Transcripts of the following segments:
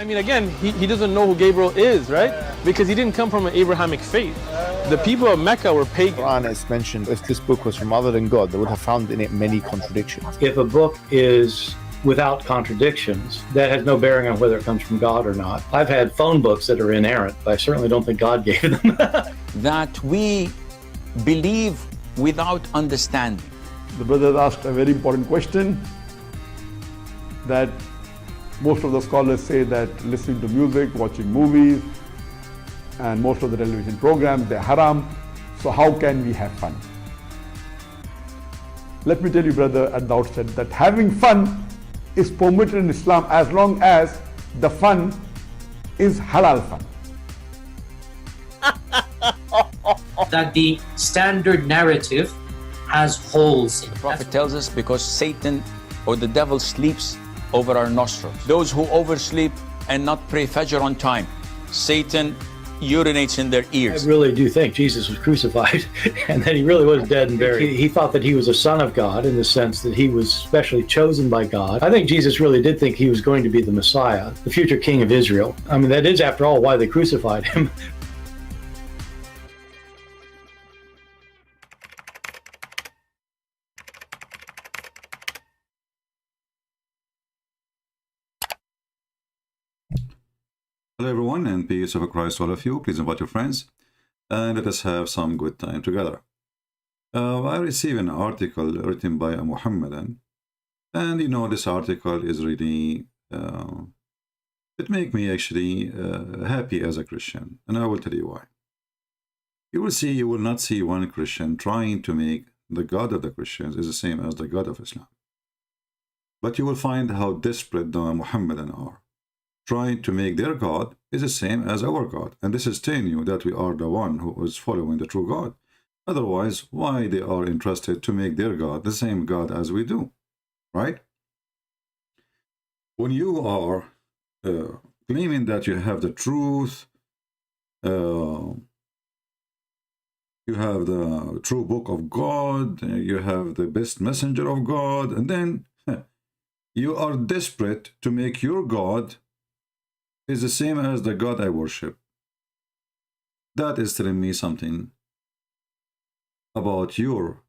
I mean, again, he doesn't know who Gabriel is, right? Because he didn't come from an Abrahamic faith. The people of Mecca were pagan. Quran is mentioned, if this book was from other than God, they would have found in it many contradictions. If a book is without contradictions, that has no bearing on whether it comes from God or not. I've had phone books that are inerrant, but I certainly don't think God gave them. That we believe without understanding. The brother asked a very important question, that most of the scholars say that listening to music, watching movies, and most of the television programs, they're haram. So how can we have fun? Let me tell you, brother, at the outset, that having fun is permitted in Islam as long as the fun is halal fun. That the standard narrative has holes in it. The Prophet tells us because Satan or the devil sleeps over our nostrils. Those who oversleep and not pray Fajr on time, Satan urinates in their ears. I really do think Jesus was crucified and that he really was dead and buried. He thought that he was a son of God in the sense that he was specially chosen by God. I think Jesus really did think he was going to be the Messiah, the future king of Israel. I mean, that is, after all, why they crucified him. Hello everyone, and peace of Christ to all of you. Please invite your friends and let us have some good time together. I received an article written by a Muhammadan, and you know, this article is really it makes me actually happy as a Christian, and I will tell you why. You will not see one Christian trying to make the God of the Christians is the same as the God of Islam, but you will find how desperate the Muhammadan are. Trying to make their God is the same as our God. And this is telling you that we are the one who is following the true God. Otherwise, why they are interested to make their God the same God as we do, right? When you are claiming that you have the truth, you have the true book of God, you have the best messenger of God, and then you are desperate to make your God is the same as the God I worship. That is telling me something about your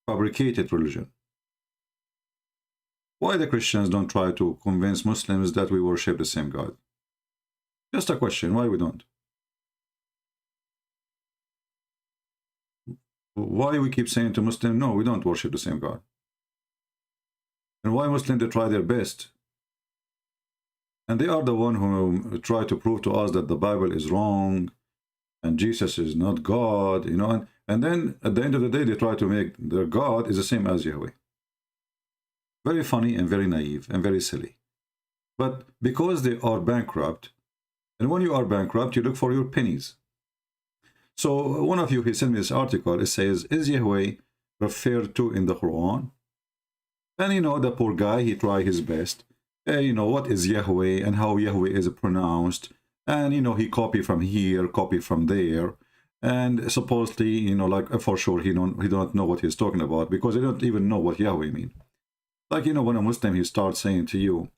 fabricated religion. Why the Christians don't try to convince Muslims that we worship the same God? Just a question, why we don't? Why we keep saying to Muslims, no, we don't worship the same God? And why Muslims, they try their best? And they are the one who try to prove to us that the Bible is wrong and Jesus is not God, you know, and then at the end of the day, they try to make their God is the same as Yahweh. Very funny and very naive and very silly. But because they are bankrupt, and when you are bankrupt, you look for your pennies. So one of you, he sent me this article, it says, is Yahweh referred to in the Quran? And you know, the poor guy, he tried his best. You know, what is Yahweh and how Yahweh is pronounced. And, you know, he copied from here, copied from there. And supposedly, you know, like for sure, he don't know what he's talking about because he don't even know what Yahweh mean. Like, you know, when a Muslim, he starts saying to you,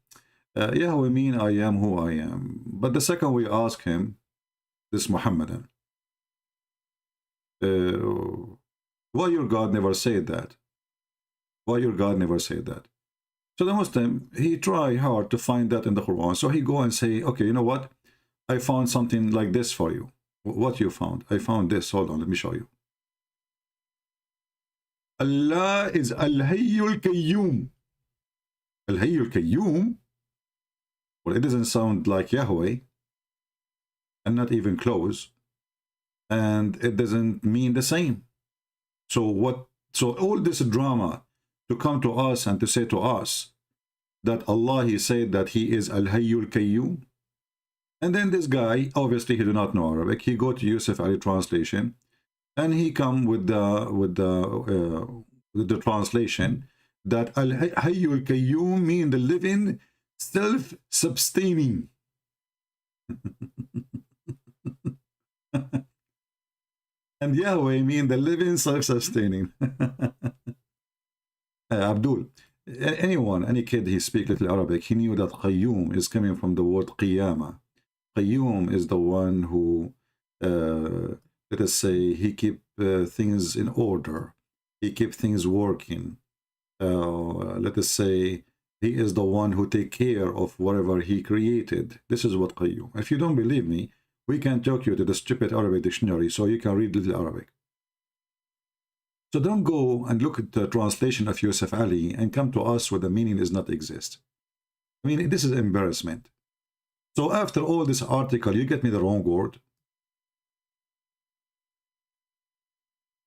Yahweh mean I am who I am. But the second we ask him, this Muhammadan, why your God never said that? Why your God never said that? So the Muslim, he try hard to find that in the Quran. So he go and say, okay, you know what? I found something like this for you. What you found? I found this. Hold on, let me show you. Allah is Al-Hayyul Qayyum. Al-Hayyul Qayyum? Well, it doesn't sound like Yahweh. And not even close. And it doesn't mean the same. So what? So all this drama to come to us and to say to us that Allah, he said that he is Al-Hayyul Qayyum. And then this guy, obviously he do not know Arabic, he go to Yusuf Ali translation and he come with the translation that Al-Hayyul Qayyum mean the living, self-sustaining. And Yahweh mean the living, self-sustaining. Abdul, anyone, any kid he speak little Arabic, he knew that Qayyum is coming from the word Qiyama. Qayyum is the one who, let us say, he keep things in order. He keep things working. Let us say, he is the one who take care of whatever he created. This is what Qayyum. If you don't believe me, we can talk you to the stupid Arabic dictionary so you can read little Arabic. So don't go and look at the translation of Yusuf Ali and come to us where the meaning does not exist. I mean, this is embarrassment. So after all this article, you get me the wrong word.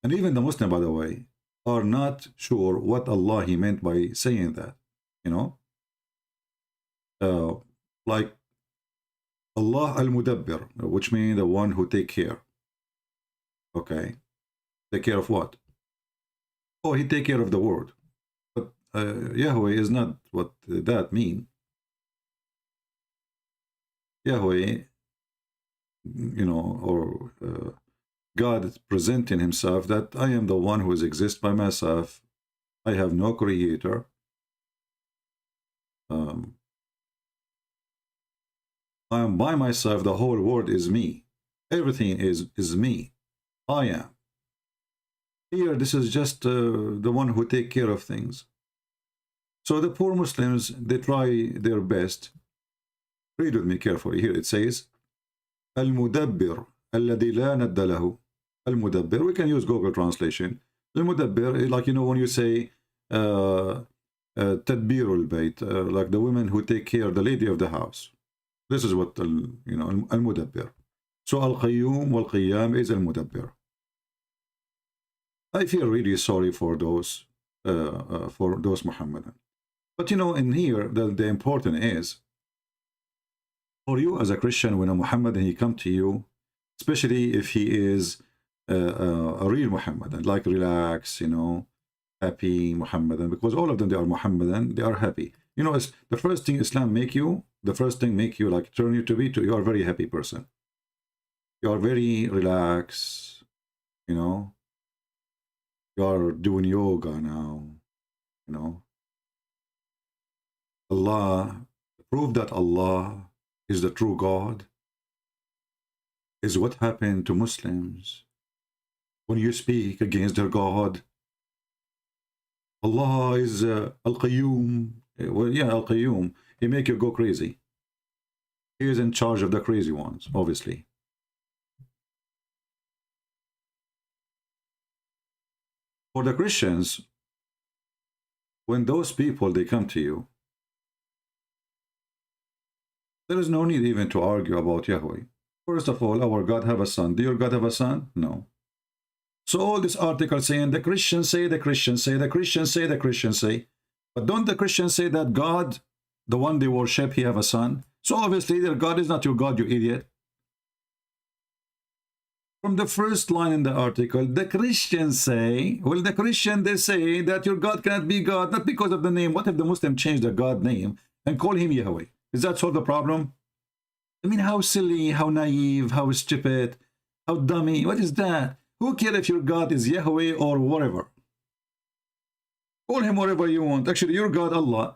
And even the Muslim, by the way, are not sure what Allah he meant by saying that, you know. Like Allah al-Mudabbir, which means the one who take care. Okay. Take care of what? Oh, he take care of the world. But Yahweh is not what that mean. Yahweh, you know, or God is presenting himself that I am the one who exists by myself. I have no creator. I am by myself. The whole world is me. Everything is me. I am. Here, this is just the one who take care of things. So the poor Muslims, they try their best. Read with me carefully. Here it says, Al-Mudabbir, alladhi la nadda lahu. Al-Mudabbir, we can use Google translation. Al-Mudabbir, like, you know, when you say Tadbirul Bayt, like the women who take care, the lady of the house. This is what, you know, Al-Mudabbir. So Al-Qayyum wal-Qiyam is Al-Mudabbir. I feel really sorry for those Muhammadan. But you know, in here, the important is, for you as a Christian, when a Muhammadan, he come to you, especially if he is a real Muhammadan, like relax, you know, happy Muhammadan, because all of them, they are Muhammadan, they are happy. You know, it's the first thing Islam make you, the first thing make you, like, turn you to be, you are a very happy person. You are very relaxed, you know. You are doing yoga now, you know. Allah, prove that Allah is the true God is what happened to Muslims when you speak against their God. Allah is Al-Qayyum. Well, yeah, Al-Qayyum. He make you go crazy. He is in charge of the crazy ones, obviously. For the Christians, when those people, they come to you, there is no need even to argue about Yahweh. First of all, our God have a son. Do your God have a son? No. So all this article saying the Christians say, the Christians say, the Christians say, the Christians say. But don't the Christians say that God, the one they worship, he have a son? So obviously their God is not your God, you idiot. From the first line in the article, the Christians say, well, the Christian, they say that your God cannot be God, not because of the name. What if the Muslim change the God name and call him Yahweh? Does that solve the problem? I mean, how silly, how naive, how stupid, how dummy. What is that? Who cares if your God is Yahweh or whatever? Call him whatever you want. Actually, your God, Allah,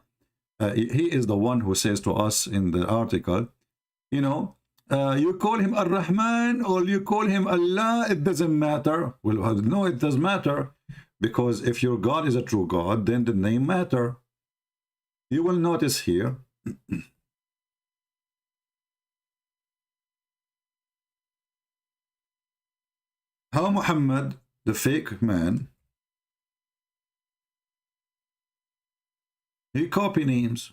he is the one who says to us in the article, you know, you call him Ar-Rahman or you call him Allah, it doesn't matter. Well, no, it does matter, because if your God is a true God, then the name matter. You will notice here, how Muhammad, the fake man, he copy names.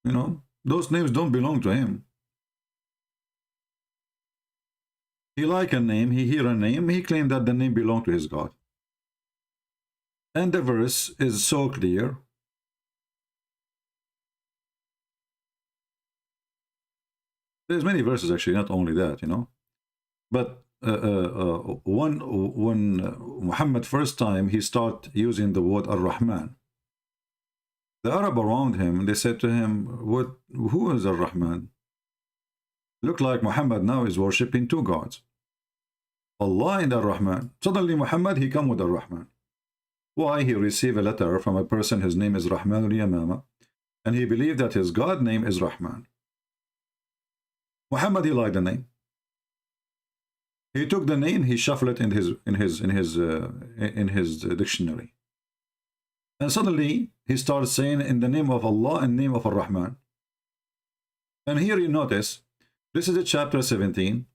You know, those names don't belong to him. He like a name, he hear a name, he claimed that the name belonged to his God. And the verse is so clear. There's many verses actually, not only that, you know. But when Muhammad first time, he start using the word Ar-Rahman. The Arab around him, they said to him, who is Ar-Rahman? Look like Muhammad now is worshipping two gods, Allah and Ar-Rahman. Suddenly Muhammad, he come with Ar-Rahman. why he received a letter from a person, his name is Rahman al-Yamama, and he believed that his God name is Rahman. Muhammad, he liked the name. He took the name, he shuffled it in his dictionary, and suddenly he started saying in the name of Allah and name of Ar-Rahman. And here you notice, this is chapter 17.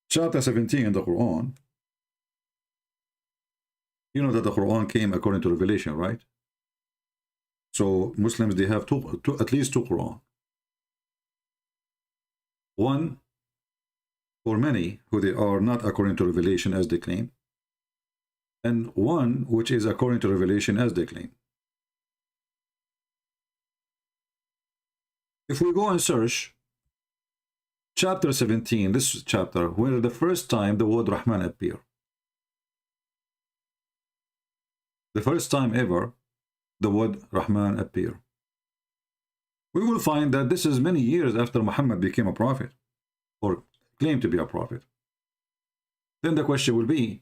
Chapter 17 in the Quran. You know that the Quran came according to revelation, right? So Muslims, they have at least two Quran. One for many who they are not according to revelation as they claim, and one which is according to revelation as they claim. If we go and search chapter 17, this chapter, where the first time the word Rahman appeared, the first time ever the word Rahman appeared, we will find that this is many years after Muhammad became a prophet, or claimed to be a prophet. Then the question will be,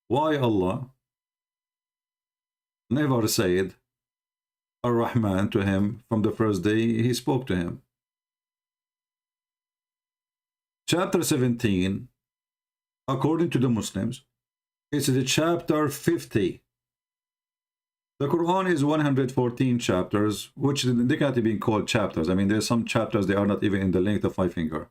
why Allah never said Ar-Rahman to him from the first day he spoke to him? Chapter 17, according to the Muslims, it's the chapter 50. The Quran is 114 chapters, which they can't be called chapters. I mean, there's some chapters, they are not even in the length of my finger.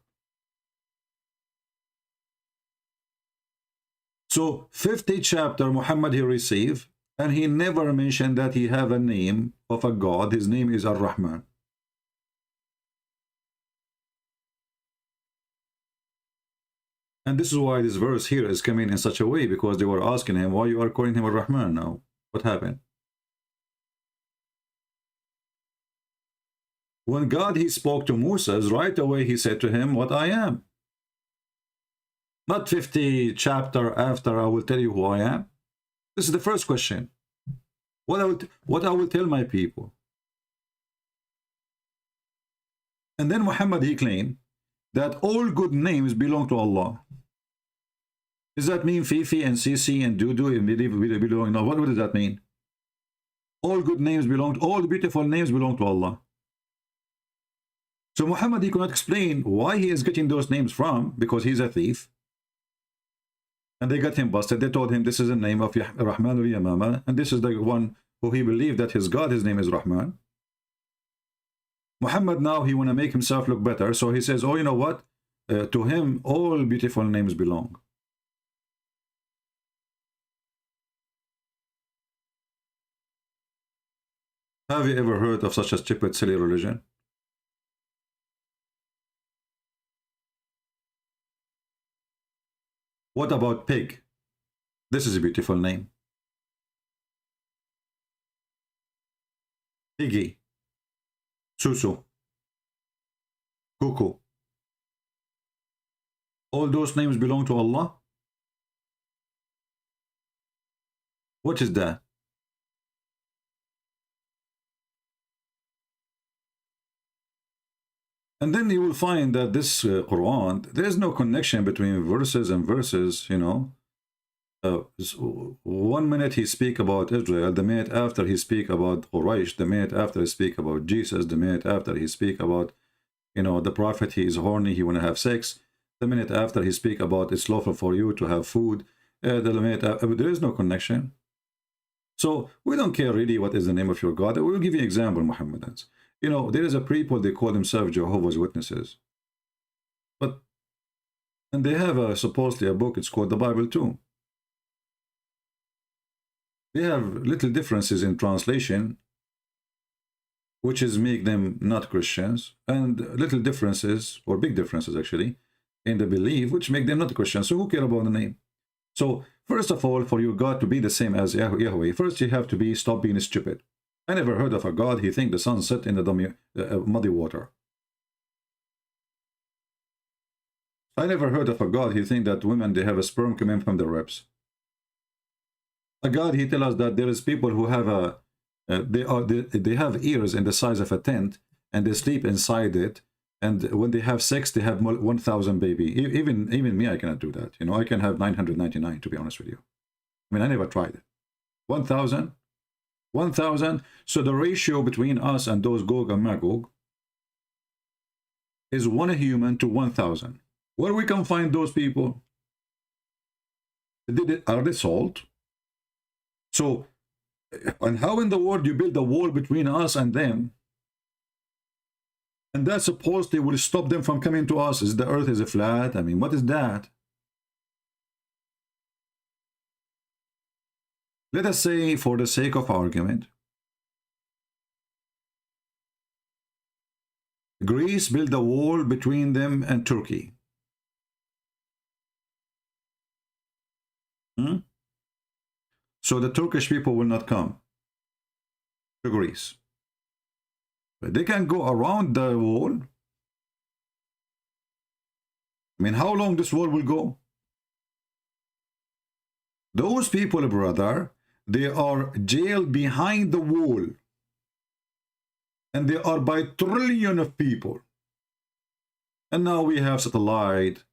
So 50 chapter Muhammad he received, and he never mentioned that he have a name of a God. His name is Ar-Rahman. And this is why this verse here is coming in such a way, because they were asking him, why you are calling him Ar-Rahman now? What happened? When God he spoke to Moses, right away he said to him, what I am. Not 50 chapter after I will tell you who I am. This is the first question. What I will tell my people. And then Muhammad he claimed that all good names belong to Allah. Does that mean Fifi and Sisi and Dudu belong? No, what does that mean? All good names belong, all the beautiful names belong to Allah. So Muhammad he could not explain why he is getting those names from, because he's a thief. And they got him busted. They told him this is the name of Rahman al-Yamama, and this is the one who he believed that his God, his name is Rahman. Muhammad now he want to make himself look better, so he says, oh, you know what? To him all beautiful names belong. Have you ever heard of such a stupid, silly religion? What about pig? This is a beautiful name. Piggy, Susu, Cuckoo. All those names belong to Allah? What is that? And then you will find that this Quran, there is no connection between verses and verses, you know. 1 minute he speak about Israel, the minute after he speak about Quraysh, the minute after he speak about Jesus, the minute after he speak about, you know, the prophet, he is horny, he want to have sex, the minute after he speak about it's lawful for you to have food, the minute after, there is no connection. So we don't care really what is the name of your God. We will give you an example, Muhammadans. You know, there is a people, they call themselves Jehovah's Witnesses. And they have supposedly a book, it's called the Bible too. They have little differences in translation, which is make them not Christians, and little differences, or big differences actually, in the belief, which make them not Christians. So who care about the name? So first of all, for your God to be the same as Yahweh, first you have to stop being stupid. I never heard of a God, he think the sun set in the muddy water. I never heard of a God, he think that women, they have a sperm coming from their ribs. A God, he tell us that there is people who have they have ears in the size of a tent, and they sleep inside it, And when they have sex, they have 1,000 baby. Even me, I cannot do that. You know, I can have 999, to be honest with you. I mean, I never tried it. 1,000? 1,000? So the ratio between us and those Gog and Magog is 1 human to 1,000. Where we can find those people? Are they salt? So, and how in the world you build a wall between us and them? And that's supposed they will stop them from coming to us. Is the earth is flat? I mean, what is that? Let us say, for the sake of argument, Greece built a wall between them and Turkey. So the Turkish people will not come to Greece. But they can go around the wall. I mean, how long this wall will go? Those people, brother, they are jailed behind the wall. And they are by trillion of people. And now we have satellite.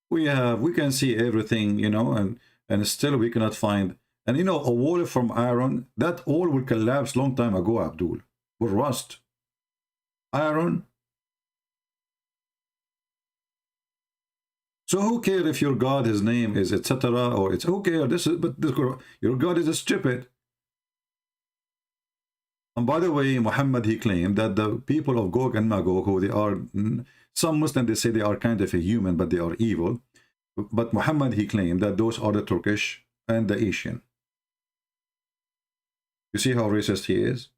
We can see everything, you know, and still we cannot find. And you know, a wall from iron, that wall will collapse long time ago, Abdul. Will rust. Iron. So who cares if your God, his name is etc. or it's who cares? Your God is stupid. And by the way, Muhammad, he claimed that the people of Gog and Magog, who they are, some Muslims, they say they are kind of a human, but they are evil. But Muhammad, he claimed that those are the Turkish and the Asian. You see how racist he is?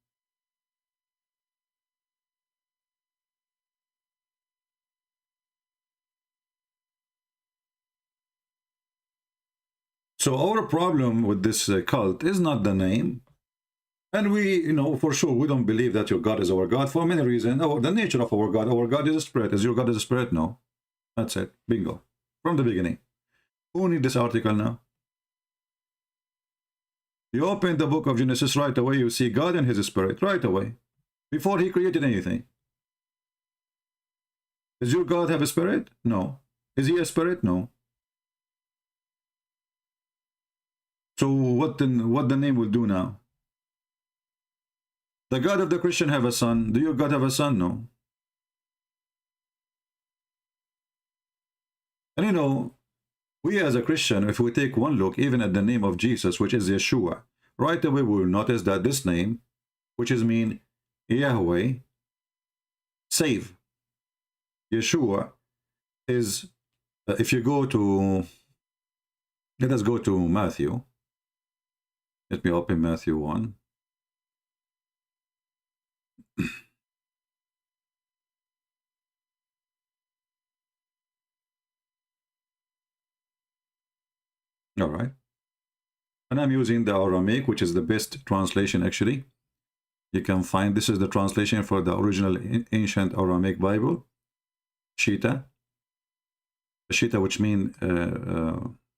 So our problem with this cult is not the name. And we, you know, for sure, we don't believe that your God is our God for many reasons. Oh, the nature of our God is a spirit. Is your God is a spirit? No. That's it. Bingo. From the beginning. Who needs this article now? You open the book of Genesis right away, you see God and his spirit right away. Before he created anything. Does your God have a spirit? No. Is he a spirit? No. So what the name will do now? The God of the Christian have a son. Do your God have a son? No. And you know, we as a Christian, if we take one look even at the name of Jesus, which is Yeshua, right away we will notice that this name, which is mean Yahweh, save. Yeshua is, if you go to, let us go to Matthew. Let me open Matthew 1. All right. And I'm using the Aramaic, which is the best translation actually. You can find, this is the translation for the original ancient Aramaic Bible. Shita. Shita, which means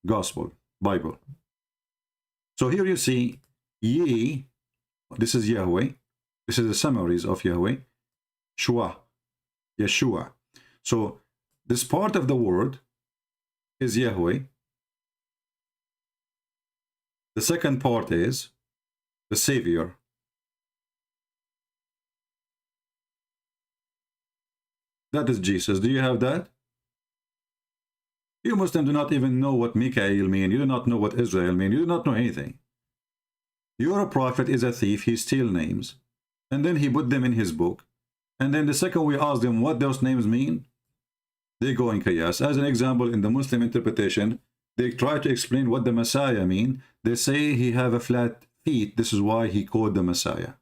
gospel, Bible. So here you see, Ye, this is Yahweh. This is the summaries of Yahweh. Shua, Yeshua. So this part of the word is Yahweh. The second part is the Savior. That is Jesus. Do you have that? You Muslims do not even know what Mikael means. You do not know what Israel means. You do not know anything. Your prophet is a thief. He steals names. And then he put them in his book. And then the second we ask them what those names mean, they go in chaos. As an example, in the Muslim interpretation, they try to explain what the Messiah mean. They say he have a flat feet. This is why he called the Messiah.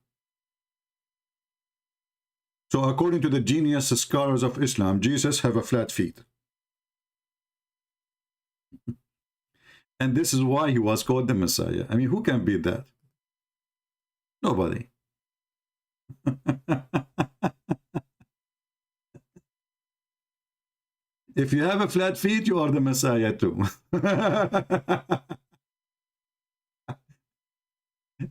So according to the genius scholars of Islam, Jesus have a flat feet. And this is why he was called the Messiah. I mean, who can beat that? Nobody. If you have a flat feet, you are the Messiah too.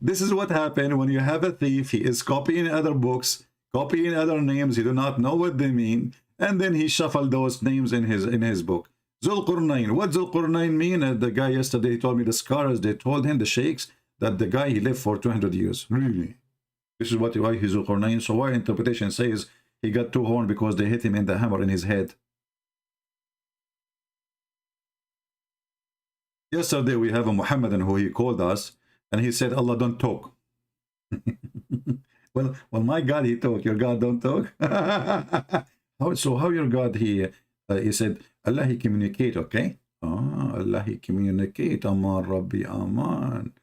This is what happened when you have a thief. He is copying other books, copying other names. You do not know what they mean. And then he shuffled those names in his book. Zulqarnain. What Zulqarnain mean? The guy yesterday told me the scholars, they told him, the sheikhs, that the guy, he lived for 200 years. Really? This is why he's Zulqarnain. So why interpretation says he got 2 horns because they hit him in the hammer in his head. Yesterday we have a Muhammadan who he called us and he said, Allah don't talk. well, my God, he talk. Your God don't talk. How your God, he said, Allah, he communicate, okay? Allah, he communicate. Aman Rabbi, Aman.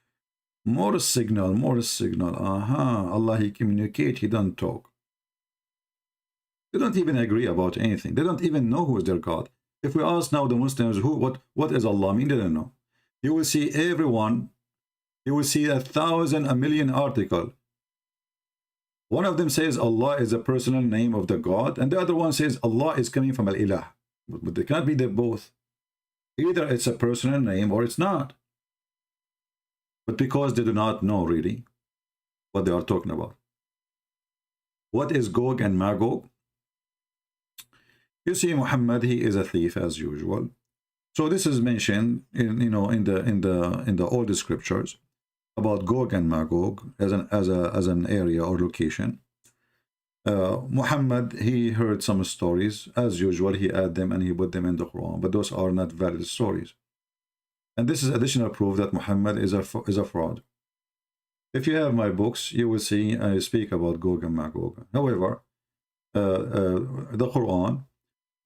More signal. Allah, he communicate, he don't talk. They don't even agree about anything. They don't even know who is their God. If we ask now the Muslims, what is Allah mean, they don't know. You will see everyone, you will see 1,000, 1,000,000 article. One of them says Allah is a personal name of the God, and the other one says Allah is coming from Al-Ilah. But they can't be the both. Either it's a personal name or it's not. But because they do not know really what they are talking about. What is Gog and Magog? You see, Muhammad, he is a thief as usual. So this is mentioned in in the old scriptures about Gog and Magog as an area or location. Muhammad, he heard some stories as usual. He added them and he put them in the Quran, but those are not valid stories. And this is additional proof that Muhammad is a fraud. If you have my books, you will see I speak about Gog and Magog. However, the Quran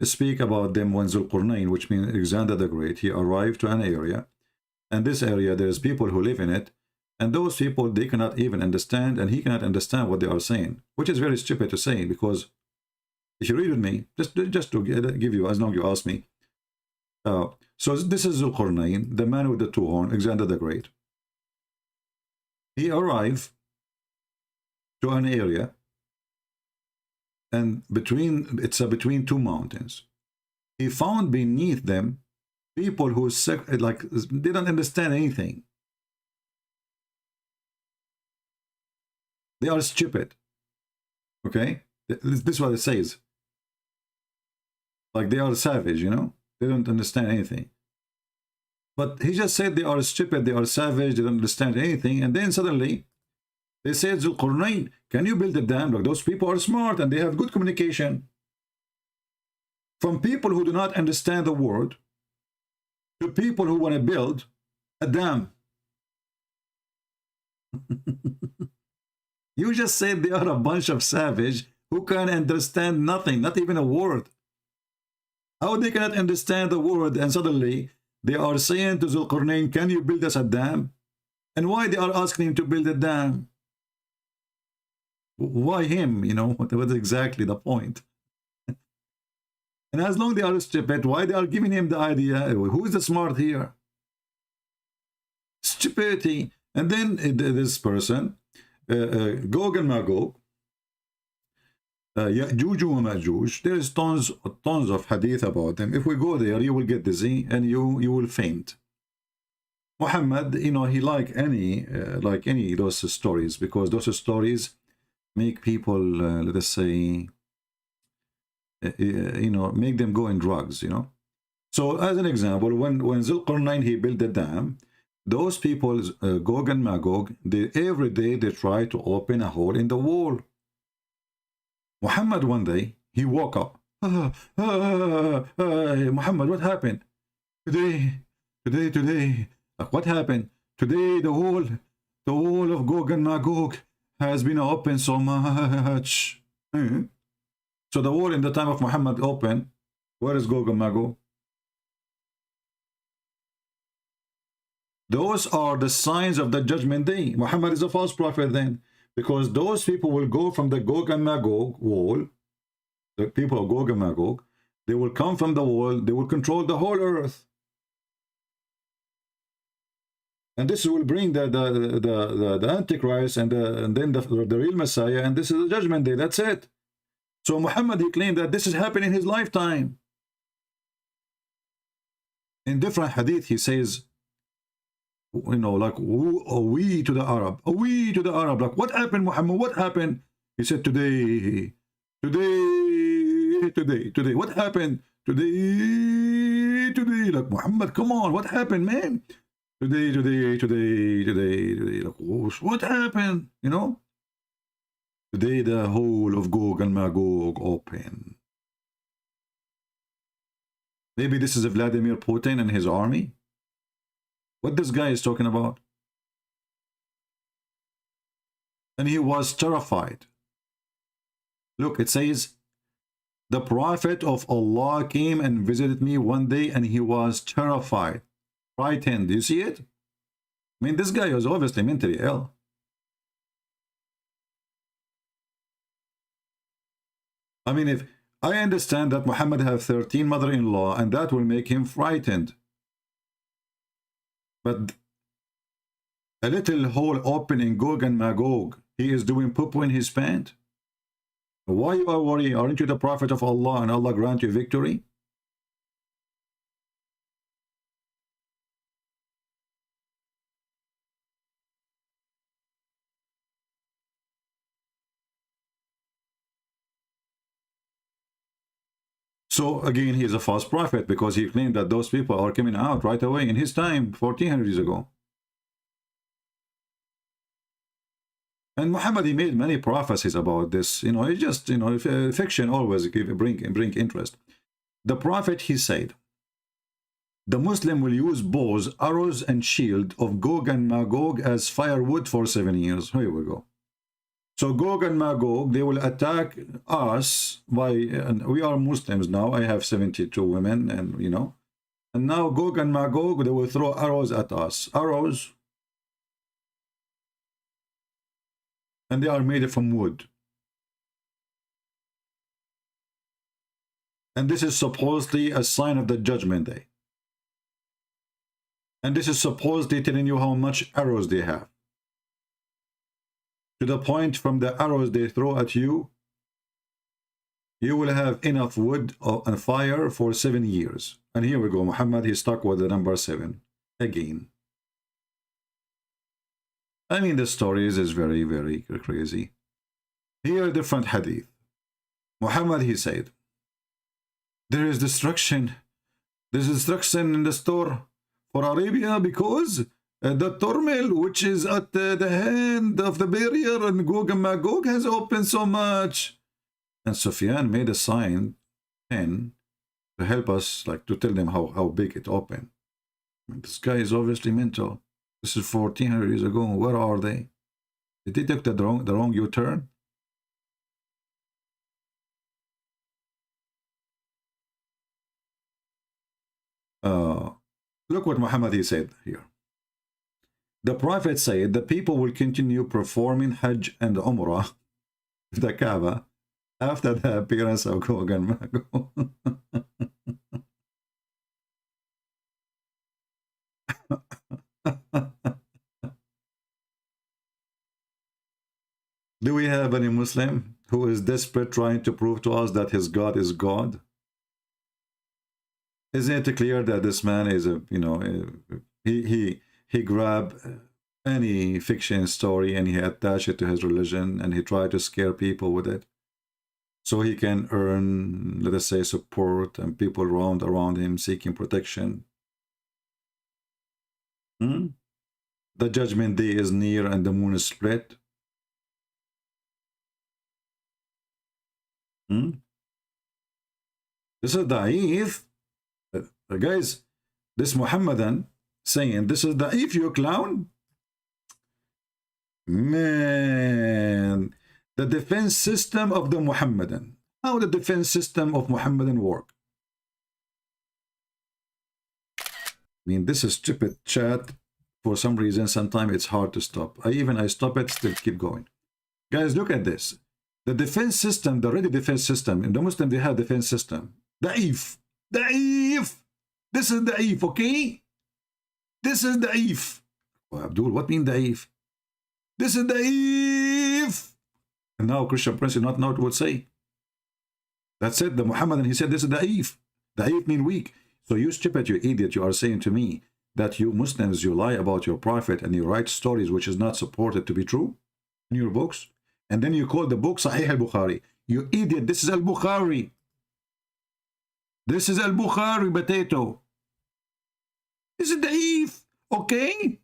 speak about them when Zulqarnain, which means Alexander the Great, he arrived to an area, and this area there's people who live in it, and those people, they cannot even understand, and he cannot understand what they are saying, which is very stupid to say, because if you read with me, just to give you, as long as you ask me. So this is Zulqarnain, the man with the 2 horns, Alexander the Great. He arrived to an area, and it's between 2 mountains. He found beneath them people who they don't understand anything. They are stupid. Okay, this is what it says. Like they are savage, they don't understand anything. But he just said they are stupid, they are savage, they don't understand anything, and then suddenly they said, Zulqarnain, can you build a dam? Like those people are smart and they have good communication. From people who do not understand the word to people who want to build a dam. You just said they are a bunch of savage who can understand nothing, not even a word. How they cannot understand the word, and suddenly they are saying to Zulqarnain, can you build us a dam? And why they are asking him to build a dam? Why him? What exactly the point? And as long as they are stupid, why they are giving him the idea? Who is the smart here? Stupidity. And then this person, Gog and Magog, Ya'juj and Ma'juj, there is tons of hadith about them. If we go there, you will get dizzy and you will faint. Muhammad, he like any those stories, because those stories make people, let us say, make them go in drugs, So as an example, when Zulqarnain, he built the dam, those people, Gog and Magog, every day they try to open a hole in the wall. Muhammad, one day, he woke up. Muhammad, what happened? Today. Like, what happened? Today, the wall of Gog and Magog has been open so much. So the wall in the time of Muhammad open. Where is Gog and Magog? Those are the signs of the judgment day. Muhammad is a false prophet then, because those people will go from the Gog and Magog wall. The people of Gog and Magog, they will come from the wall. They will control the whole earth. And this will bring the Antichrist and then the real Messiah, and this is the judgment day. That's it. So Muhammad, he claimed that this is happening in his lifetime. In different hadith, he says, like, we to the Arab, like, what happened, Muhammad? What happened? He said, today today. What happened? Today. Like, Muhammad, come on, what happened, man? Today. Like, what happened? You know? Today the whole of Gog and Magog open. Maybe this is Vladimir Putin and his army? What this guy is talking about? And he was terrified. Look, it says, the prophet of Allah came and visited me one day and he was terrified, frightened. Do you see it? I mean, this guy was obviously mentally ill. I mean, if I understand that Muhammad have 13 mother-in-law and that will make him frightened. But a little hole open in Gog and Magog, he is doing poo-poo in his pant. Why you are worried? Aren't you the prophet of Allah and Allah grant you victory? So again, he is a false prophet because he claimed that those people are coming out right away in his time, 1400 years ago. And Muhammad, he made many prophecies about this. You know, it's just, you know, fiction always bring interest. The prophet, he said, the Muslim will use bows, arrows, and shield of Gog and Magog as firewood for 7 years. Here we go. So Gog and Magog, they will attack us by, and we are Muslims now. I have 72 women, and you know, and now Gog and Magog, they will throw arrows at us. Arrows, and they are made from wood. And this is supposedly a sign of the judgment day. And this is supposedly telling you how much arrows they have. To the point from the arrows they throw at you, you will have enough wood and fire for 7 years. And here we go. Muhammad, he's stuck with the number 7 again. I mean, the stories is very, very crazy. Here, a different hadith. Muhammad, he said, there is destruction. There's destruction in the store for Arabia because the turmoil which is at the hand of the barrier and Gog and Magog has opened so much. And Sufyan made a sign 10 to help us, like to tell them how big it opened. This guy is obviously mental. This is 1400 years ago. Where are they? Did they take the wrong U-turn? Look what Muhammad he said here. The Prophet said the people will continue performing Hajj and Umrah, the Kaaba, after the appearance of Gog and Magog. Do we have any Muslim who is desperate trying to prove to us that his God is God? Isn't it clear that this man is a, you know, he grabbed any fiction story and he attached it to his religion and he tried to scare people with it so he can earn, let us say, support and people around him seeking protection. The judgment day is near and the moon is split. This is da'if. Guys, this Muhammadan saying this is da'if, you clown. Man, the defense system of the Muhammadan. How the defense system of Muhammadan work? I mean, this is stupid chat. For some reason, sometimes it's hard to stop. I stop it, still keep going. Guys, look at this. The defense system, the ready defense system, in the Muslim, they have defense system. Da'if. Da'if. This is da'if, okay? This is da'if. Oh, Abdul, what mean da'if? This is da'if. And now Christian Prince is not know what would say. That's it. The Muhammadan, he said this is da'if. Da'if mean weak. So you stupid, you idiot, you are saying to me that you Muslims, you lie about your prophet and you write stories which is not supported to be true in your books. And then you call the book Sahih al-Bukhari. You idiot, this is al-Bukhari. This is al-Bukhari potato. This is da'if, okay?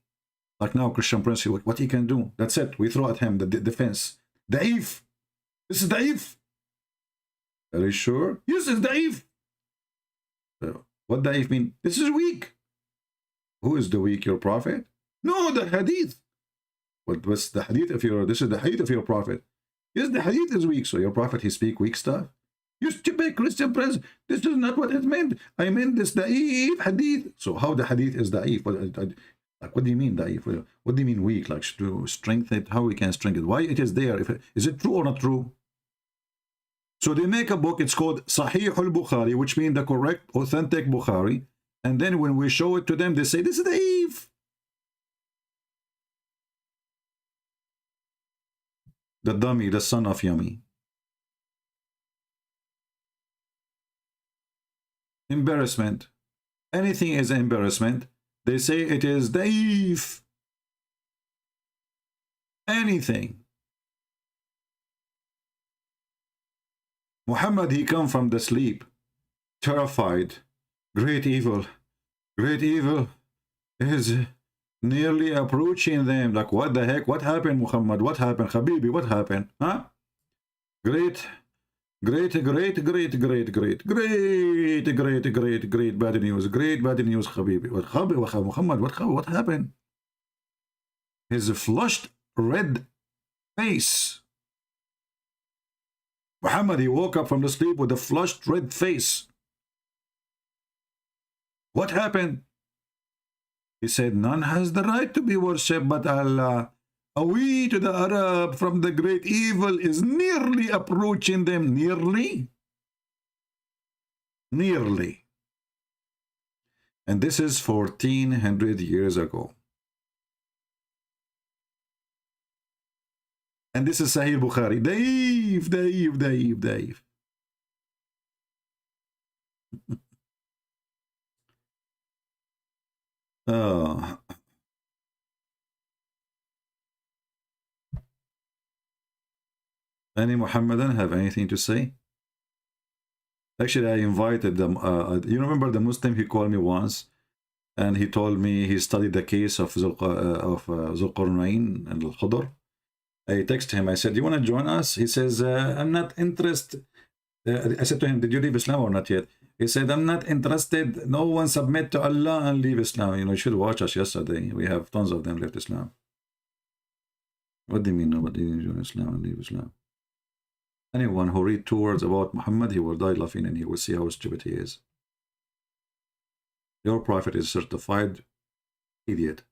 Like now, Christian Prince, what he can do? That's it. We throw at him the defense. Da'if. This is da'if. Are you sure? Yes, it's da'if. What da'if mean? This is weak. Who is the weak? Your prophet? No, the hadith. What's the hadith of your? This is the hadith of your prophet. Yes, the hadith is weak. So your prophet, he speak weak stuff. You stupid Christian Prince. This is not what it meant. I meant this da'if hadith. So how the hadith is da'if? What do you mean da'if? What do you mean weak? Like to strengthen it? How we can strengthen it? Why it is there? Is it true or not true? So they make a book. It's called Sahih al-Bukhari, which means the correct, authentic Bukhari. And then when we show it to them, they say this is da'if. The dummy, the son of Yummy. Embarrassment. Anything is embarrassment. They say it is da'if. Anything. Muhammad, he come from the sleep, terrified. Great evil is nearly approaching them. Like, what the heck? What happened, Muhammad? What happened, Habibi? What happened? Huh? Great bad news. Great bad news, Habibi. What Muhammad? What happened? His flushed red face. Muhammad, he woke up from the sleep with a flushed red face. What happened? He said, none has the right to be worshipped but Allah. A we to the Arab from the great evil is nearly approaching them. Nearly? Nearly. And this is 1400 years ago. And this is Sahih Bukhari. Daif. Any Muhammadan have anything to say? Actually, I invited them. You remember the Muslim, he called me once and he told me he studied the case of Zulqarnain and Al-Khudr. I texted him, I said, do you want to join us? He says, I'm not interested. I said to him, did you leave Islam or not yet? He said, I'm not interested. No one submit to Allah and leave Islam. You know, you should watch us yesterday. We have tons of them left Islam. What do you mean nobody didn't join Islam and leave Islam? Anyone who read 2 words about Muhammad, he will die laughing and he will see how stupid he is. Your prophet is certified idiot.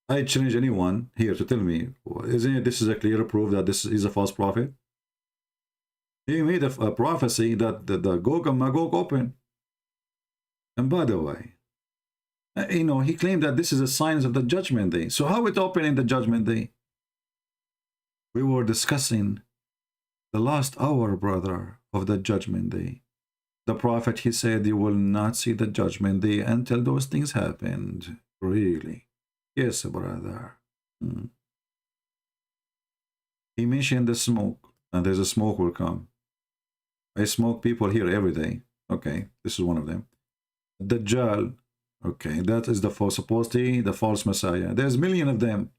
I challenge anyone here to tell me, isn't it this is a clear proof that this is a false prophet? He made a prophecy that the Gog and Magog open. And by the way, you know, he claimed that this is a sign of the judgment day. So how it open in the judgment day? We were discussing the last hour, brother, of the judgment day. The prophet, he said, you will not see the judgment day until those things happened. Really? Yes, brother. He mentioned the smoke, and there's a smoke will come. I smoke people here every day. Okay, this is one of them. Dajjal. Okay, that is the false, supposedly the false Messiah. There's millions of them.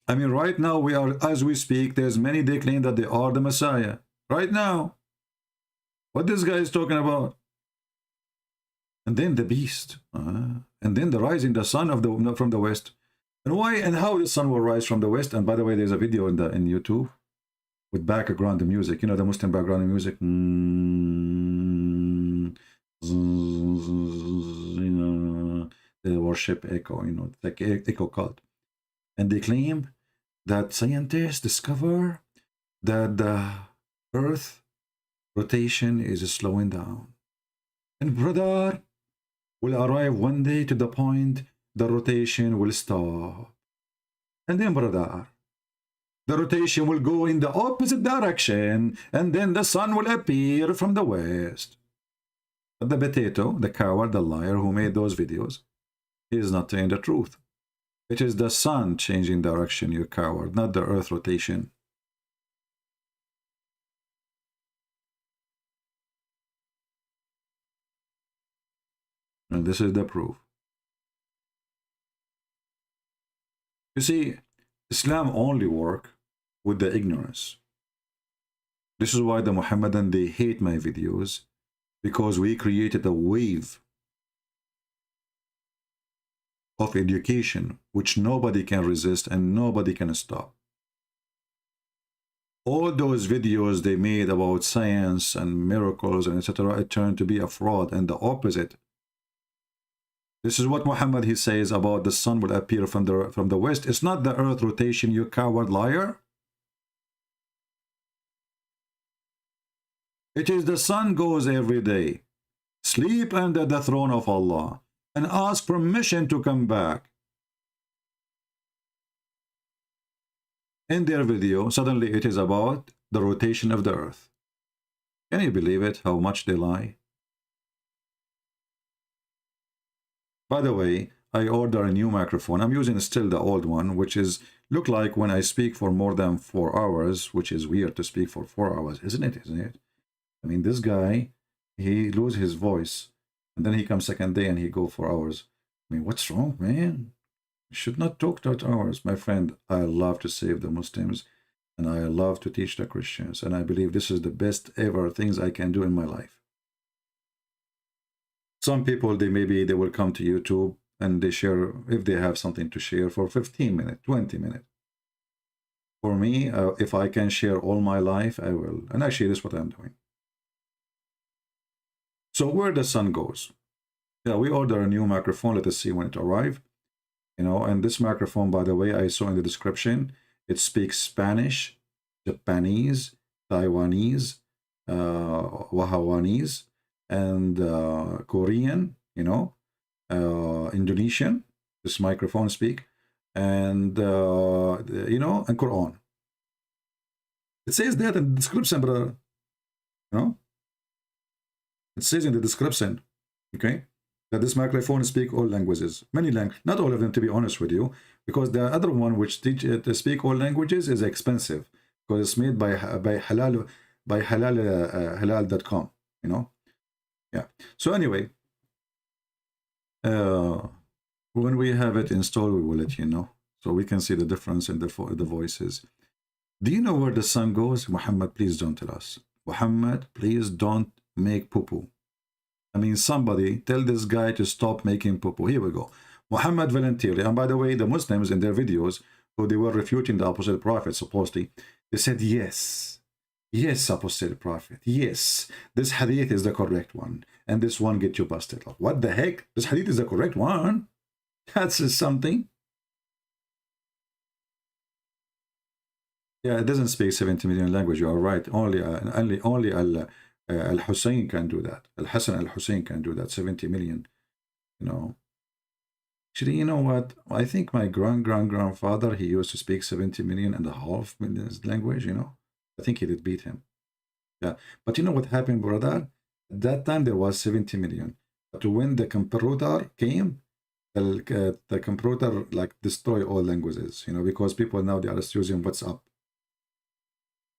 I mean, right now we are, as we speak, there's many they claim that they are the Messiah. Right now. What this guy is talking about. And then the beast. And then the rising the sun of from the west. And why and how the sun will rise from the west. And by the way, there's a video in YouTube with background music. You know, the Muslim background music. You know, the worship echo, you know, like echo cult. And they claim that scientists discover that the earth rotation is slowing down. And brother, will arrive one day to the point the rotation will stop. And then, brother, the rotation will go in the opposite direction, and then the sun will appear from the west. But the potato, the coward, the liar who made those videos, he is not telling the truth. It is the sun changing direction, you coward, not the earth rotation. And this is the proof. You see, Islam only work with the ignorance. This is why the Muhammadan, they hate my videos, because we created a wave of education which nobody can resist and nobody can stop. All those videos they made about science and miracles and etc., it turned to be a fraud and the opposite. This is what Muhammad, he says about the sun will appear from the west. It's not the earth rotation, you coward liar. It is the sun goes every day. Sleep under the throne of Allah and ask permission to come back. In their video, suddenly it is about the rotation of the earth. Can you believe it, how much they lie? By the way, I order a new microphone. I'm using still the old one, which is look like when I speak for more than 4 hours, which is weird to speak for 4 hours, isn't it? Isn't it? I mean, this guy, he loses his voice, and then he comes second day and he go 4 hours. I mean, what's wrong, man? You should not talk that hours. My friend, I love to save the Muslims, and I love to teach the Christians, and I believe this is the best ever things I can do in my life. Some people, they will come to YouTube and they share, if they have something to share, for 15 minutes, 20 minutes. For me, if I can share all my life, I will. And actually, this is what I'm doing. So where the sun goes? Yeah, we order a new microphone. Let us see when it arrives. You know, and this microphone, by the way, I saw in the description, it speaks Spanish, Japanese, Taiwanese, Wahawanese, and Korean, you know, Indonesian, this microphone speak, and, you know, and Quran. It says that in the description, brother, you know, it says in the description, okay, that this microphone speak all languages, many languages, not all of them, to be honest with you, because the other one which teach to speak all languages is expensive, because it's made by halal.com, you know. Yeah. So anyway, when we have it installed, we will let you know, so we can see the difference in the voices. Do you know where the sun goes? Muhammad, please don't tell us. Muhammad, please don't make poo-poo. I mean, somebody tell this guy to stop making poo-poo. Here we go. Muhammad voluntarily, and by the way, the Muslims in their videos, who they were refuting the apostle prophet, supposedly, they said, yes, yes, apostle prophet, yes, this hadith is the correct one, and this one get you busted. Like, what the heck? This hadith is the correct one? That's something. Yeah, it doesn't speak 70 million language. You are right. Only Al-Hussein can do that. Al-Hassan Al-Hussein can do that. 70 million, you know. Actually, you know what? I think my grandfather, he used to speak 70 million and a half million language, you know. I think he did beat him. Yeah. But you know what happened, brother? At that time, there was 70 million. But when the computer came, the computer, like, destroy all languages, you know, because people now, they are just using WhatsApp.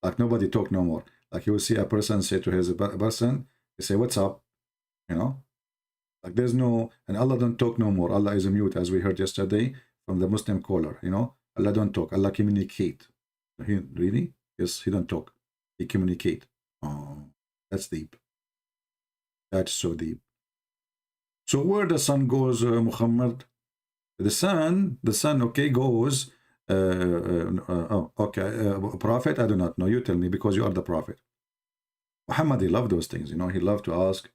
Like, nobody talk no more. Like, you will see a person say to his person, they say, what's up? You know? Like, there's no, and Allah don't talk no more. Allah is a mute, as we heard yesterday from the Muslim caller, you know? Allah don't talk. Allah communicate. He, really? Yes, he don't talk. He communicate. Oh, that's deep. That's so deep. So where the sun goes, Muhammad? The sun, okay, goes, prophet, I do not know. You tell me, because you are the prophet. Muhammad, he loved those things, you know. He loved to ask,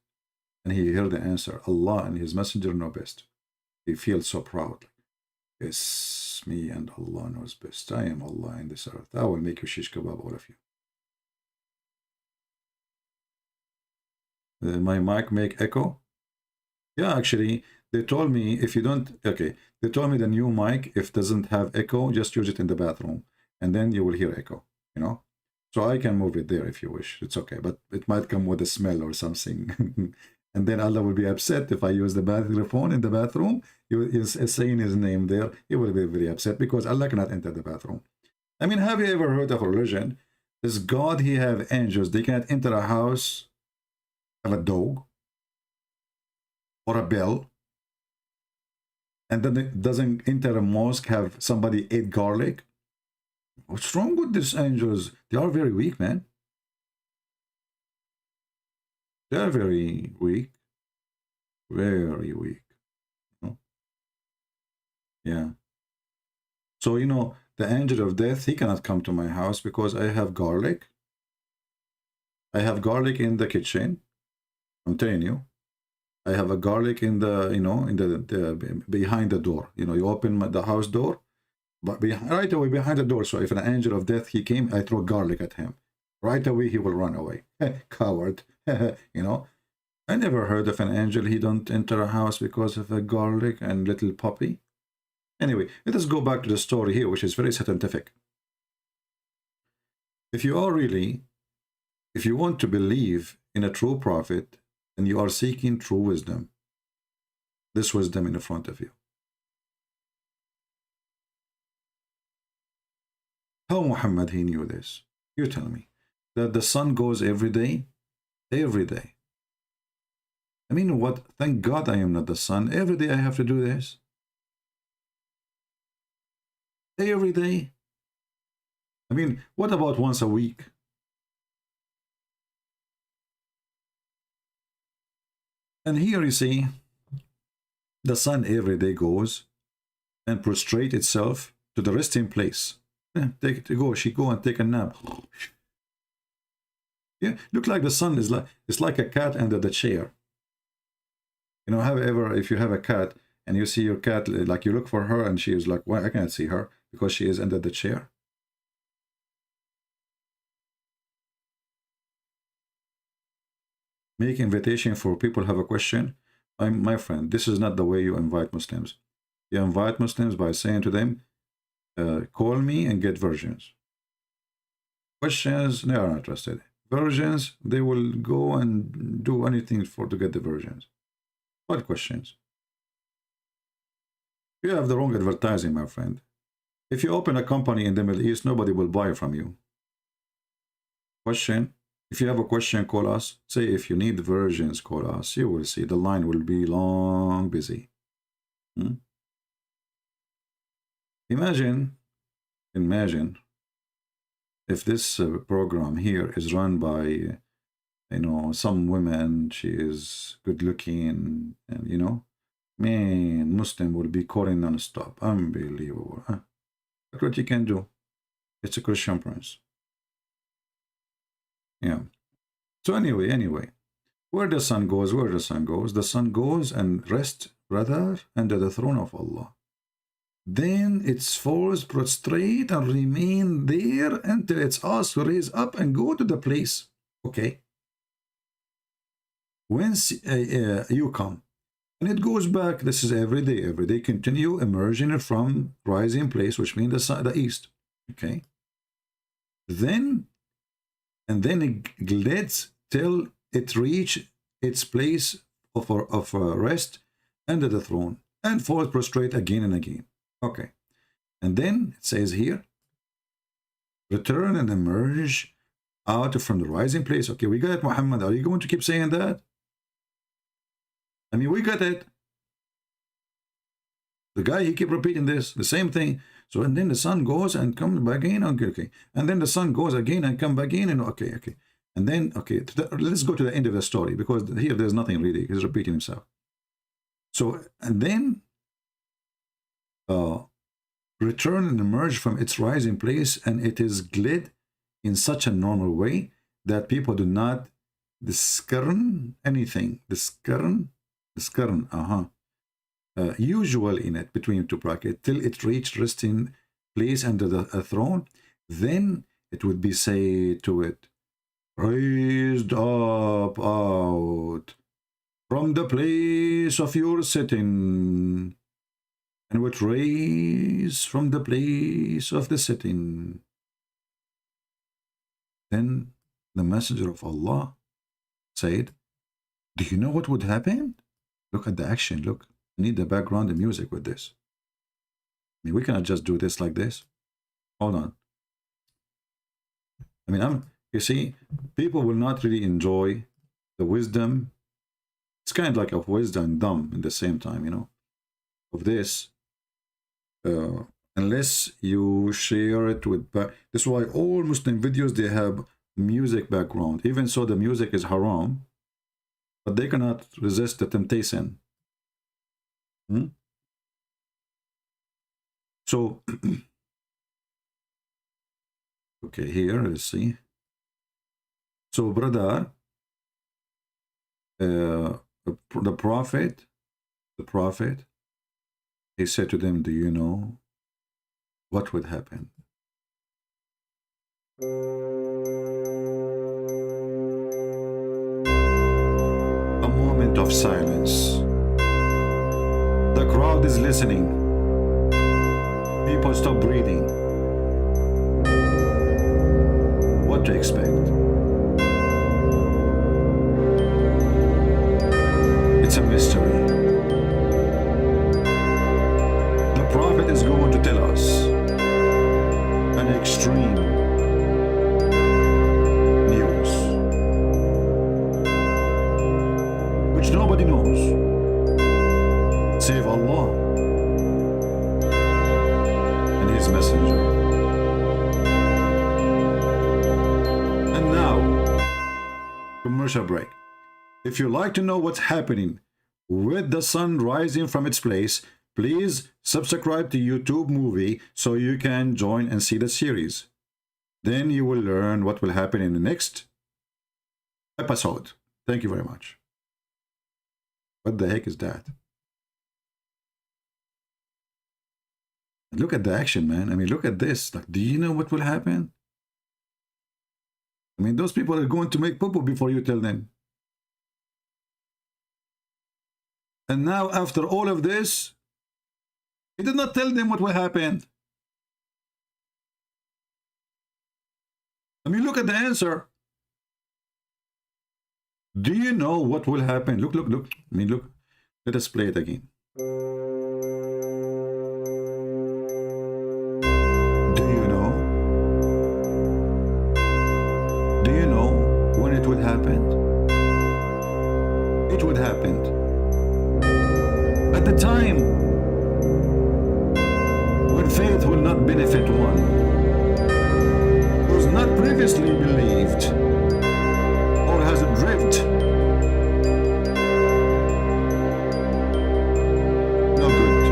and he heard the answer. Allah and his messenger know best. He feels so proud. Yes, me and Allah knows best. I am Allah in this earth. I will make you shish kebab, all of you. My mic make echo? Yeah, actually, they told me if you don't, okay, they told me the new mic, if doesn't have echo, just use it in the bathroom, and then you will hear echo, you know? So I can move it there if you wish. It's okay, but it might come with a smell or something. And then Allah will be upset if I use the microphone in the bathroom. He is saying his name there. He will be very upset because Allah cannot enter the bathroom. I mean, have you ever heard of a religion? Does God, he have angels? They cannot enter a house, have a dog, or a bell, And then it doesn't enter a mosque have somebody ate garlic? What's wrong with these angels? They are very weak, man. They are very weak. Very weak. Yeah. So, the angel of death, he cannot come to my house because I have garlic. I have garlic in the kitchen. I'm telling you. I have a garlic in the, in the behind the door. You open the house door, but right away behind the door. So if an angel of death, he came, I throw garlic at him. Right away, he will run away. Coward. I never heard of an angel, he don't enter a house because of a garlic and little puppy. Anyway, let us go back to the story here, which is very scientific. If you want to believe in a true prophet, and you are seeking true wisdom, this wisdom in front of you. How Muhammad, he knew this? You tell me. That the sun goes every day? Every day. I mean, what? Thank God I am not the sun. Every day I have to do this. Every day. I mean, what about once a week? And here you see, the sun every day goes and prostrate itself to the resting place. She go and take a nap. Yeah, look like the sun is it's like a cat under the chair. If you have a cat and you see your cat, like you look for her and she is like, why I can't see her because she is under the chair. Make invitation for people have a question. My friend, this is not the way you invite Muslims. You invite Muslims by saying to them, call me and get versions. Questions, they are not interested. Versions, they will go and do anything to get the versions. What questions? You have the wrong advertising, my friend. If you open a company in the Middle East, nobody will buy from you. Question. If you have a question, call us. Say if you need versions, call us. You will see the line will be long busy. Imagine if this program here is run by, some women, she is good looking, and, man, Muslim will be calling non-stop. Unbelievable. Huh? Look what you can do. It's a Christian prince. Yeah. So anyway, where the sun goes, the sun goes and rests, brother, under the throne of Allah. Then its falls prostrate and remain there until it's asked to raise up and go to the place. Okay. Once you come, and it goes back, this is every day, continue emerging from rising place, which means the east. Okay. And then it glides till it reach its place of rest under the throne and falls prostrate again and again. Okay. And then it says here, return and emerge out from the rising place. Okay, we got it, Muhammad. Are you going to keep saying that? I mean, we got it. The guy, he keep repeating this, the same thing. So, and then the sun goes and comes back in. Okay. And then the sun goes again and come back in. And okay. And then, okay, let's go to the end of the story, because here there's nothing really. He's repeating himself. So, and then return and emerge from its rising place, and it is glid in such a normal way that people do not discern anything. Discern, usual in it, between two brackets, till it reached resting place under the throne. Then it would be say to it, raised up out from the place of your sitting, and would raise from the place of the sitting. Then the messenger of Allah said, do you know what would happen? Look at the action, look. I need the background and music with this. I mean, we cannot just do this like this. Hold on. I mean, you see, people will not really enjoy the wisdom. It's kind of like a wisdom and dumb at the same time, you know. of this unless you share it with. That's why all Muslim videos, they have music background. Even so, the music is haram, but they cannot resist the temptation. So okay, here let's see. So brother, the prophet, he said to them, do you know what would happen? A moment of silence. The crowd is listening. People stop breathing. What to expect? It's a mystery. The prophet is going to tell us an extreme news which nobody knows save Allah and His messenger. And now, commercial break. If you like to know what's happening with the sun rising from its place, please subscribe to YouTube Movie so you can join and see the series. Then you will learn what will happen in the next episode. Thank you very much. What the heck is that? Look at the action, man. I mean, look at this. Like, do you know what will happen? I mean, those people are going to make poo-poo before you tell them. And now, after all of this, he did not tell them what will happen. I mean, look at the answer. Do you know what will happen? Look, look, look. I mean, look. Let us play it again. Do you know? Do you know when it would happen? It would happen at the time when faith will not benefit one who's not previously believed or has a drift. No good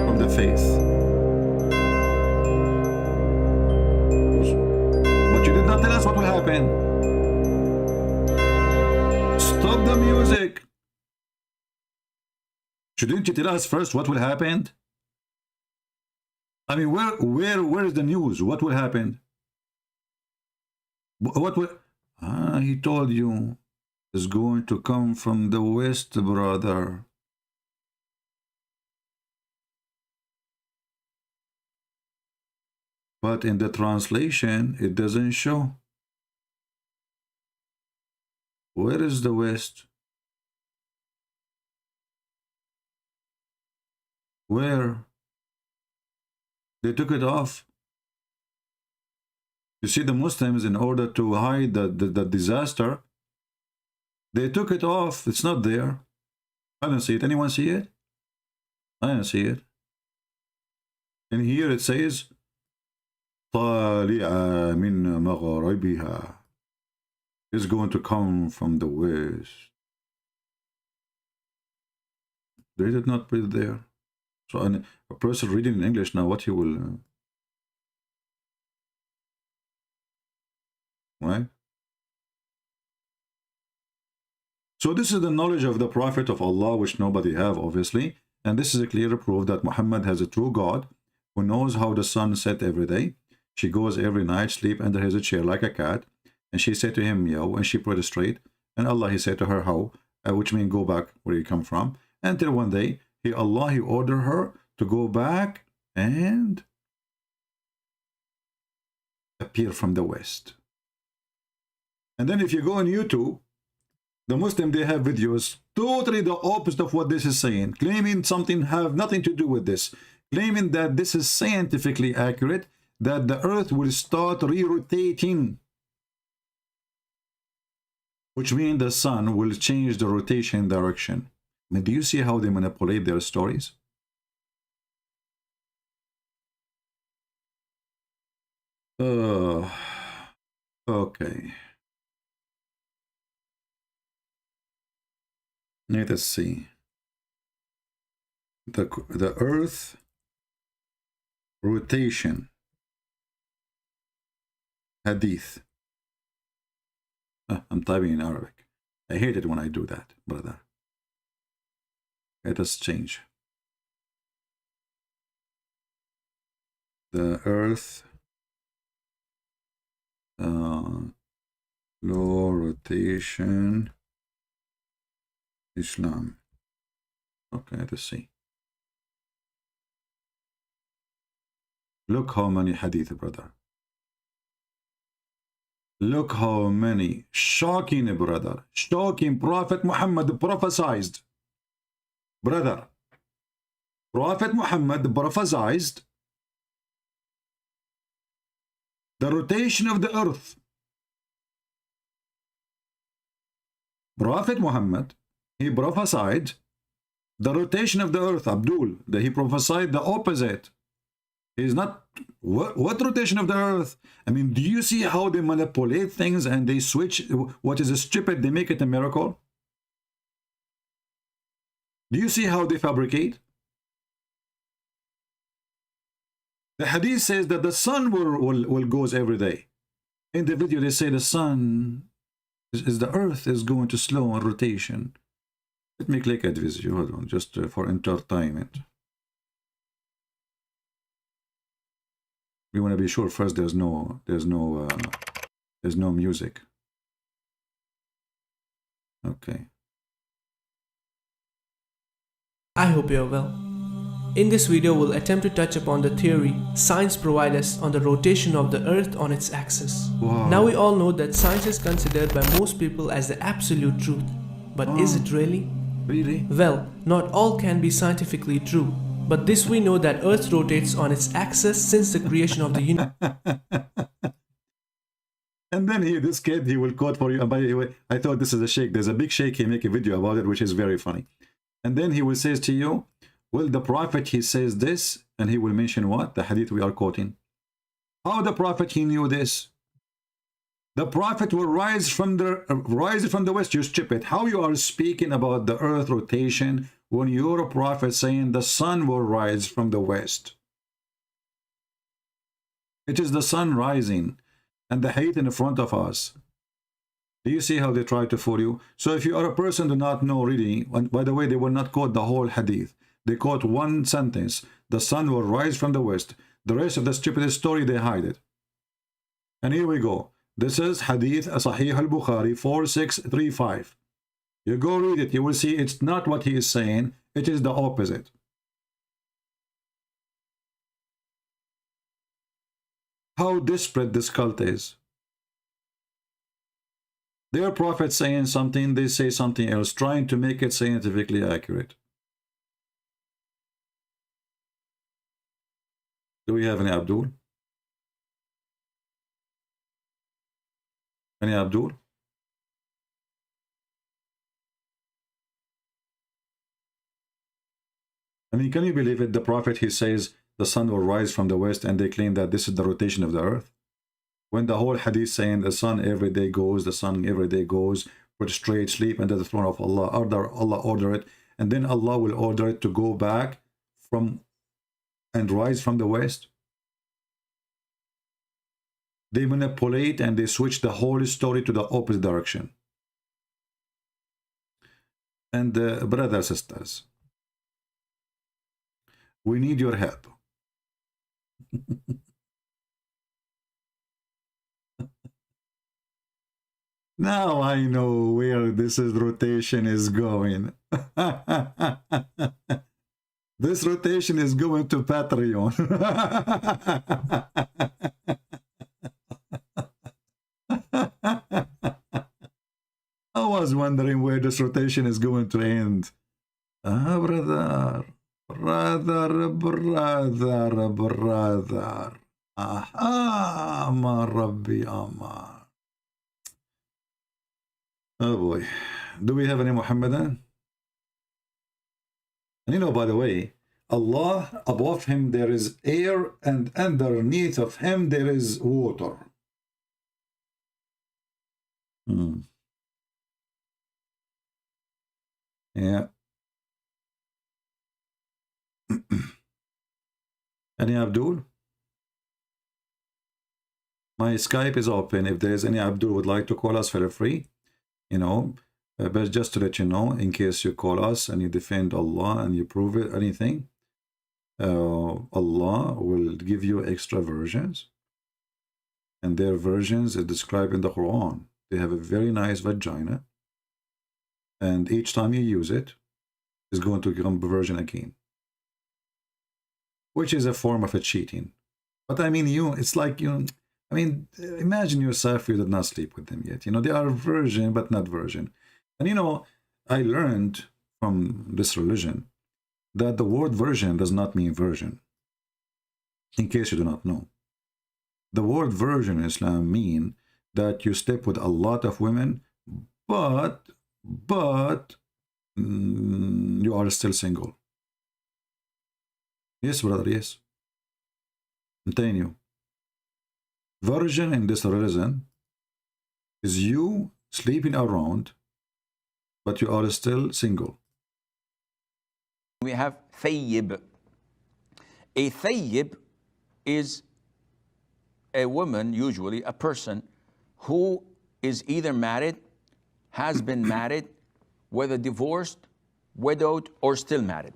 from the faith. But you did not tell us what will happen. Stop the music. Shouldn't you tell us first what will happen? I mean, where is the news? What will happen? What will... Ah, he told you it's going to come from the west, brother. But in the translation, it doesn't show. Where is the west? Where? They took it off. You see, the Muslims, in order to hide the disaster, they took it off. It's not there. I don't see it. Anyone see it? I don't see it. And here it says, طالع من مغربها. It's going to come from the west. They did not put it there. So a person reading in English now, what he will... right? So this is the knowledge of the Prophet of Allah, which nobody have, obviously. And this is a clear proof that Muhammad has a true God who knows how the sun set every day. She goes every night, sleep under his chair like a cat. And she said to him, yo, and she prostrate. And Allah, he said to her, how? Which means go back where you come from. Until one day, he ordered her to go back and appear from the west. And then if you go on YouTube, the Muslim, they have videos totally the opposite of what this is saying, claiming something have nothing to do with this, claiming that this is scientifically accurate, that the earth will start re-rotating, which means the sun will change the rotation direction. I mean, do you see how they manipulate their stories? Okay. Let us see. The Earth rotation hadith. I'm typing in Arabic. I hate it when I do that, brother. Let us change. The Earth low rotation Islam. Okay, let's see. Look how many hadith, brother. Look how many. Shocking, brother. Shocking. Prophet Muhammad prophesied. Brother. Prophet Muhammad prophesied the rotation of the earth. Prophet Muhammad, he prophesied the rotation of the earth. Abdul, he prophesied the opposite. He's not, what rotation of the earth? I mean, do you see how they manipulate things and they switch what is stupid, they make it a miracle? Do you see how they fabricate? The hadith says that the sun will goes every day. In the video, they say the sun is the earth is going to slow on rotation. Let me click at this video, hold on, just for entertainment. We want to be sure first there's no music. Okay. I hope you're well. In this video, we'll attempt to touch upon the theory science provides us on the rotation of the earth on its axis. Wow. Now we all know that science is considered by most people as the absolute truth. But is it really? Really? Well, not all can be scientifically true. But this we know that earth rotates on its axis since the creation of the universe. And then here, this kid, he will quote for you. And by the way, I thought this is a sheikh. There's a big sheikh, he make a video about it, which is very funny. And then he will say to you, well, the prophet, he says this, and he will mention what? The hadith we are quoting. How the prophet, he knew this? The prophet will rise from the west, you stupid. How you are speaking about the earth rotation when you're a prophet saying the sun will rise from the west? It is the sun rising and the height in front of us. Do you see how they try to fool you? So if you are a person do not know really, and by the way, they will not quote the whole hadith. They quote one sentence, the sun will rise from the west. The rest of the stupid story, they hide it. And here we go. This is Hadith Sahih al-Bukhari 4635. You go read it, you will see it's not what he is saying, it is the opposite. How desperate this cult is. Their prophet saying something, they say something else, trying to make it scientifically accurate. Do we have any Abdul? Any Abdul? I mean, can you believe it? The prophet, he says the sun will rise from the west, and they claim that this is the rotation of the earth. When the whole hadith saying the sun every day goes, the sun every day goes, prostrate, sleep under the throne of Allah. Allah order it, and then Allah will order it to go back from and rise from the west. They manipulate and they switch the whole story to the opposite direction. And brothers, sisters, we need your help. Now I know where this rotation is going. This rotation is going to Patreon. I was wondering where this rotation is going to end. Ah, brother. Aha, ma Rabbi Amar. Oh boy. Do we have any Muhammadan? You know, by the way, Allah, above him there is air, and underneath of him there is water. Yeah. Any Abdul? My Skype is open. If there is any Abdul would like to call us, feel free. You know, but just to let you know, in case you call us and you defend Allah and you prove it, anything, Allah will give you extra versions. And their versions are described in the Quran. They have a very nice vagina. And each time you use it, it's going to become a virgin again. Which is a form of a cheating. But I mean, it's like, I mean, imagine yourself, you did not sleep with them yet. You know, they are virgin, but not virgin. And you know, I learned from this religion that the word virgin does not mean virgin. In case you do not know. The word virgin in Islam mean that you sleep with a lot of women, but you are still single. Yes, brother, yes. I'm telling you. Virgin in this religion is you sleeping around, but you are still single. We have thayyib. A thayyib is a woman, usually a person, who is either married, has been married, whether divorced, widowed, or still married.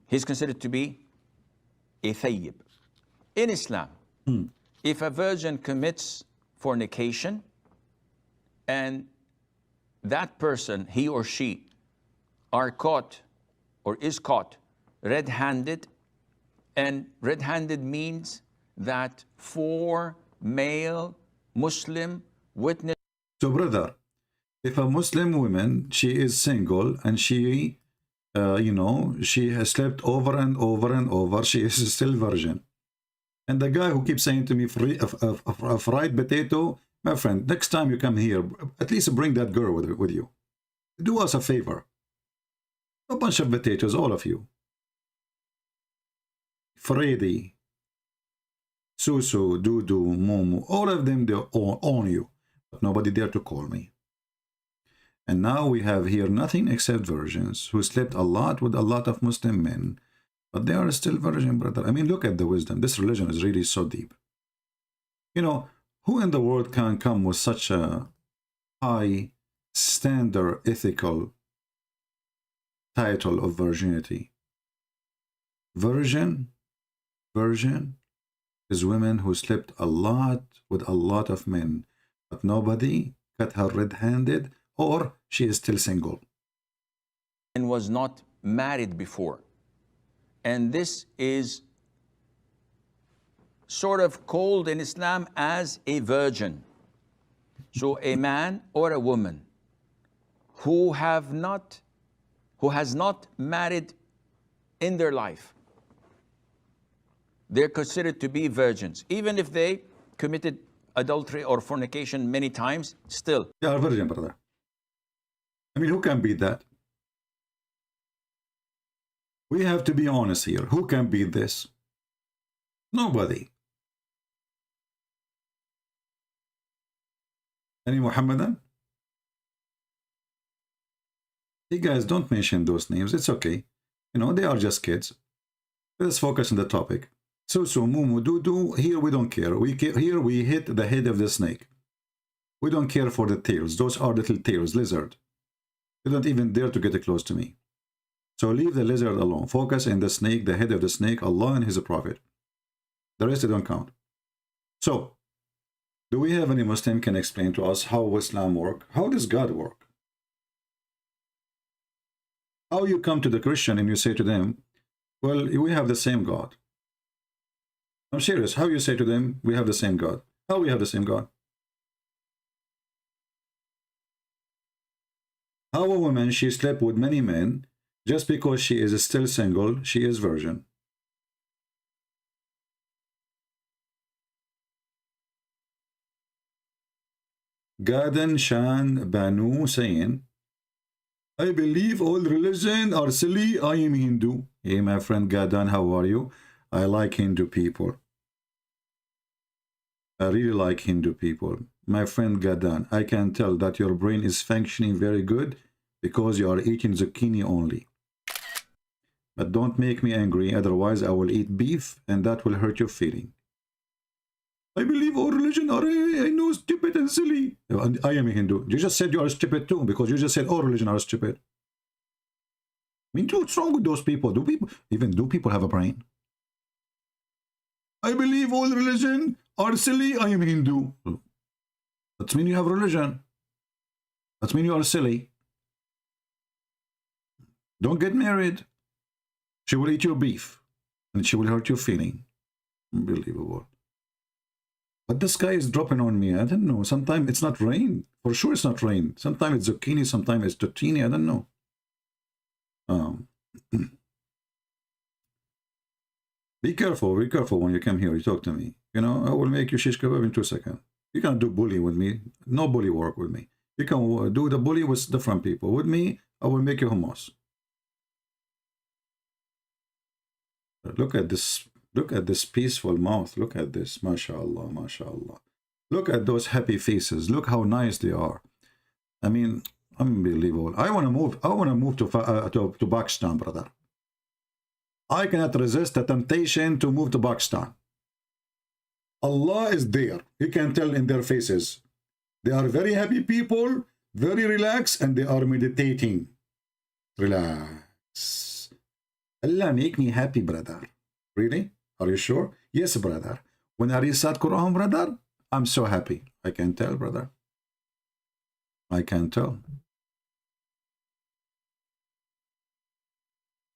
He's considered to be a thayyib. In Islam, if a virgin commits fornication and that person, he or she, are caught or is caught red-handed, and red-handed means that 4 male Muslim witnesses. So brother, if a Muslim woman, she is single and she, you know, she has slept over and over and over, she is still virgin. And the guy who keeps saying to me, a fried potato, my friend, next time you come here, at least bring that girl with you. Do us a favor. A bunch of potatoes, all of you. Freddy, Susu, Dudu, Momo, all of them, they own you. But nobody dare to call me. And now we have here nothing except virgins who slept a lot with a lot of Muslim men. But they are still virgin, brother. I mean, look at the wisdom. This religion is really so deep. You know, who in the world can come with such a high standard ethical title of virginity? Virgin is women who slept a lot with a lot of men, but nobody got her red-handed, or she is still single. And was not married before. And this is sort of called in Islam as a virgin. So a man or a woman who has not married in their life, they're considered to be virgins. Even if they committed adultery or fornication many times, still. They are virgin, brother. I mean, who can beat that? We have to be honest here. Who can beat this? Nobody. Any Muhammadan? You guys don't mention those names. It's okay. You know, they are just kids. Let's focus on the topic. Susu, Mumu, Dudu, here we don't care. Here we hit the head of the snake. We don't care for the tails. Those are little tails, lizard. You don't even dare to get close to me. So leave the lizard alone. Focus in the snake, the head of the snake, Allah and His Prophet. The rest they don't count. So, do we have any Muslim can explain to us how Islam works? How does God work? How you come to the Christian and you say to them, well, we have the same God. I'm serious. How you say to them, we have the same God? How we have the same God? How a woman, she slept with many men, just because she is still single, she is virgin. Gadan Shan Banu saying, I believe all religions are silly. I am Hindu. Hey, my friend Gadan, how are you? I like Hindu people. I really like Hindu people. My friend Gadan, I can tell that your brain is functioning very good because you are eating zucchini only. But don't make me angry, otherwise I will eat beef and that will hurt your feeling. I believe all religion are, I know, stupid and silly. I am a Hindu. You just said you are stupid too, because you just said all religion are stupid. I mean, what's wrong with those people? Do people have a brain? I believe all religion are silly. I am Hindu. That means you have religion. That means you are silly. Don't get married. She will eat your beef, and she will hurt your feeling. Unbelievable. But this guy is dropping on me. I don't know. Sometimes it's not rain. For sure it's not rain. Sometimes it's zucchini. Sometimes it's tortini. I don't know. Be careful when you come here. You talk to me. You know, I will make you shish kebab in 2 seconds. You can't do bully with me. No bully work with me. You can do the bully with different people. With me, I will make you hummus. Look at this. Look at this peaceful mouth. Look at this. MashaAllah, MashaAllah. Look at those happy faces. Look how nice they are. I mean, unbelievable. I want to move to Pakistan, brother. I cannot resist the temptation to move to Pakistan. Allah is there. You can tell in their faces. They are very happy people, very relaxed, and they are meditating. Relax. Allah make me happy, brother. Really? Are you sure? Yes, brother. When I recite Quran, brother, I'm so happy. I can tell, brother. I can tell.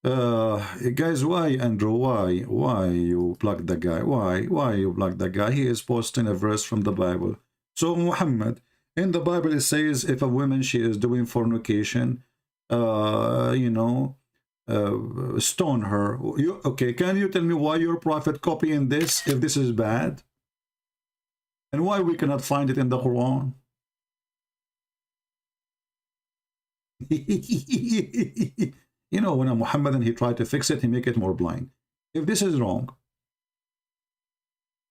Guys, why, Andrew? Why you blocked the guy? Why you blocked the guy? He is posting a verse from the Bible. So Muhammad, in the Bible it says if a woman, she is doing fornication, you know, stone her. Okay, can you tell me why your prophet copying this if this is bad? And why we cannot find it in the Quran? You know, when a Muhammadan, he tried to fix it, he make it more blind. If this is wrong,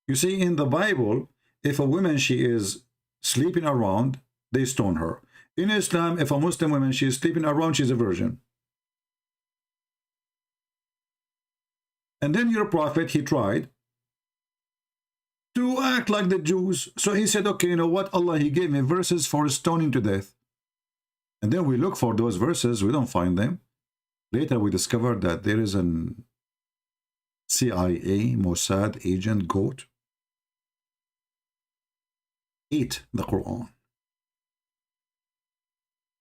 you see, in the Bible, if a woman, she is sleeping around, they stone her. In Islam, if a Muslim woman, she is sleeping around, she's a virgin. And then your prophet, he tried to act like the Jews. So he said, okay, you know what? Allah, he gave me verses for stoning to death. And then we look for those verses. We don't find them. Later, we discovered that there is an CIA, Mossad agent, goat, ate the Quran.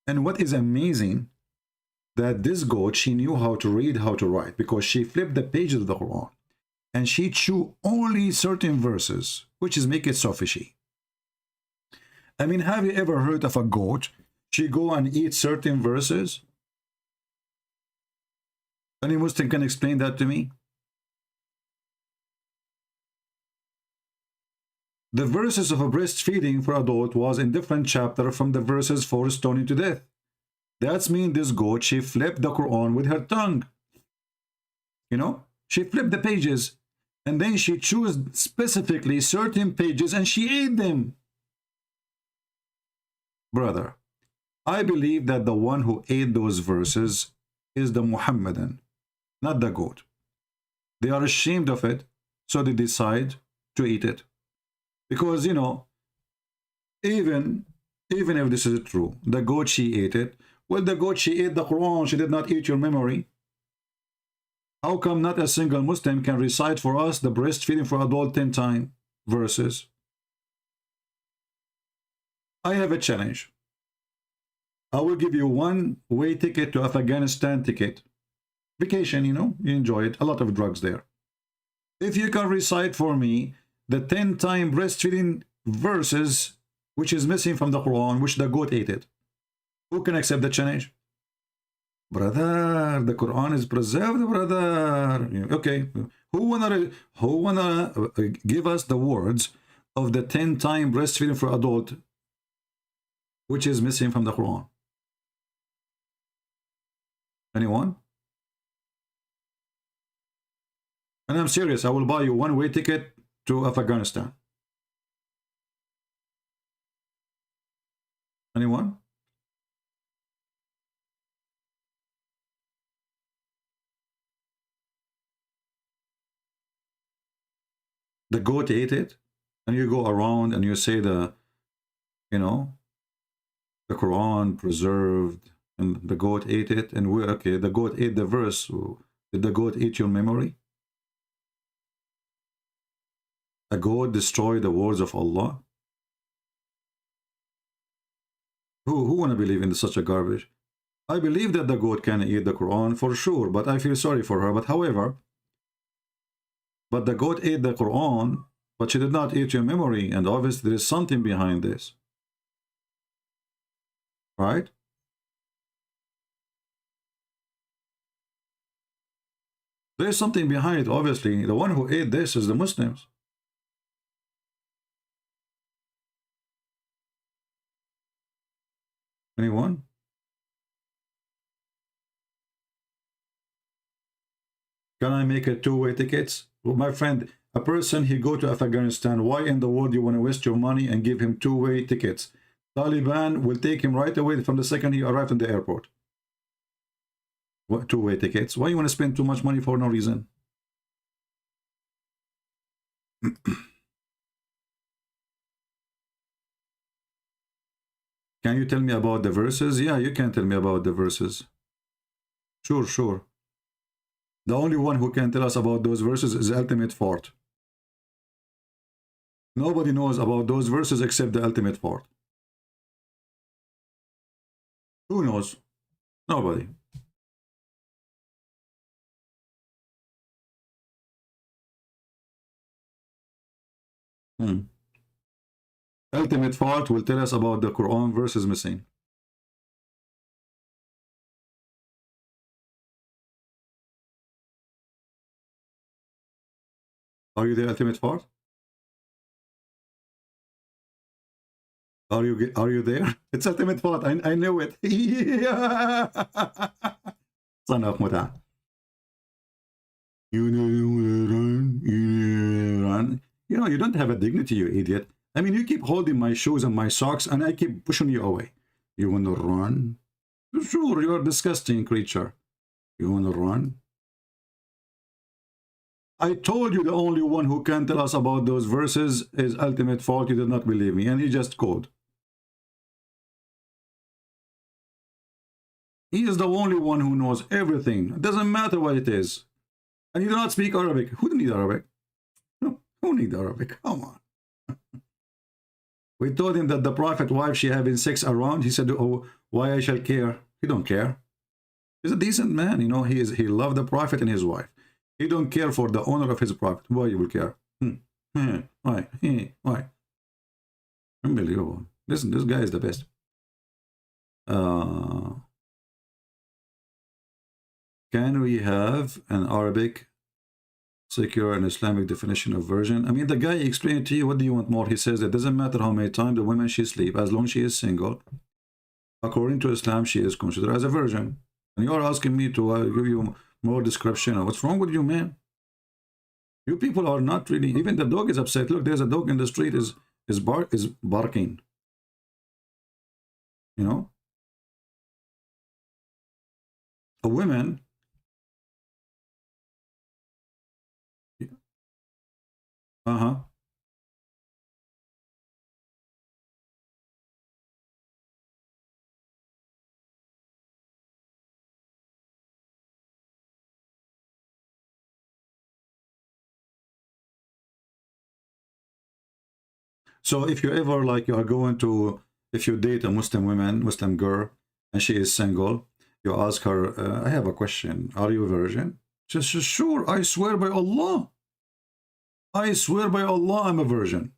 And what is amazing, that this goat, she knew how to read, how to write, because she flipped the pages of the Quran. And she chewed only certain verses, which is make it so fishy. I mean, have you ever heard of a goat? She go and eat certain verses? Any Muslim can explain that to me? The verses of a breastfeeding for adult was in different chapter from the verses for stoning to death. That means this goat, she flipped the Quran with her tongue. You know, she flipped the pages, and then she chose specifically certain pages and she ate them. Brother, I believe that the one who ate those verses is the Muhammadan, not the goat. They are ashamed of it, so they decide to eat it. Because, you know, even if this is true, the goat, she ate it. Well, the goat, she ate the Quran, she did not eat your memory. How come not a single Muslim can recite for us the breastfeeding for adult 10 times verses? I have a challenge. I will give you one-way ticket to Afghanistan ticket. Vacation, you know, you enjoy it. A lot of drugs there. If you can recite for me the 10-time breastfeeding verses, which is missing from the Quran, which the goat ate it, who can accept the challenge? Brother, the Quran is preserved, brother. Okay, who wanna give us the words of the 10-time breastfeeding for adult, which is missing from the Quran? Anyone? And I'm serious, I will buy you one-way ticket to Afghanistan. Anyone? The goat ate it, and you go around and you say the Quran preserved, and the goat ate it, and we're okay. The goat ate the verse. Did the goat eat your memory? A goat destroyed the words of Allah. Who want to believe in such a garbage? I believe that the goat can eat the Quran for sure, but I feel sorry for her. But however, but the goat ate the Quran, but she did not eat your memory, and obviously there is something behind this. Right? There is something behind it, obviously. The one who ate this is the Muslims. Anyone? Can I make a two-way tickets? Well, my friend, a person, he go to Afghanistan. Why in the world you want to waste your money and give him two-way tickets? Taliban will take him right away from the second he arrived in the airport. What, two-way tickets? Why you want to spend too much money for no reason? Can you tell me about the verses? Yeah, you can tell me about the verses. Sure, sure. The only one who can tell us about those verses is Ultimate Fort. Nobody knows about those verses except the Ultimate Fort. Who knows? Nobody. Ultimate Fort will tell us about the Quran verses missing. Are you the Ultimate Fort? Are you there? It's Ultimate Fort. I knew it. Son of Muta. You know, you don't have a dignity, you idiot. I mean, you keep holding my shoes and my socks, and I keep pushing you away. You want to run? Sure, you're a disgusting creature. You want to run? I told you the only one who can tell us about those verses is Ultimate Fault. You did not believe me, and he just called. He is the only one who knows everything. It doesn't matter what it is. And you do not speak Arabic. Who needs Arabic? No, who needs Arabic? Come on. We told him that the Prophet wife, she having sex around. He said, oh, why I shall care? He don't care. He's a decent man, you know. He loved the Prophet and his wife. He don't care for the honor of his Prophet. Why you will care? Why? Why? Unbelievable. Listen, this guy is the best. Can we have an Arabic, secular, and Islamic definition of virgin? I mean, the guy explained to you, what do you want more? He says it doesn't matter how many times the woman she sleep, as long as she is single. According to Islam, she is considered as a virgin. And you are asking me to give you more description. What's wrong with you, man? You people are not really, even the dog is upset. Look, there's a dog in the street is barking. You know? A woman. So if you ever, like, you are going to, if you date a Muslim woman, Muslim girl, and she is single, you ask her, I have a question. Are you a virgin? She says, sure, I swear by Allah. I swear by Allah, I'm a virgin.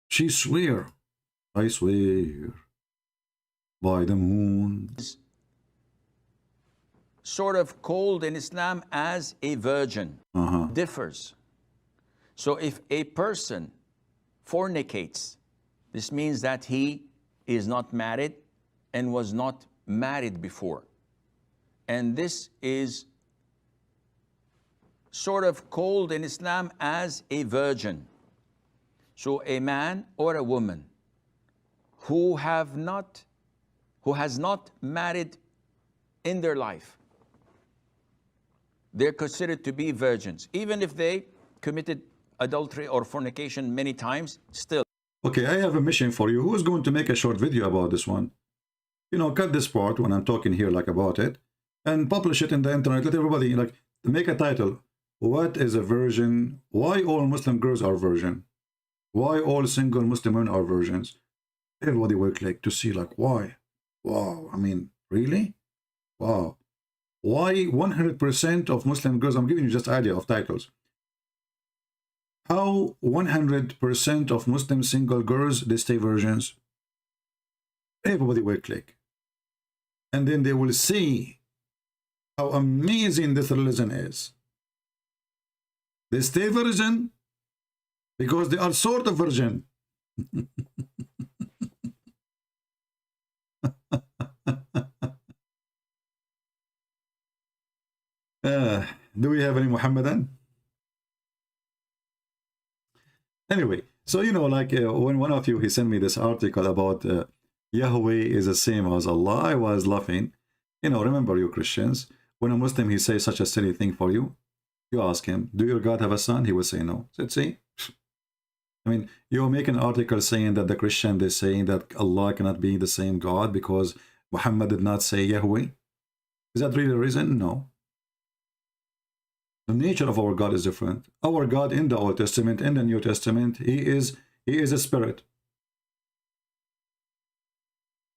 She swear. I swear by the moon. Sort of called in Islam as a virgin. Differs. So if a person fornicates, this means that he is not married and was not married before. And this is sort of called in Islam as a virgin. So a man or a woman who has not married in their life, they're considered to be virgins, even if they committed adultery or fornication many times, still. Okay, I have a mission for you. Who's going to make a short video about this one? You know, cut this part when I'm talking here like about it and publish it in the internet. Let everybody like make a title. What is a virgin? Why all Muslim girls are virgin? Why all single Muslim women are virgins? Everybody will click to see like why. Wow, I mean, really? Wow. Why 100% of Muslim girls, I'm giving you just idea of titles. How 100% of Muslim single girls, they stay virgins? Everybody will click. And then they will see how amazing this religion is. They stay virgin because they are sort of virgin. Do we have any Muhammadan? Anyway, so you know, like when one of you, he sent me this article about Yahweh is the same as Allah, I was laughing. You know, remember you Christians, when a Muslim, he says such a silly thing for you, you ask him, do your God have a son? He will say no. So see? I mean, you make an article saying that the Christian, they're saying that Allah cannot be the same God because Muhammad did not say Yahweh. Is that really the reason? No. The nature of our God is different. Our God in the Old Testament, in the New Testament, He is a spirit.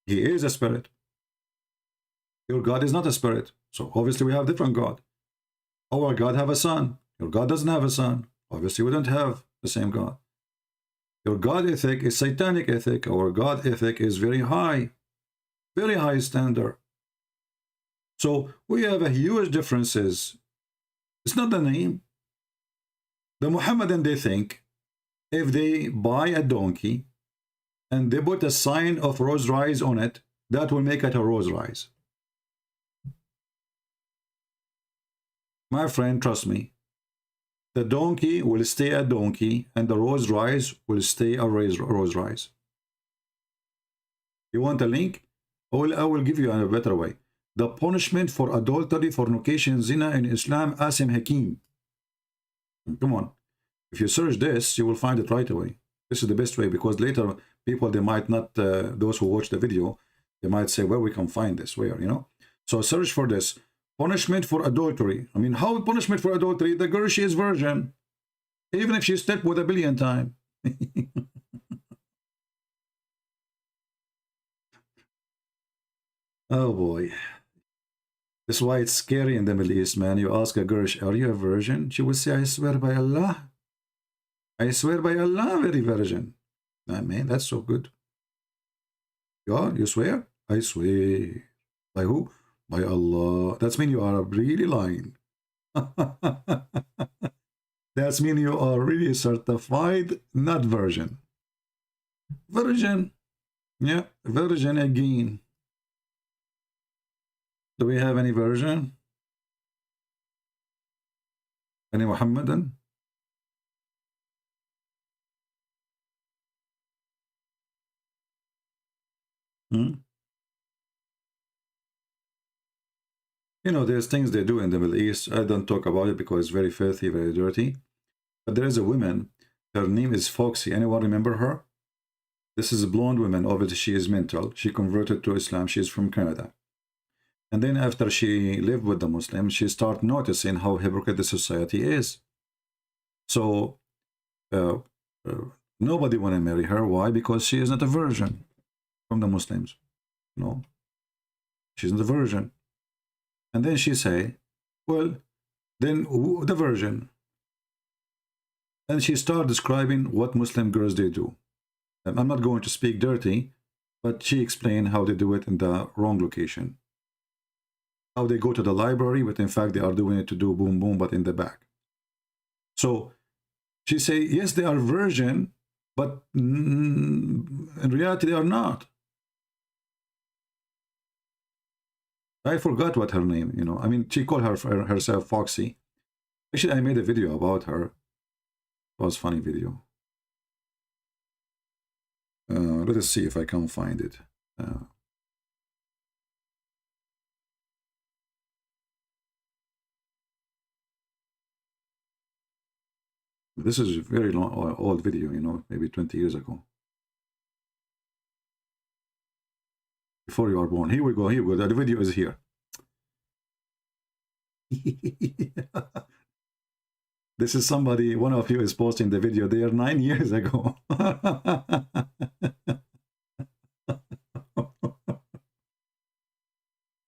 He is a spirit. Your God is not a spirit. So obviously we have different God. Our God have a son. Your God doesn't have a son. Obviously we don't have the same God. Your God ethic is satanic ethic. Our God ethic is very high standard. So we have a huge differences. It's not the name. The Muhammadan, they think if they buy a donkey and they put a sign of Rolls Royce on it, that will make it a Rolls Royce. My friend, trust me, the donkey will stay a donkey and the Rolls Royce will stay a Rolls Royce. You want a link? I will give you a better way. The punishment for adultery, fornication, zina in Islam, Asim Hakim. Come on. If you search this, you will find it right away. This is the best way because later people, they might not, those who watch the video, they might say, well, we can find this, where, you know. So search for this. Punishment for adultery. I mean, how punishment for adultery? The girl, she is virgin. Even if she slept with 1 billion times. Oh boy. That's why it's scary in the Middle East, man. You ask a girl, are you a virgin? She will say, I swear by Allah. I swear by Allah, very virgin. Nah, man, that's so good. You swear? I swear. By who? By Allah. That's mean you are really lying. That's mean you are really certified, not virgin. Virgin. Yeah, virgin again. Do we have any version? Any Muhammadan? You know, there's things they do in the Middle East. I don't talk about it because it's very filthy, very dirty. But there is a woman. Her name is Foxy. Anyone remember her? This is a blonde woman. Obviously, she is mental. She converted to Islam. She's from Canada. And then after she lived with the Muslims, she started noticing how hypocrite the society is. So nobody want to marry her. Why? Because she is not a virgin from the Muslims. No, she's not a virgin. And then she say, well, then the virgin. And she started describing what Muslim girls they do. And I'm not going to speak dirty, but she explained how they do it in the wrong location. How they go to the library, but in fact they are doing it to do boom boom, but in the back. So she say, yes, they are virgin, but in reality they are not. I forgot what her name, you know. I mean, she called herself Foxy. Actually, I made a video about her. It was a funny video. Let us see if I can find it. This is a very long, old video, you know, maybe 20 years ago. Before you are born. Here we go, here we go. The video is here. This is somebody, one of you is posting the video there 9 years ago.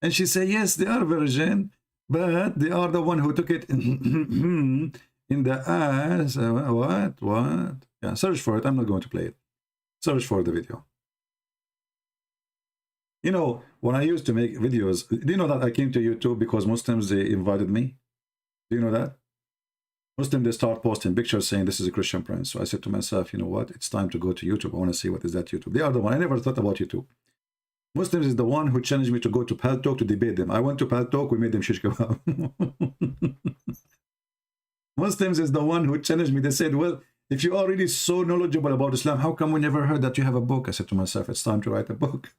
And she said, yes, they are virgin, but they are the one who took it in the ass. What? Yeah, search for it. I'm not going to play it. Search for the video. You know, when I used to make videos, do you know that I came to YouTube because Muslims, they invited me? Do you know that? Muslims, they start posting pictures saying this is a Christian prince. So I said to myself, you know what? It's time to go to YouTube. I want to see what is that YouTube. They are the one. I never thought about YouTube. Muslims is the one who challenged me to go to Paltalk to debate them. I went to Paltalk, we made them shish kebab. Muslims is the one who challenged me. They said, well, if you are really so knowledgeable about Islam, how come we never heard that you have a book? I said to myself, it's time to write a book.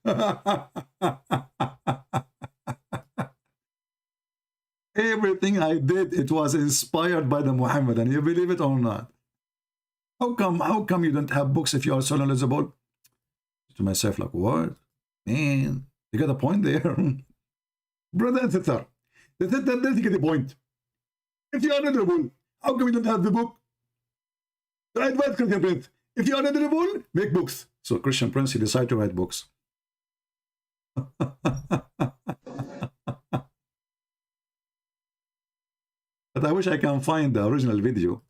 Everything I did, it was inspired by the Muhammadan. You believe it or not? How come you don't have books if you are so knowledgeable? To myself, like, what? Man, you got a point there. Brother and sister, you get the point. If you are knowledgeable, how come you don't have the book? I advise Christian Prince, if you are knowledgeable, make books. So Christian Prince, he decided to write books. But I wish I can find the original video,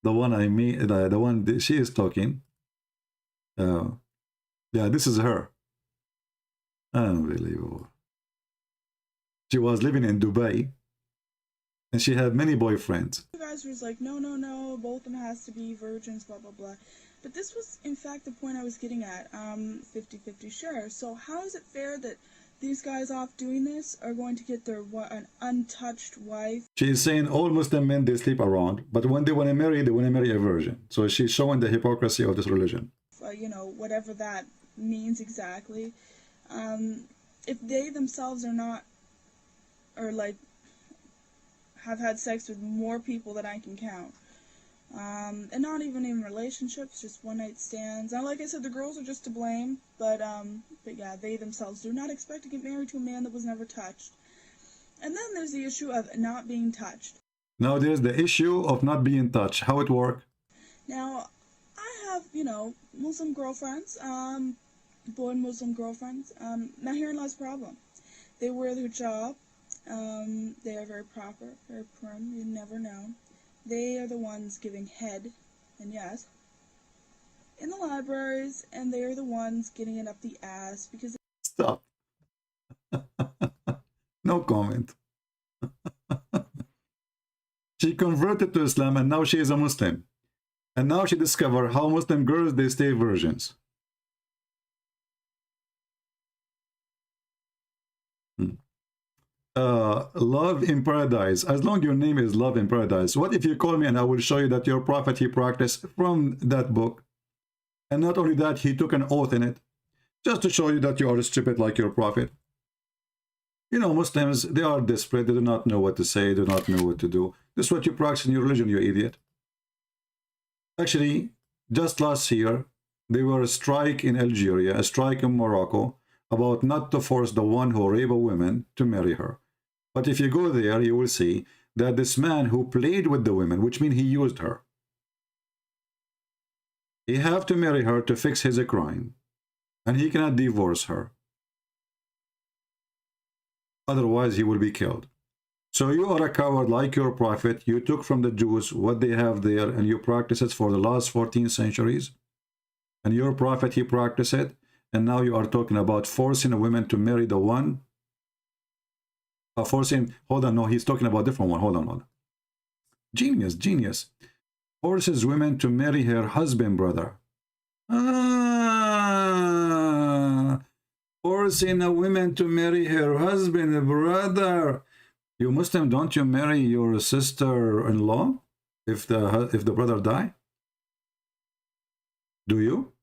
the one I made, the one that she is talking. Yeah, this is her. Unbelievable. She was living in Dubai, and she had many boyfriends. You guys was like, no, both of them has to be virgins, blah, blah, blah. But this was, in fact, the point I was getting at, 50-50 share. So how is it fair that these guys off doing this are going to get their an untouched wife? She's saying all Muslim men, they sleep around, but when they want to marry, they want to marry a virgin. So she's showing the hypocrisy of this religion. You know, whatever that means exactly. If they themselves are not, or like, have had sex with more people than I can count, and not even in relationships, just one-night stands. Now, like I said, the girls are just to blame, but yeah, they themselves do not expect to get married to a man that was never touched. And then there's the issue of not being touched. Now there's the issue of not being touched. How it work? Now, I have, you know, Muslim girlfriends, boy Muslim girlfriends. Now herein lies the problem. They wear the hijab. They are very proper, very prim, you never know. They are the ones giving head, and yes, in the libraries, and they are the ones getting it up the ass because... Stop. No comment. She converted to Islam, and now she is a Muslim. And now she discovered how Muslim girls, they stay virgins. Love in paradise. As long as your name is love in paradise, what if you call me and I will show you that your prophet, he practiced from that book, and not only that, he took an oath in it, just to show you that you are stupid like your prophet. You know, Muslims, they are desperate. They do not know what to say, do not know what to do. This is what you practice in your religion, you idiot. Actually, just last year, there were a strike in Algeria, a strike in Morocco, about not to force the one who rape a woman to marry her. But if you go there, you will see that this man who played with the women, which means he used her, he have to marry her to fix his crime, and he cannot divorce her. Otherwise, he will be killed. So you are a coward like your prophet. You took from the Jews what they have there, and you practice it for the last 14 centuries. And your prophet, he practiced it. And now you are talking about forcing a woman to marry the one. Hold on, no, he's talking about a different one. Hold on. Genius. Forces women to marry her husband, brother. forcing a woman to marry her husband, brother. You Muslim, don't you marry your sister-in-law if the brother die? Do you?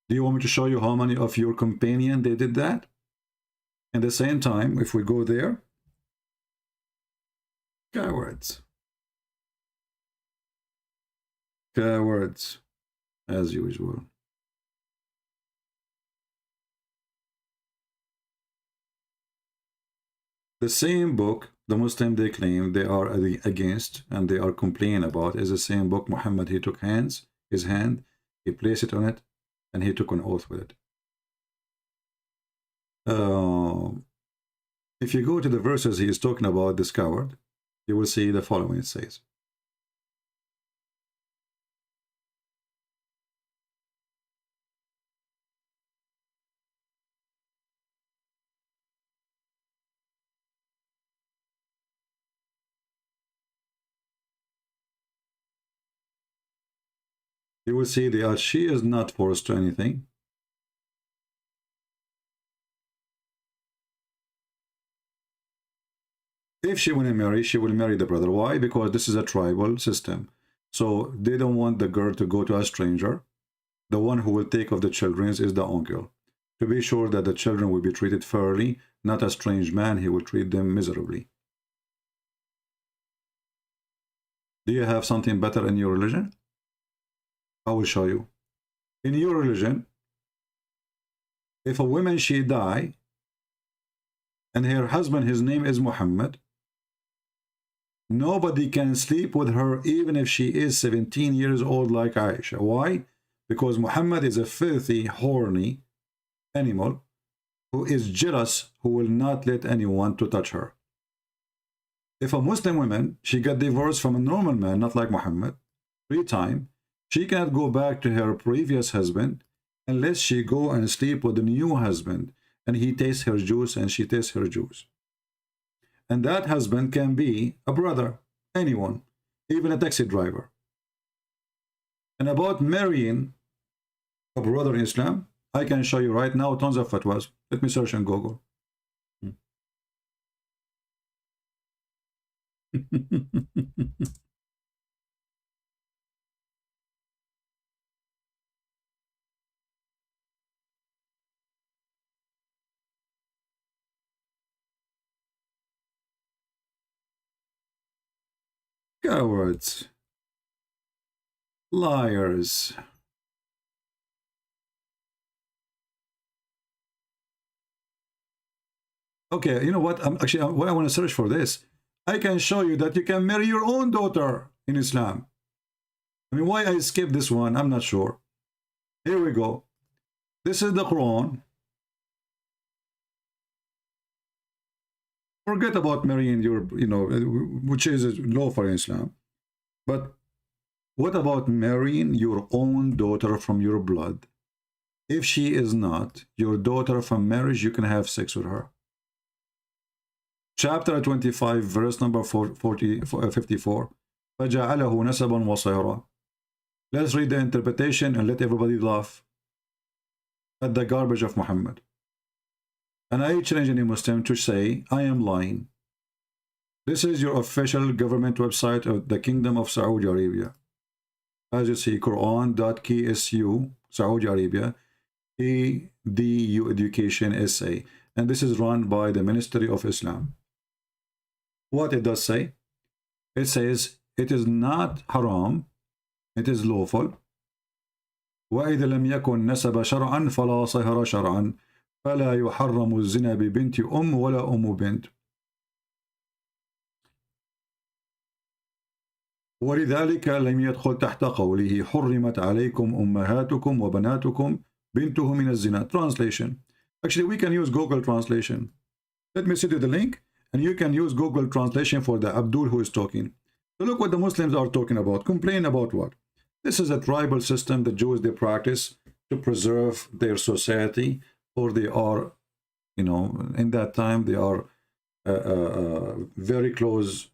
Do you want me to show you how many of your companions they did that? At the same time, if we go there, cowards. Cowards, as usual. The same book, the Muslim they claim they are against and they are complaining about is the same book Muhammad, he took his hand, he placed it on it, and he took an oath with it. If you go to the verses he is talking about this coward, you will see the following it says. You will see that she is not forced to anything. If she want to marry, she will marry the brother. Why? Because this is a tribal system. So they don't want the girl to go to a stranger. The one who will take of the children is the uncle. To be sure that the children will be treated fairly, not a strange man, he will treat them miserably. Do you have something better in your religion? I will show you. In your religion, if a woman she die and her husband, his name is Muhammad, nobody can sleep with her even if she is 17 years old like Aisha. Why? Because Muhammad is a filthy, horny animal who is jealous, who will not let anyone to touch her. If a Muslim woman, she got divorced from a normal man, not like Muhammad, 3 times, she cannot go back to her previous husband unless she go and sleep with the new husband and he tastes her juice and she tastes her juice. And that husband can be a brother, anyone, even a taxi driver. And about marrying a brother in Islam, I can show you right now tons of fatwas. Let me search on Google. Cowards. Liars. Okay, you know what? Actually, what I want to search for this, I can show you that you can marry your own daughter in Islam. I mean, why I skipped this one, I'm not sure. Here we go. This is the Quran. Forget about marrying your, you know, which is lawful in Islam. But what about marrying your own daughter from your blood? If she is not your daughter from marriage, you can have sex with her. Chapter 25, verse number 54. فَجَعَلَهُ نَسَبًا وَصَيْرًا. Let's read the interpretation and let everybody laugh at the garbage of Muhammad. And I challenge any Muslim to say, I am lying. This is your official government website of the Kingdom of Saudi Arabia. As you see, Quran.ksu, Saudi Arabia, EDU Education SA. And this is run by the Ministry of Islam. What it does say? It says, it is not haram, it is lawful. وَإِذَا لَمْ يَكُنْ نَسَبَ شَرْعًا فَلَا صَهَرَ شَرْعًا فَلَا يُحَرَّمُ الزِّنَا بِبِنْتِ وَلَا بِنْت. ولذلك لم يدخل تحت قوله حرمت عليكم أمهاتكم وبناتكم بنته من الزنا. Translation. Actually, we can use Google Translation. Let me send you the link, and you can use Google Translation for the Abdul who is talking. So look what the Muslims are talking about. Complain about what? This is a tribal system the Jews they practice to preserve their society, or they are, you know, in that time they are very close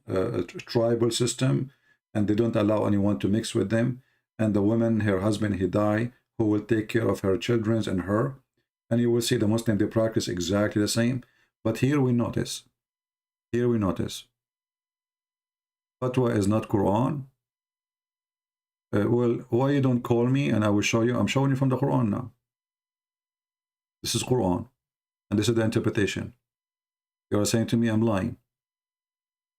tribal system, and they don't allow anyone to mix with them. And the woman, her husband, he died, who will take care of her children and her. and you will see the Muslim, they practice exactly the same. But here we notice, fatwa is not Quran. Well, why you don't call me and I will show you? I'm showing you from the Quran now. This is Quran, and this is the interpretation. You are saying to me I'm lying.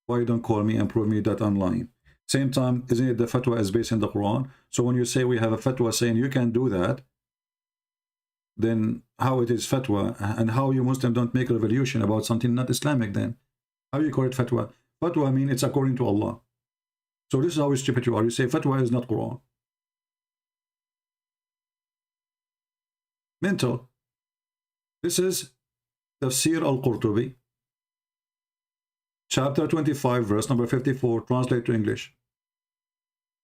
Why you don't call me and prove me that I'm lying? Same time, isn't it the fatwa is based in the Quran? So when you say we have a fatwa saying you can do that, then how it is fatwa, and how you Muslim don't make a revolution about something not Islamic then? How you call it fatwa? Fatwa, I mean, it's according to Allah. So this is how stupid you are. You say fatwa is not Quran. Mental. This is Tafsir al-Qurtubi, chapter 25, verse number 54, translate to English.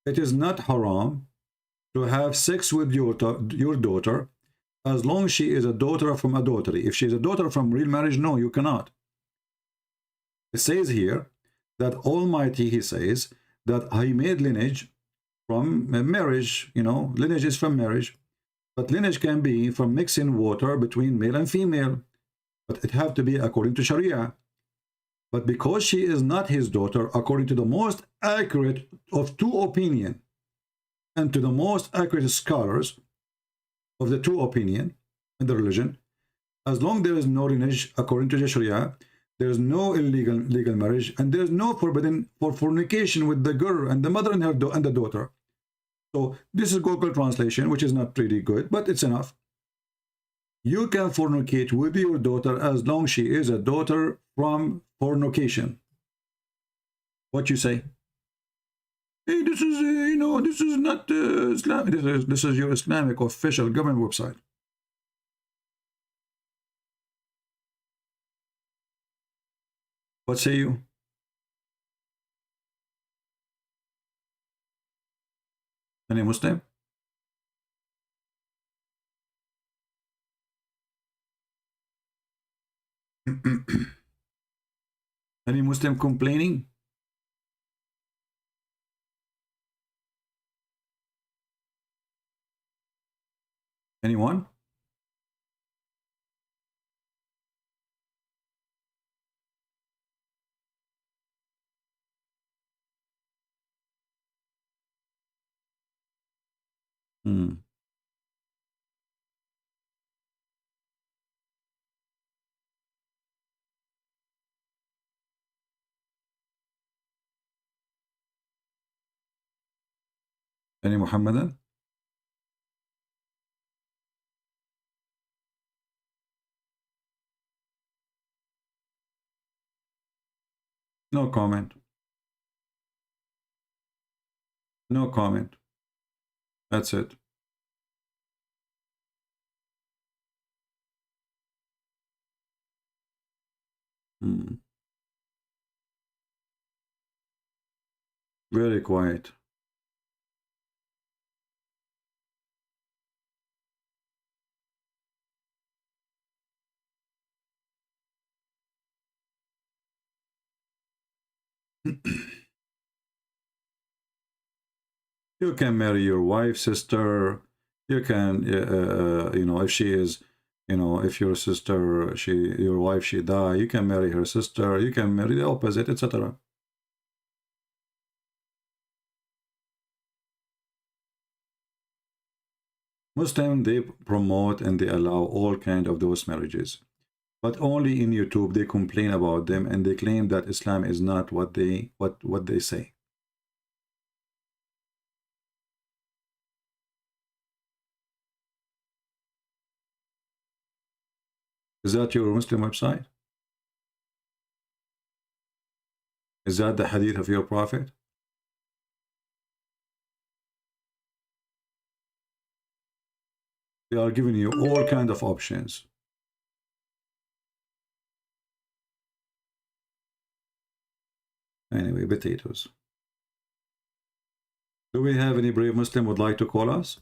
It is not haram to have sex with your daughter as long as she is a daughter from adultery. If she is a daughter from real marriage, no, you cannot. It says here that Almighty, he says, that he made lineage from marriage, you know, lineage is from marriage, but lineage can be from mixing water between male and female, but it have to be according to Sharia. But because she is not his daughter, according to the most accurate of two opinions, and to the most accurate scholars of the two opinion in the religion, as long there is no lineage according to the Sharia, there is no legal marriage, and there is no forbidden for fornication with the girl and the mother and her and the daughter. So this is Google translation, which is not pretty good, but it's enough. You can fornicate with your daughter as long as she is a daughter from fornication. What you say? Hey, this is you know, this is not Islamic. This is your Islamic official government website. What say you? Any Muslim? Any Muslim complaining? Anyone? Any Muhammadan? No comment. No comment. That's it. Very quiet. You can marry your wife, sister. You can, you know, if she is, you know, if your sister, your wife, she die, you can marry her sister. You can marry the opposite, etc. Muslim, they promote and they allow all kind of those marriages, but only in YouTube they complain about them and they claim that Islam is not what they say. Is that your Muslim website? Is that the hadith of your prophet? They are giving you all kind of options. Anyway, potatoes. Do we have any brave Muslim would like to call us?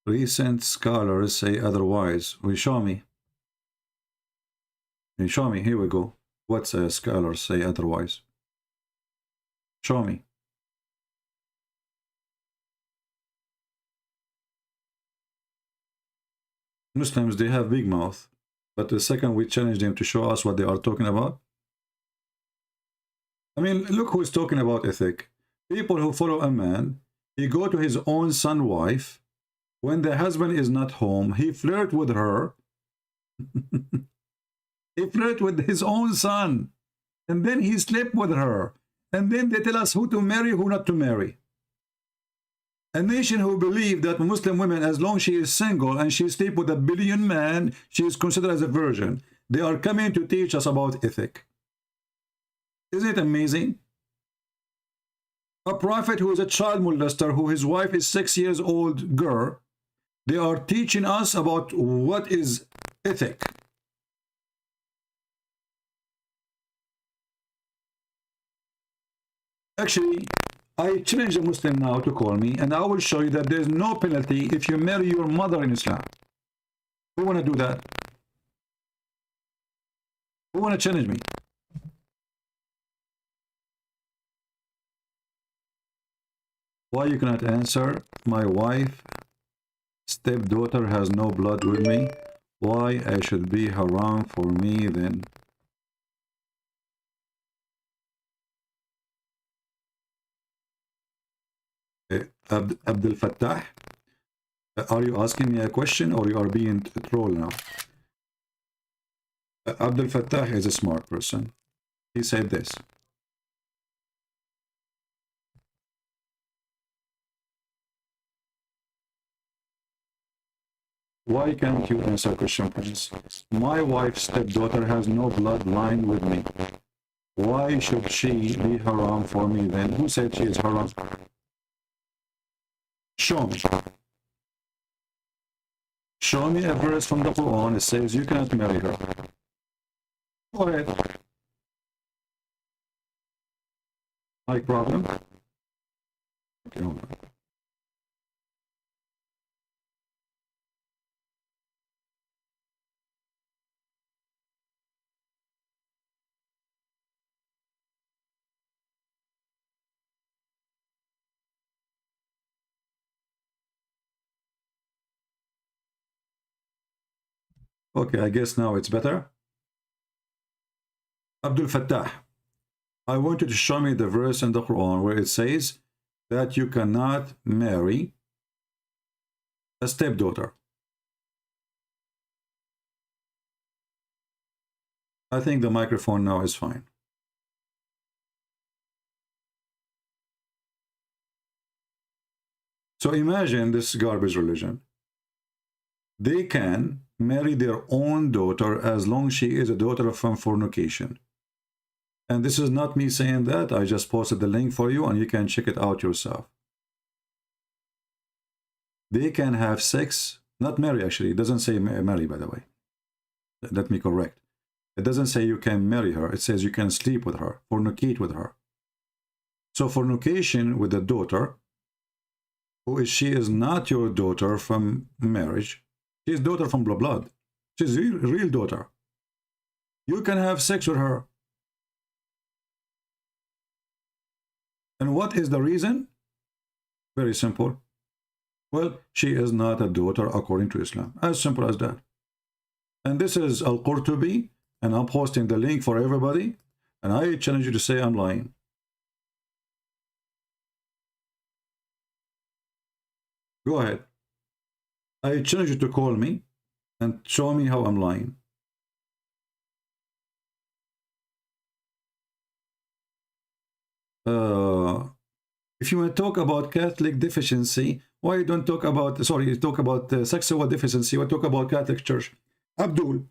Recent scholars say otherwise. Will you show me? And show me. Here we go. What's scholars say otherwise? Show me. Muslims, they have big mouth, but the second we challenge them to show us what they are talking about. I mean, look who's talking about ethic. People who follow a man, he go to his own son wife. When the husband is not home, he flirt with her. He flirt with his own son. And then he slept with her. And then they tell us who to marry, who not to marry. A nation who believe that Muslim women, as long as she is single and she sleep with a billion man, she is considered as a virgin. They are coming to teach us about ethic. Isn't it amazing? A prophet who is a child molester, who his wife is 6 years old girl, they are teaching us about what is ethic. Actually, I challenge a Muslim now to call me, and I will show you that there is no penalty if you marry your mother in Islam. Who want to do that? Who want to challenge me? Why you cannot answer? My wife, stepdaughter has no blood with me. Why I should be haram for me then? Abdul Fattah, are you asking me a question or you are being trolled now? Abdul Fattah is a smart person. He said this. Why can't you answer question, please? My wife's stepdaughter has no bloodline with me. Why should she be haram for me then? Who said she is haram? Show me. Show me a verse from the Quran that says you cannot marry her. Go ahead. My problem? Okay, hold on. Okay, I guess now it's better. Abdul Fattah, I want you to show me the verse in the Quran where it says that you cannot marry a stepdaughter. I think the microphone now is fine. So imagine this garbage religion. They can marry their own daughter as long as she is a daughter from fornication. And this is not me saying that. I just posted the link for you and you can check it out yourself. They can have sex, not marry actually. It doesn't say marry, by the way. Let me correct. It doesn't say you can marry her. It says you can sleep with her, fornicate with her. So fornication with a daughter, she is not your daughter from marriage. She is daughter from blood. She's real daughter. You can have sex with her. And what is the reason? Very simple. Well, she is not a daughter according to Islam. As simple as that. And this is Al-Qurtubi, and I'm posting the link for everybody. And I challenge you to say I'm lying. Go ahead. I challenge you to call me and show me how I'm lying. If you want to talk about Catholic deficiency, why you don't talk about, sorry, you talk about sexual deficiency, or talk about Catholic Church? Abdul,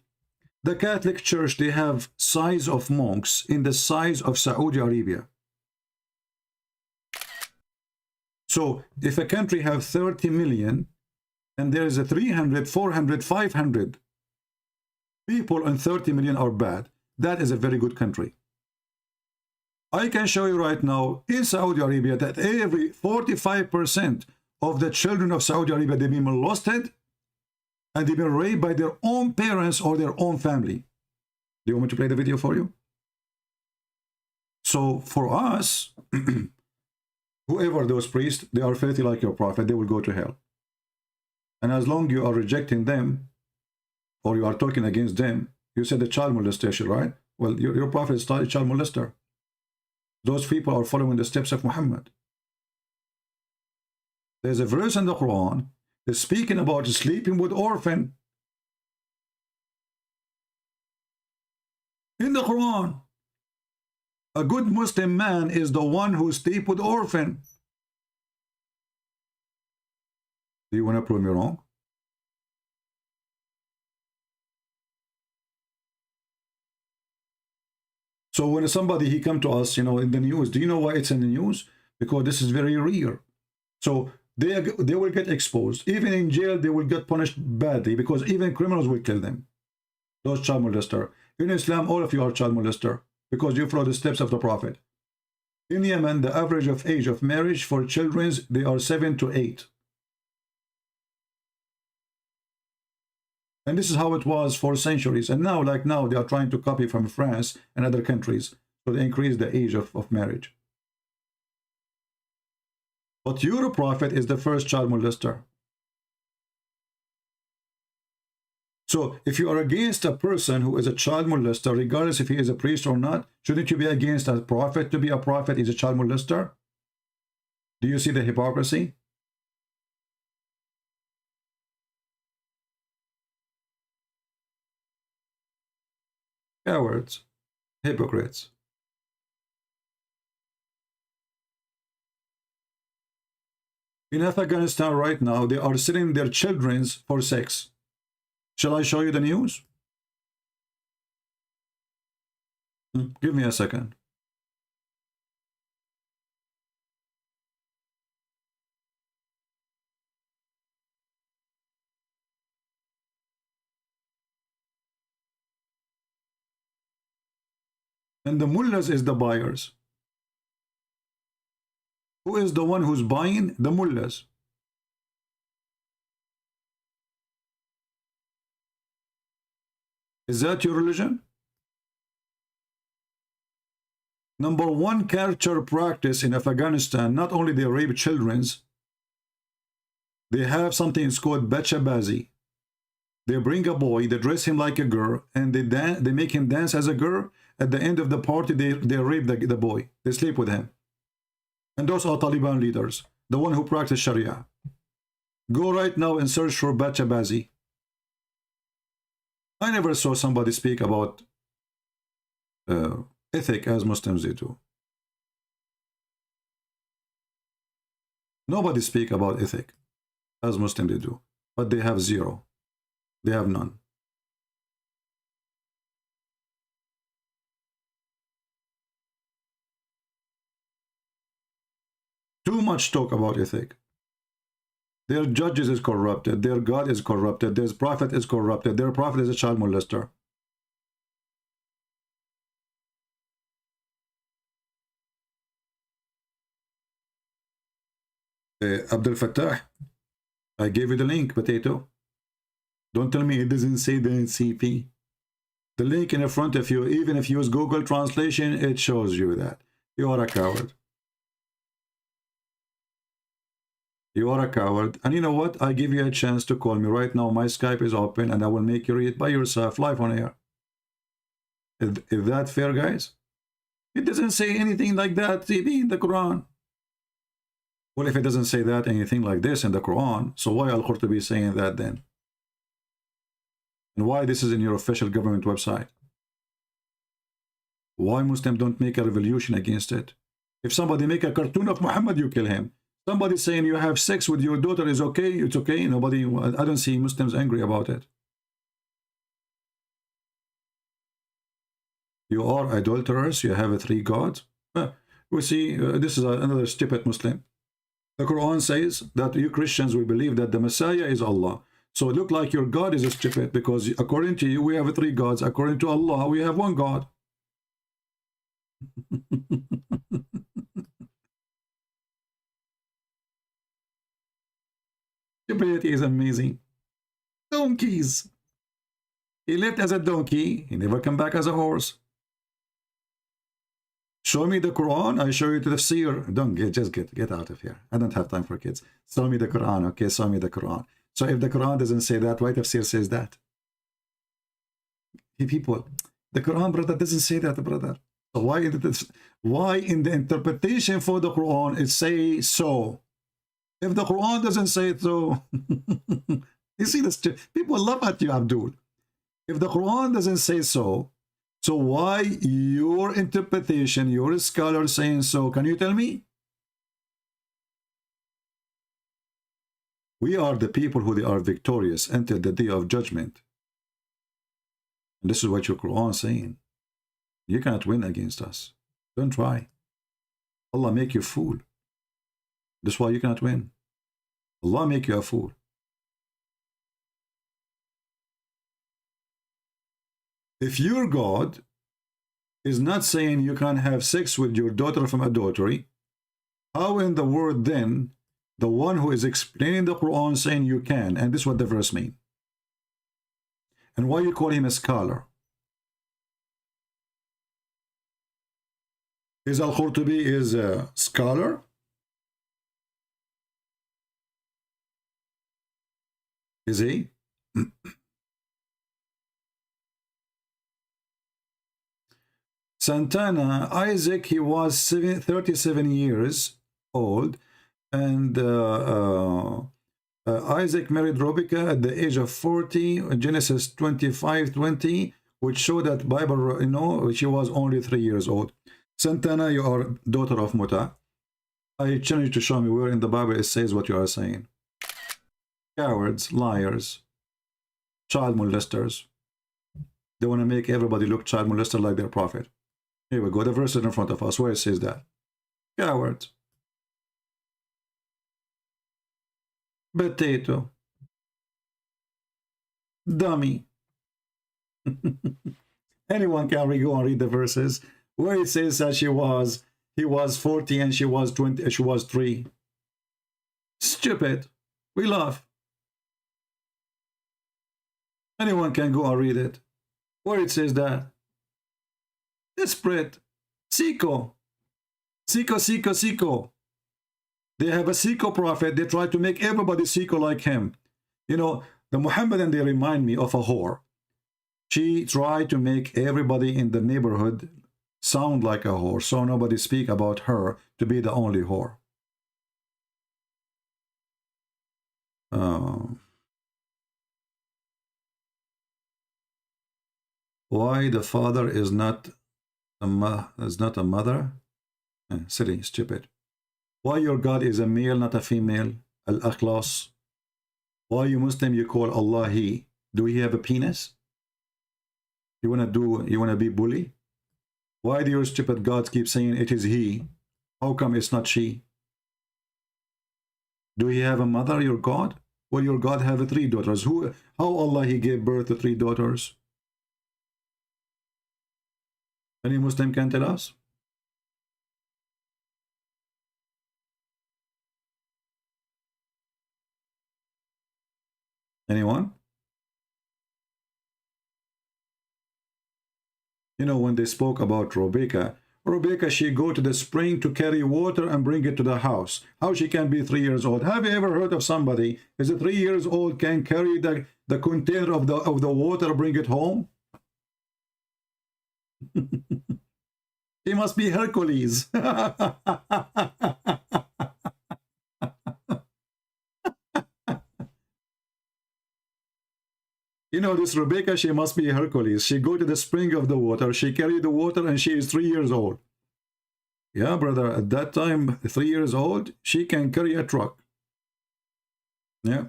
the Catholic Church, they have size of monks in the size of Saudi Arabia. So if a country have 30 million, and there is a 300, 400, 500 people, and 30 million are bad, that is a very good country. I can show you right now in Saudi Arabia that every 45% of the children of Saudi Arabia, they've been molested and they've been raped by their own parents or their own family. Do you want me to play the video for you? So for us, whoever those priests, they are filthy like your prophet, they will go to hell. And as long you are rejecting them, or you are talking against them, you said the child molestation, right? Well, your prophet is a child molester. Those people are following the steps of Muhammad. There's a verse in the Quran that's speaking about sleeping with orphan. In the Quran, a good Muslim man is the one who sleeps with orphan. Do you want to prove me wrong? So when somebody, he come to us, you know, in the news, do you know why it's in the news? Because this is very rare. So they will get exposed. Even in jail, they will get punished badly because even criminals will kill them. Those child molester. In Islam, all of you are child molester because you follow the steps of the Prophet. In Yemen, the average of age of marriage for children, they are 7 to 8. And this is how it was for centuries. And now, like now, they are trying to copy from France and other countries. So they increase the age of marriage. But your prophet is the first child molester. So if you are against a person who is a child molester, regardless if he is a priest or not, shouldn't you be against a prophet? To be a prophet is a child molester? Do you see the hypocrisy? Cowards, hypocrites. In Afghanistan right now, they are selling their children for sex. Shall I show you the news? Give me a second. And the mullahs is the buyers. Who is the one who's buying? The mullahs. Is that your religion? Number one culture practice in Afghanistan, not only they rape children, they have something it's called bachabazi. They bring a boy, they dress him like a girl, and they make him dance as a girl. At the end of the party, they rape the boy. They sleep with him. And those are Taliban leaders, the one who practice Sharia. Go right now and search for bachabazi. I never saw somebody speak about ethic as Muslims do. Nobody speak about ethic as Muslims do, but they have zero. They have none. Too much talk about ethic. Their judges is corrupted. Their God is corrupted. Their prophet is corrupted. Their prophet is a child molester. Abdul Fattah, I gave you the link, Potato. Don't tell me it doesn't say the CP. The link in front of you, even if you use Google Translation, it shows you that. You are a coward. You are a coward. And you know what? I give you a chance to call me. Right now, my Skype is open and I will make you read by yourself live on air. Is that fair, guys? It doesn't say anything like that in the Quran. Well, if it doesn't say that, anything like this in the Quran, so why Al-Qurtubi saying that then? And why this is in your official government website? Why Muslims don't make a revolution against it? If somebody make a cartoon of Muhammad, you kill him. Somebody saying you have sex with your daughter is okay, it's okay. Nobody, I don't see Muslims angry about it. You are adulterers, you have 3 gods. We see, this is another stupid Muslim. The Quran says that you Christians will believe that the Messiah is Allah. So it look like your God is stupid because according to you, we have 3 gods. According to Allah, we have 1 God. Stupidity is amazing. Donkeys. He left as a donkey. He never come back as a horse. Show me the Quran, I show you to the seer. Don't just get out of here. I don't have time for kids. Show me the Quran, okay? Show me the Quran. So if the Quran doesn't say that, why the seer says that? Hey, people, the Quran, brother, doesn't say that, brother. So why in the interpretation for the Quran it say so? If the Quran doesn't say it so, you see this? People laugh at you, Abdul. If the Quran doesn't say so, so why your interpretation, your scholar saying so? Can you tell me? We are the people who they are victorious until the day of judgment. And this is what your Quran is saying. You can't win against us. Don't try. Allah make you a fool. That's why you cannot win. Allah make you a fool. If your God is not saying you can't have sex with your daughter from adultery, how in the world then the one who is explaining the Quran saying you can? And this is what the verse means. And why you call him a scholar? Is Al-Qurtubi is a scholar? Is he? Santana, Isaac, he was 37 years old, and Isaac married Rebekah at the age of 40, Genesis 25:20, which show that Bible, you know, she was only 3 years old. Santana, you are daughter of Muta. I challenge you to show me where in the Bible it says what you are saying. Cowards, liars, child molesters. They want to make everybody look child molester like their prophet. Here we go, the verse is in front of us where it says that. Cowards. Potato. Dummy. Anyone can go and read the verses where it says that he was 40 and she was 20, she was 3. Stupid. We laugh. Anyone can go and read it where it says that. Desperate. Siko. Siko. They have a Siko prophet. They try to make everybody Siko like him. You know, the Muhammadan, they remind me of a whore. She tried to make everybody in the neighborhood sound like a whore, so nobody speak about her to be the only whore. Why the father is not a mother? Silly, stupid. Why your God is a male, not a female? Al-Akhlas. Why you Muslim, you call Allah he? Do he have a penis? You wanna be bully? Why do your stupid gods keep saying it is he? How come it's not she? Do he have a mother, your God? Well, your God have 3 daughters. How Allah he gave birth to 3 daughters? Any Muslim can tell us? Anyone? You know, when they spoke about Rebekah, she go to the spring to carry water and bring it to the house. How she can be 3 years old? Have you ever heard of somebody is 3 years old can carry the container of the water, bring it home? He must be Hercules. You know, this Rebecca, she must be Hercules. She go to the spring of the water, she carry the water, and she is 3 years old. Yeah, brother, at that time, 3 years old, she can carry a truck. Yeah.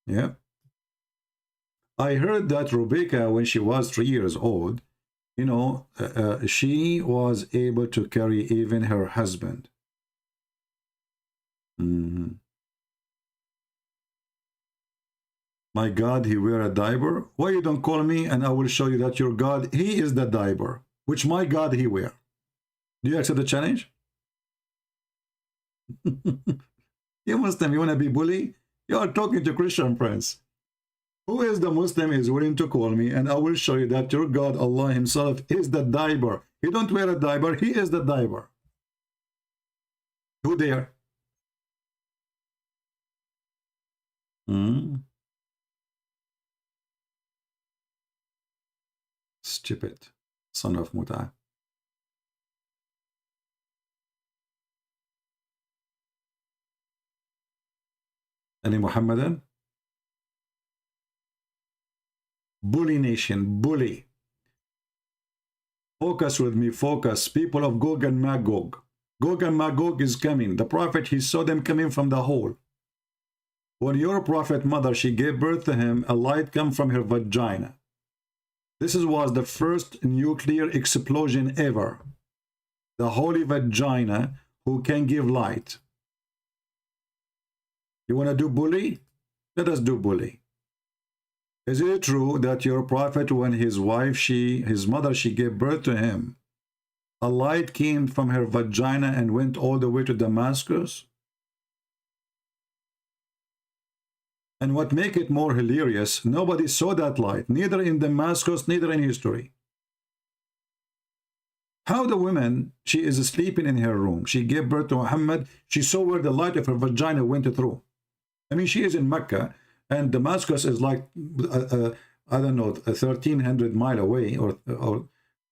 Yeah. I heard that Rebecca, when she was 3 years old, you know, she was able to carry even her husband. My God, he wear a diaper? Why you don't call me and I will show you that your God, he is the diaper, which my God he wear. Do you accept the challenge? You Muslim, you want to be bully? You are talking to Christian friends. Who is the Muslim is willing to call me, and I will show you that your God, Allah himself, is the diaper. He don't wear a diaper, he is the diaper. Who there? Stupid son of Muta. Any Muhammadan? Bully nation, bully. Focus with me, focus. People of Gog and Magog. Gog and Magog is coming. The prophet, he saw them coming from the hole. When your prophet mother, she gave birth to him, a light come from her vagina. This was the first nuclear explosion ever. The holy vagina who can give light. You want to do bully? Let us do bully. Is it true that your prophet, when his wife, his mother, she gave birth to him, a light came from her vagina and went all the way to Damascus? And what make it more hilarious, nobody saw that light, neither in Damascus, neither in history. How the woman, she is sleeping in her room, she gave birth to Muhammad, she saw where the light of her vagina went through. I mean, she is in Mecca, and Damascus is like, I don't know, 1,300 miles away, or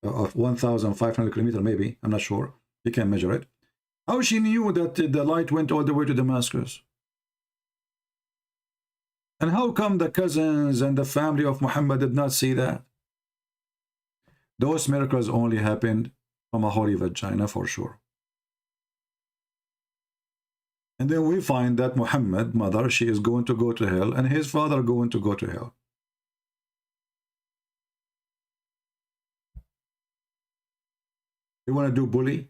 1,500 kilometers maybe, I'm not sure, you can measure it. How she knew that the light went all the way to Damascus? And how come the cousins and the family of Muhammad did not see that? Those miracles only happened from a holy vagina for sure. And then we find that Muhammad, mother, she is going to go to hell, and his father going to go to hell. You want to do bully?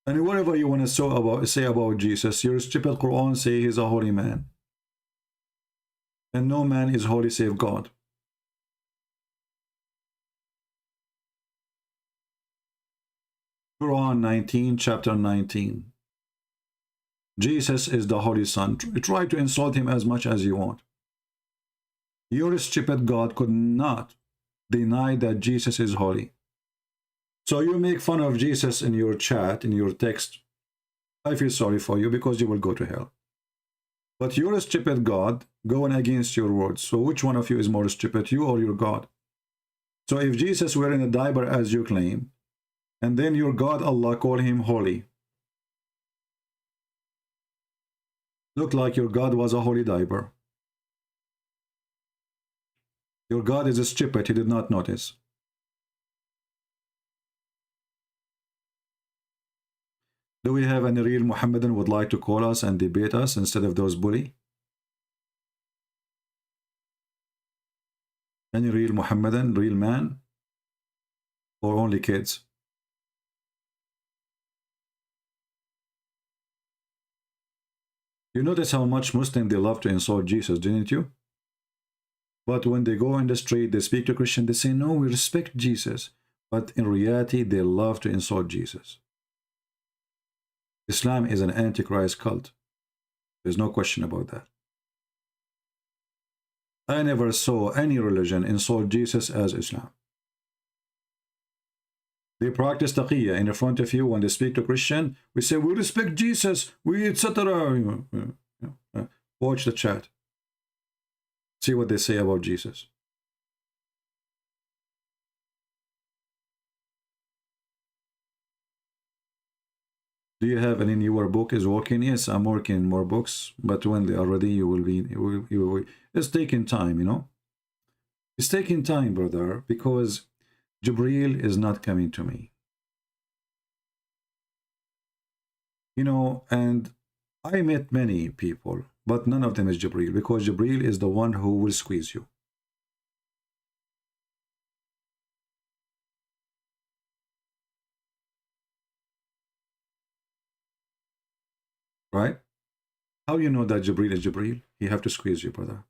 And whatever you want to say about Jesus, your stupid Quran say he's a holy man. And no man is holy save God. Quran 19, chapter 19. Jesus is the Holy Son. Try to insult him as much as you want. Your stupid God could not deny that Jesus is holy. So you make fun of Jesus in your chat, in your text. I feel sorry for you because you will go to hell. But your stupid God going against your words. So which one of you is more stupid, you or your God? So if Jesus were in a diaper as you claim, and then your God, Allah, call him holy. Look like your God was a holy diaper. Your God is a stupid, he did not notice. Do we have any real Muhammadan who would like to call us and debate us instead of those bully? Any real Muhammadan, real man? Or only kids? You notice how much Muslims, they love to insult Jesus, didn't you? But when they go in the street, they speak to Christians, they say, no, we respect Jesus. But in reality, they love to insult Jesus. Islam is an antichrist cult. There's no question about that. I never saw any religion insult Jesus as Islam. They practice taqiyya in front of you. When they speak to Christian, we say, we respect Jesus, we etc. Watch the chat. See what they say about Jesus. Do you have any newer book is working? Yes, I'm working more books, but when they are ready, you will be, it's taking time, you know. It's taking time, brother, because Jibreel is not coming to me. You know, and I met many people, but none of them is Jibreel, because Jibreel is the one who will squeeze you. Right? How you know that Jibreel is Jibreel? He have to squeeze you, brother.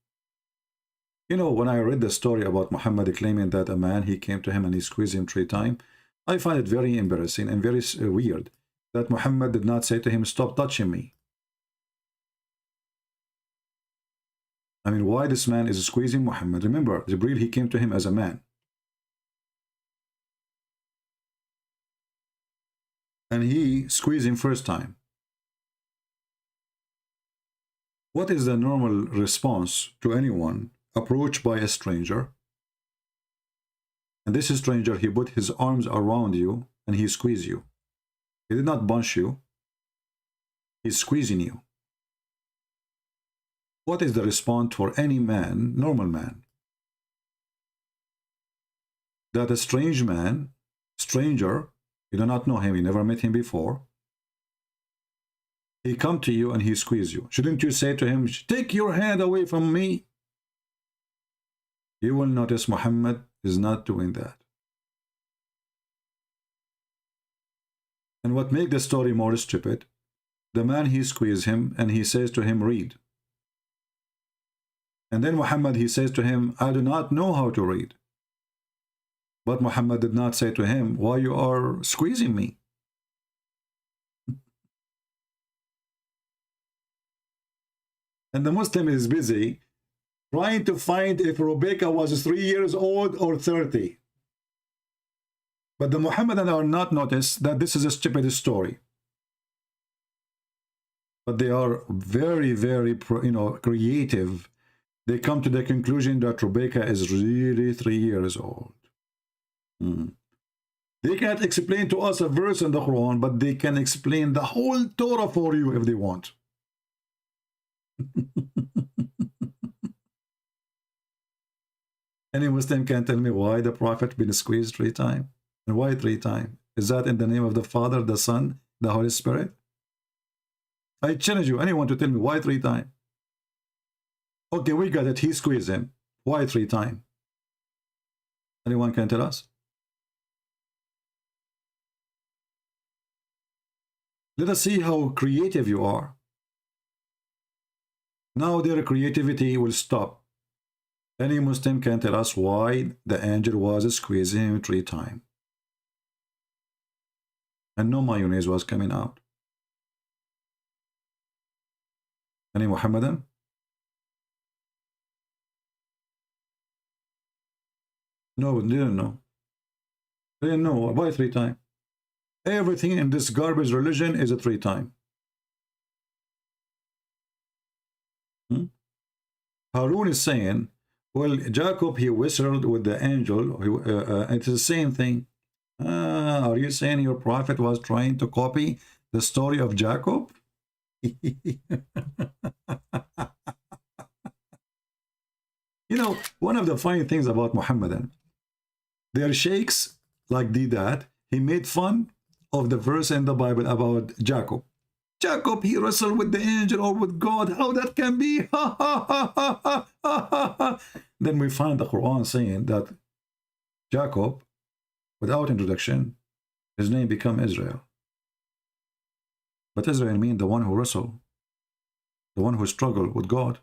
You know, when I read the story about Muhammad claiming that a man, he came to him and he squeezed him 3 times, I find it very embarrassing and very weird that Muhammad did not say to him, stop touching me? I mean, why this man is squeezing Muhammad? Remember, Jibreel, he came to him as a man. And he squeezed him first time. What is the normal response to anyone approached by a stranger? And this stranger, he put his arms around you and he squeezed you. He did not bunch you. He's squeezing you. What is the response for any man, normal man? That a strange man, stranger, you do not know him, you never met him before, he come to you and he squeeze you. Shouldn't you say to him, take your hand away from me? You will notice Muhammad is not doing that. And what makes the story more stupid, the man, he squeezed him and he says to him, read. And then Muhammad, he says to him, I do not know how to read. But Muhammad did not say to him, why you are squeezing me? And the Muslim is busy trying to find if Rebecca was 3 years old or 30. But the Muhammadans are not noticed that this is a stupid story. But they are very, very, creative. They come to the conclusion that Rebecca is really 3 years old. They can't explain to us a verse in the Quran, but they can explain the whole Torah for you if they want. Any Muslim can tell me why the Prophet been squeezed 3 times? And why 3 times? Is that in the name of the Father, the Son, the Holy Spirit? I challenge you, anyone to tell me why 3 times? Okay, we got it. He squeezed him. Why 3 times? Anyone can tell us? Let us see how creative you are. Now their creativity will stop. Any Muslim can tell us why the angel was squeezing him 3 times. And no mayonnaise was coming out. Any Muhammadan? No, they didn't know. They didn't know. Why 3 times? Everything in this garbage religion is a 3 times. Harun is saying, well, Jacob, he whistled with the angel. It's the same thing. Are you saying your prophet was trying to copy the story of Jacob? One of the funny things about Muhammadan, their sheikhs like did that. He made fun of the verse in the Bible about Jacob. Jacob, he wrestled with the angel or with God. How that can be? Then we find the Quran saying that Jacob, without introduction, his name become Israel. But Israel means the one who wrestled, the one who struggled with God.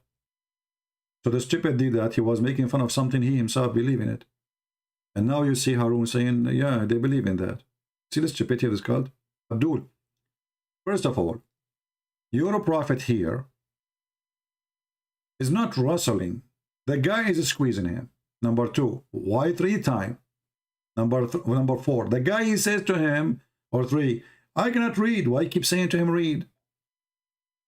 So the stupid did that. He was making fun of something he himself believed in it. And now you see Harun saying, yeah, they believe in that. See the stupidity of this cult? Abdul, first of all, your prophet here is not wrestling. The guy is squeezing him. Number 2, why 3 times? Number 4, the guy, he says to him, or 3, I cannot read. Why keep saying to him, read?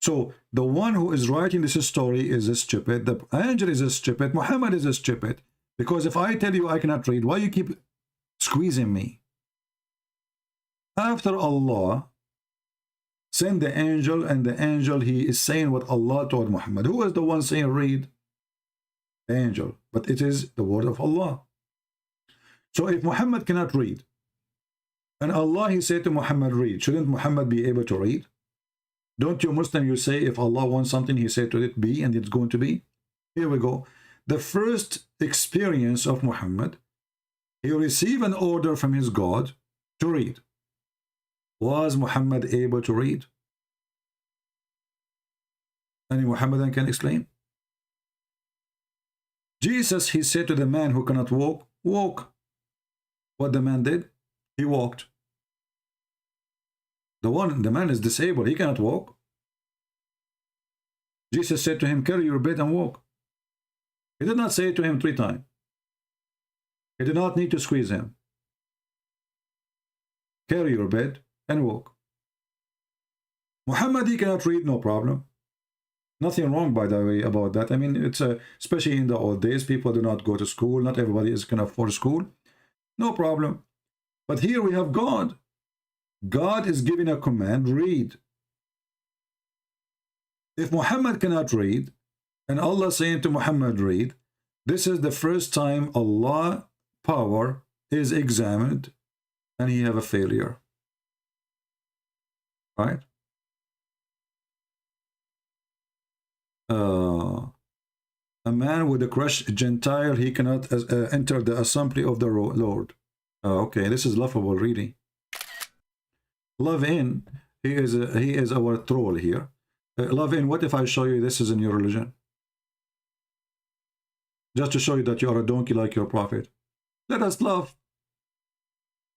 So the one who is writing this story is stupid. The angel is stupid. Muhammad is stupid. Because if I tell you I cannot read, why you keep squeezing me? After Allah send the angel, and the angel, he is saying what Allah told Muhammad. Who is the one saying read? The angel. But it is the word of Allah. So if Muhammad cannot read, and Allah, he said to Muhammad, read, shouldn't Muhammad be able to read? Don't you Muslim, you say if Allah wants something, he said to it be, and it's going to be? Here we go. The first experience of Muhammad, he received an order from his God to read. Was Muhammad able to read? Any Muhammadan can explain? Jesus, he said to the man who cannot walk, walk. What the man did? He walked. The man is disabled. He cannot walk. Jesus said to him, carry your bed and walk. He did not say it to him 3 times. He did not need to squeeze him. Carry your bed and walk. Muhammad, he cannot read, no problem. Nothing wrong, by the way, about that. I mean, it's especially in the old days, people do not go to school. Not everybody can afford school. No problem. But here we have God. God is giving a command, read. If Muhammad cannot read, and Allah saying to Muhammad, read, this is the first time Allah power is examined and he have a failure. Right? A man with a crushed Gentile, he cannot enter the assembly of the Lord. Okay, this is laughable reading. Love in, he is our troll here. Love in, what if I show you this is in your religion? Just to show you that you are a donkey like your prophet. Let us love.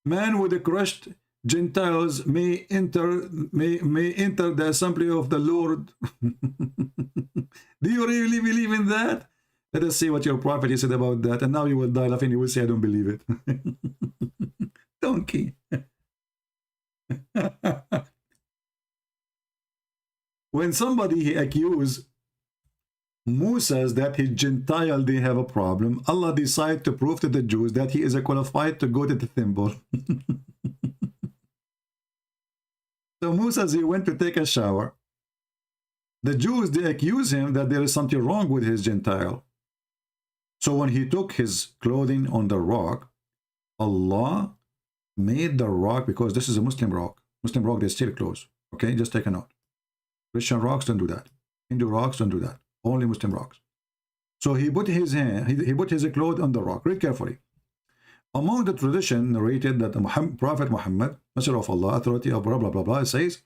Man with the crushed Gentiles may enter the assembly of the Lord. Do you really believe in that? Let us see what your prophet said about that. And now you will die laughing. You will say, I don't believe it. Donkey. When somebody accused Musa that his Gentile, they have a problem, Allah decided to prove to the Jews that he is qualified to go to the temple. So Musa, he went to take a shower. The Jews, they accuse him that there is something wrong with his Gentile. So when he took his clothing on the rock, Allah made the rock, because this is a Muslim rock. Muslim rock, they steal clothes. Okay, just take a note. Christian rocks don't do that. Hindu rocks don't do that. Only Muslim rocks. So he put his hand, he put his cloth on the rock. Read carefully. Among the tradition narrated that the Prophet Muhammad, Messenger of Allah, authority of blah blah blah blah, says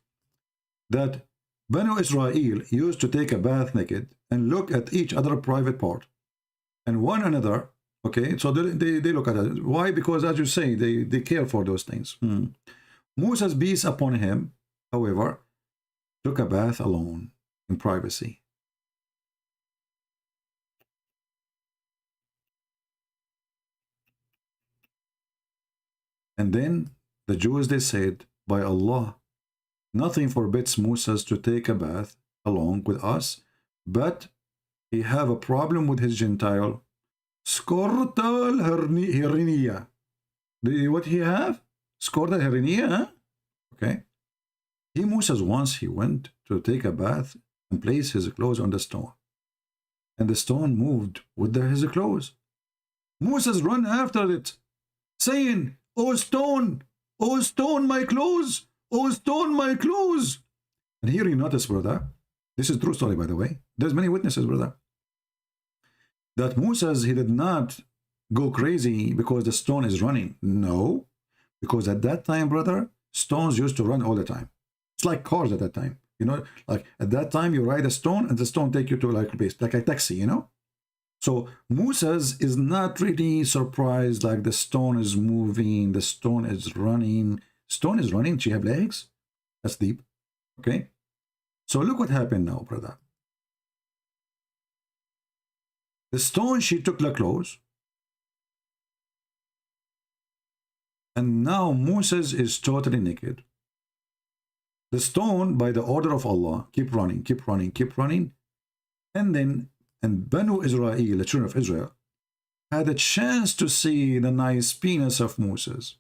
that Banu Israel used to take a bath naked and look at each other private part and one another. Okay, so they look at it. Why? Because as you say, they care for those things. Musa's peace upon him, however, took a bath alone in privacy. And then the Jews, they said, by Allah, nothing forbids Musa to take a bath along with us, but he have a problem with his Gentile. Skortal heriniya. What he have? Skortal heriniya, huh? Okay. He, Musa, once he went to take a bath and place his clothes on the stone. And the stone moved with his clothes. Musa run after it, saying, oh stone, my clothes, oh stone, my clothes. And here you notice, brother, this is true story, by the way. There's many witnesses, brother, that Musa, he did not go crazy because the stone is running. No, because at that time, brother, stones used to run all the time. It's like cars at that time, you know, like at that time you ride a stone and the stone take you to like a place, like a taxi, you know. So Musa is not really surprised like the stone is moving, the stone is running. Stone is running, she have legs. That's deep. Okay. So look what happened now, brother. The stone, she took the clothes. And now Moses is totally naked. The stone, by the order of Allah, keep running, keep running, keep running. And then, and Banu Israel, the children of Israel, had a chance to see the nice penis of Moses.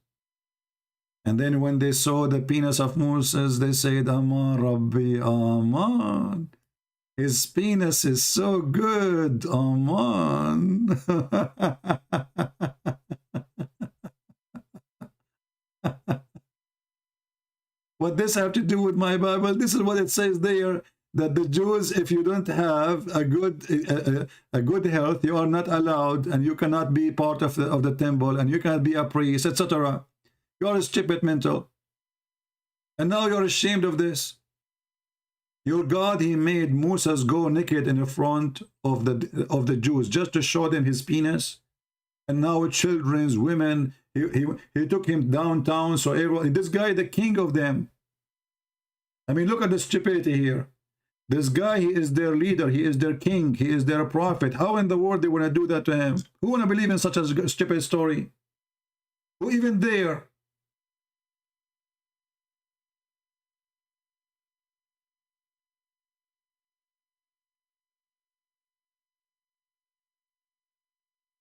And then when they saw the penis of Moses, they said, Aman Rabbi, Aman. His penis is so good, Aman. What this have to do with my Bible? This is what it says there, that the Jews, if you don't have a good health, you are not allowed, and you cannot be part of the temple, and you cannot be a priest, etc. You are stupid mental. And now you're ashamed of this. Your God, he made Moses go naked in the front of the Jews just to show them his penis. And now children's, women, he took him downtown. So everyone, this guy, the king of them, I mean, look at the stupidity here. This guy, he is their leader, he is their king, he is their prophet. How in the world they want to do that to him? Who want to believe in such a stupid story? Who even dare?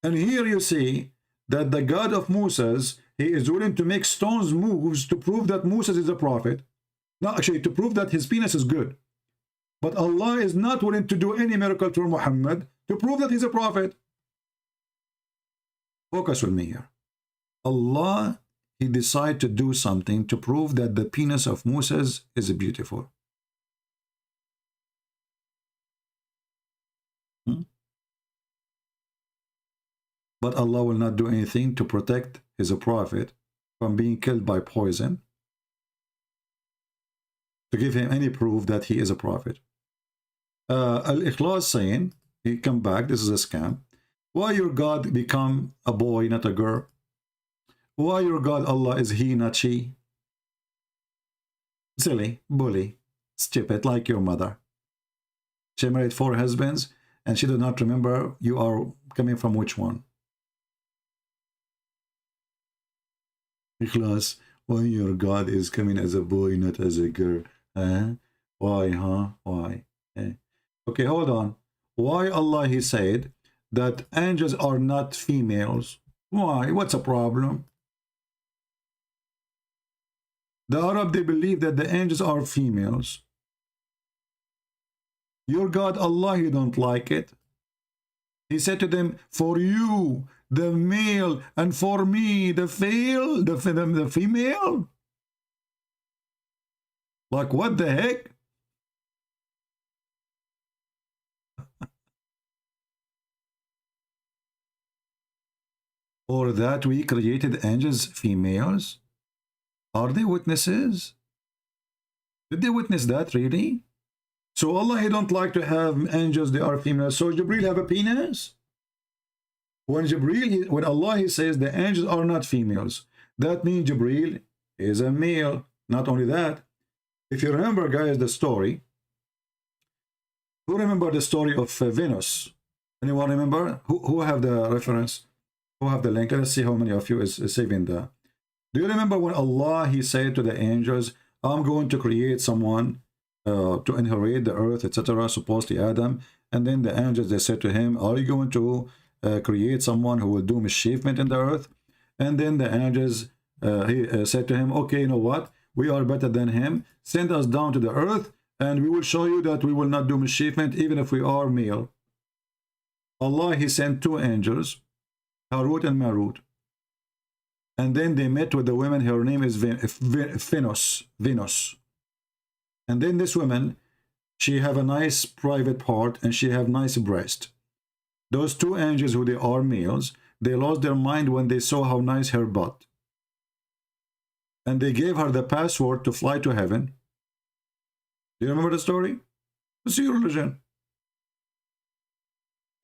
And here you see that the God of Moses, he is willing to make stones moves to prove that Moses is a prophet. No, actually, to prove that his penis is good. But Allah is not willing to do any miracle to Muhammad to prove that he's a prophet. Focus with me here. Allah, he decided to do something to prove that the penis of Moses is beautiful. But Allah will not do anything to protect his prophet from being killed by poison, to give him any proof that he is a prophet. Al-Ikhlas saying, he come back, this is a scam. Why your God become a boy, not a girl? Why your God Allah is he, not she? Silly, bully, stupid, like your mother. She married 4 husbands, and she did not remember you are coming from which one. Ikhlas, why your God is coming as a boy, not as a girl? Huh? Why, huh? Why? Okay, hold on. Why Allah, he said that angels are not females? Why? What's a problem? The Arab, they believe that the angels are females. Your God, Allah, he don't like it. He said to them, for you, the male, and for me, the female? Like, what the heck? Or that we created angels females? Are they witnesses? Did they witness that, really? So Allah, he don't like to have angels, they are females. So Jibreel have a penis? When Allah, he says the angels are not females, that means Jibreel is a male. Not only that, if you remember, guys, the story, who remember the story of Venus? Anyone remember? Who have the reference? Who have the link? Let's see how many of you is saving the... Do you remember when Allah, he said to the angels, I'm going to create someone to inherit the earth, etc., supposedly Adam, and then the angels, they said to him, are you going to create someone who will do mischievement in the earth? And then the angels, he said to him, okay, you know what? We are better than him. Send us down to the earth, and we will show you that we will not do mischievement, even if we are male. Allah, he sent 2 angels, Harut and Marut. And then they met with the woman, her name is Venus. And then this woman, she have a nice private part, and she have nice breast. Those 2 angels, who they are males, they lost their mind when they saw how nice her butt. And they gave her the password to fly to heaven. Do you remember the story? What's your religion?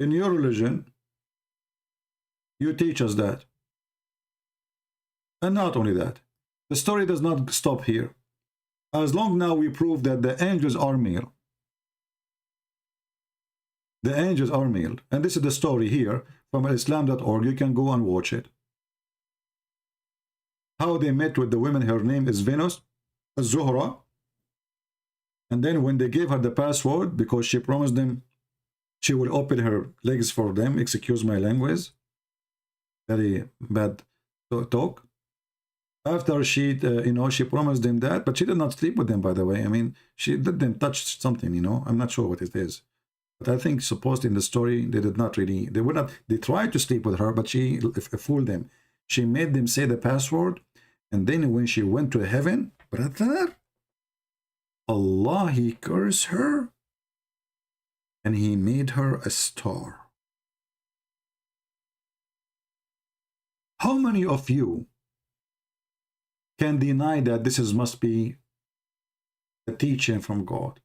In your religion, you teach us that. And not only that, the story does not stop here. As long now we prove that the angels are male. The angels are male. And this is the story here from Islam.org. You can go and watch it. How they met with the woman, her name is Venus, Zuhra. And then when they gave her the password, because she promised them she will open her legs for them, excuse my language, very bad talk. After she, she promised them that, but she did not sleep with them, by the way. I mean, she did them touch something, I'm not sure what it is. But I think supposed in the story, they did not really, they tried to sleep with her, but she fooled them. She made them say the password, and then when she went to heaven, brother, Allah, he cursed her, and he made her a star. How many of you can deny that this must be a teaching from God?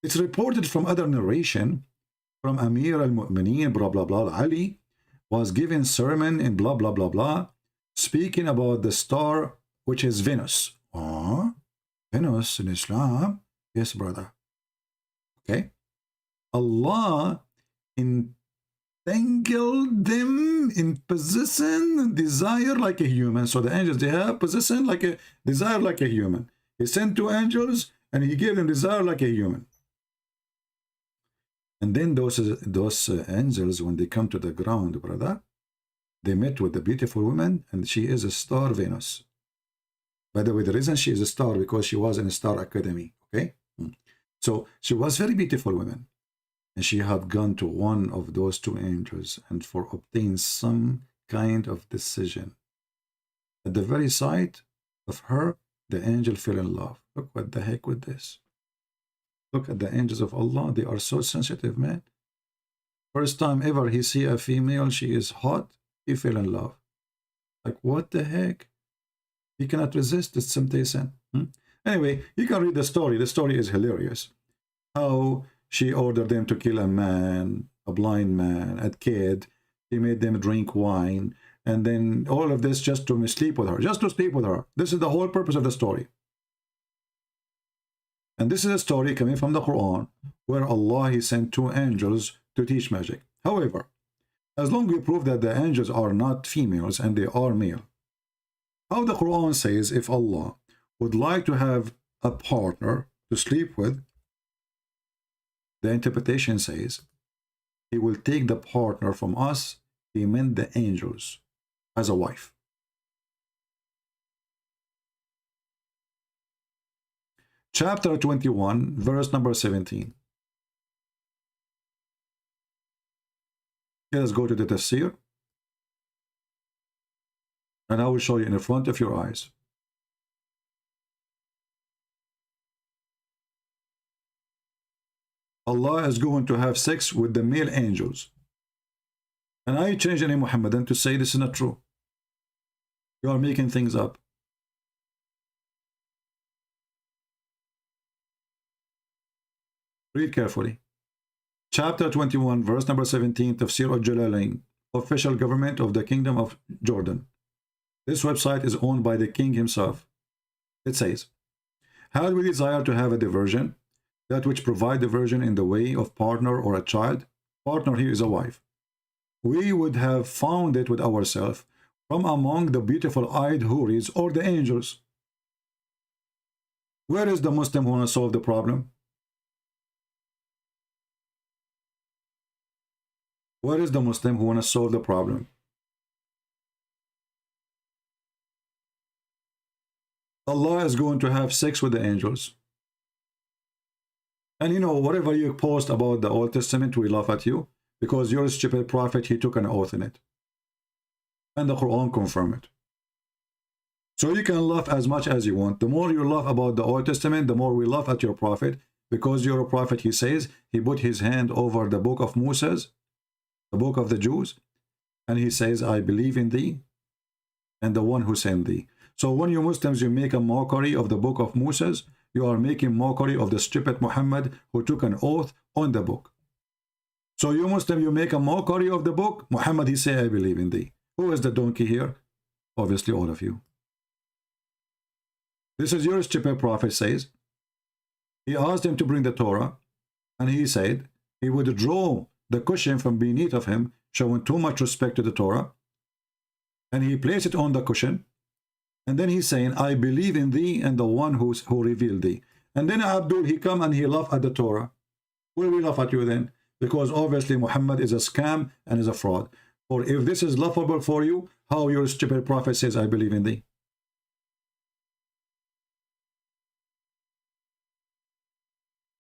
It's reported from other narration, from Amir al-Mu'mineen, blah, blah, blah, Ali was given sermon and blah, blah, blah, blah, speaking about the star which is Venus. Oh, Venus in Islam. Yes, brother. Okay. Allah entangled them in position and desire like a human. So the angels, they have position like a desire like a human. He sent 2 angels and he gave them desire like a human. And then those angels, when they come to the ground, brother, they met with the beautiful woman, and she is a star Venus. By the way, the reason she is a star, because she was in a star academy, okay? So she was very beautiful woman. And she had gone to one of those 2 angels and for obtain some kind of decision. At the very sight of her, the angel fell in love. Look what the heck with this. Look at the angels of Allah. They are so sensitive, man. First time ever he see a female, she is hot, he fell in love. Like, what the heck? He cannot resist this temptation. Anyway, you can read the story. The story is hilarious. How she ordered them to kill a man, a blind man, a kid. She made them drink wine. And then all of this just to sleep with her. Just to sleep with her. This is the whole purpose of the story. And this is a story coming from the Quran, where Allah, he sent 2 angels to teach magic. However, as long as we prove that the angels are not females and they are male, how the Quran says if Allah would like to have a partner to sleep with, the interpretation says he will take the partner from us, he meant the angels, as a wife. Chapter 21, verse number 17. Let's go to the tafsir. And I will show you in front of your eyes. Allah is going to have sex with the male angels. And I change any Muhammadan to say this is not true. You are making things up. Read carefully. Chapter 21, verse number 17, Tafsir al-Jalalain, official government of the Kingdom of Jordan. This website is owned by the king himself. It says, had we desire to have a diversion, that which provide diversion in the way of partner or a child, partner here is a wife, we would have found it with ourselves from among the beautiful-eyed houris or the angels. Where is the Muslim who wants to solve the problem? Where is the Muslim who wants to solve the problem? Allah is going to have sex with the angels. And you know, whatever you post about the Old Testament, we laugh at you because your stupid prophet, he took an oath in it. And the Quran confirmed it. So you can laugh as much as you want. The more you laugh about the Old Testament, the more we laugh at your prophet, because your prophet, he says, he put his hand over the book of Moses, the book of the Jews, and he says, I believe in thee and the one who sent thee. So when you Muslims, you make a mockery of the book of Moses, you are making mockery of the stupid Muhammad who took an oath on the book. So you Muslim, you make a mockery of the book. Muhammad, he say, I believe in thee. Who is the donkey here? Obviously all of you. This is your stupid prophet says. He asked him to bring the Torah, and he said he would draw the cushion from beneath of him, showing too much respect to the Torah, and he placed it on the cushion, and then he's saying, I believe in thee and the one who revealed thee. And then Abdul, he come and he laugh at the Torah. Will we laugh at you then? Because obviously Muhammad is a scam and is a fraud. Or if this is laughable for you, how your stupid prophet says, I believe in thee.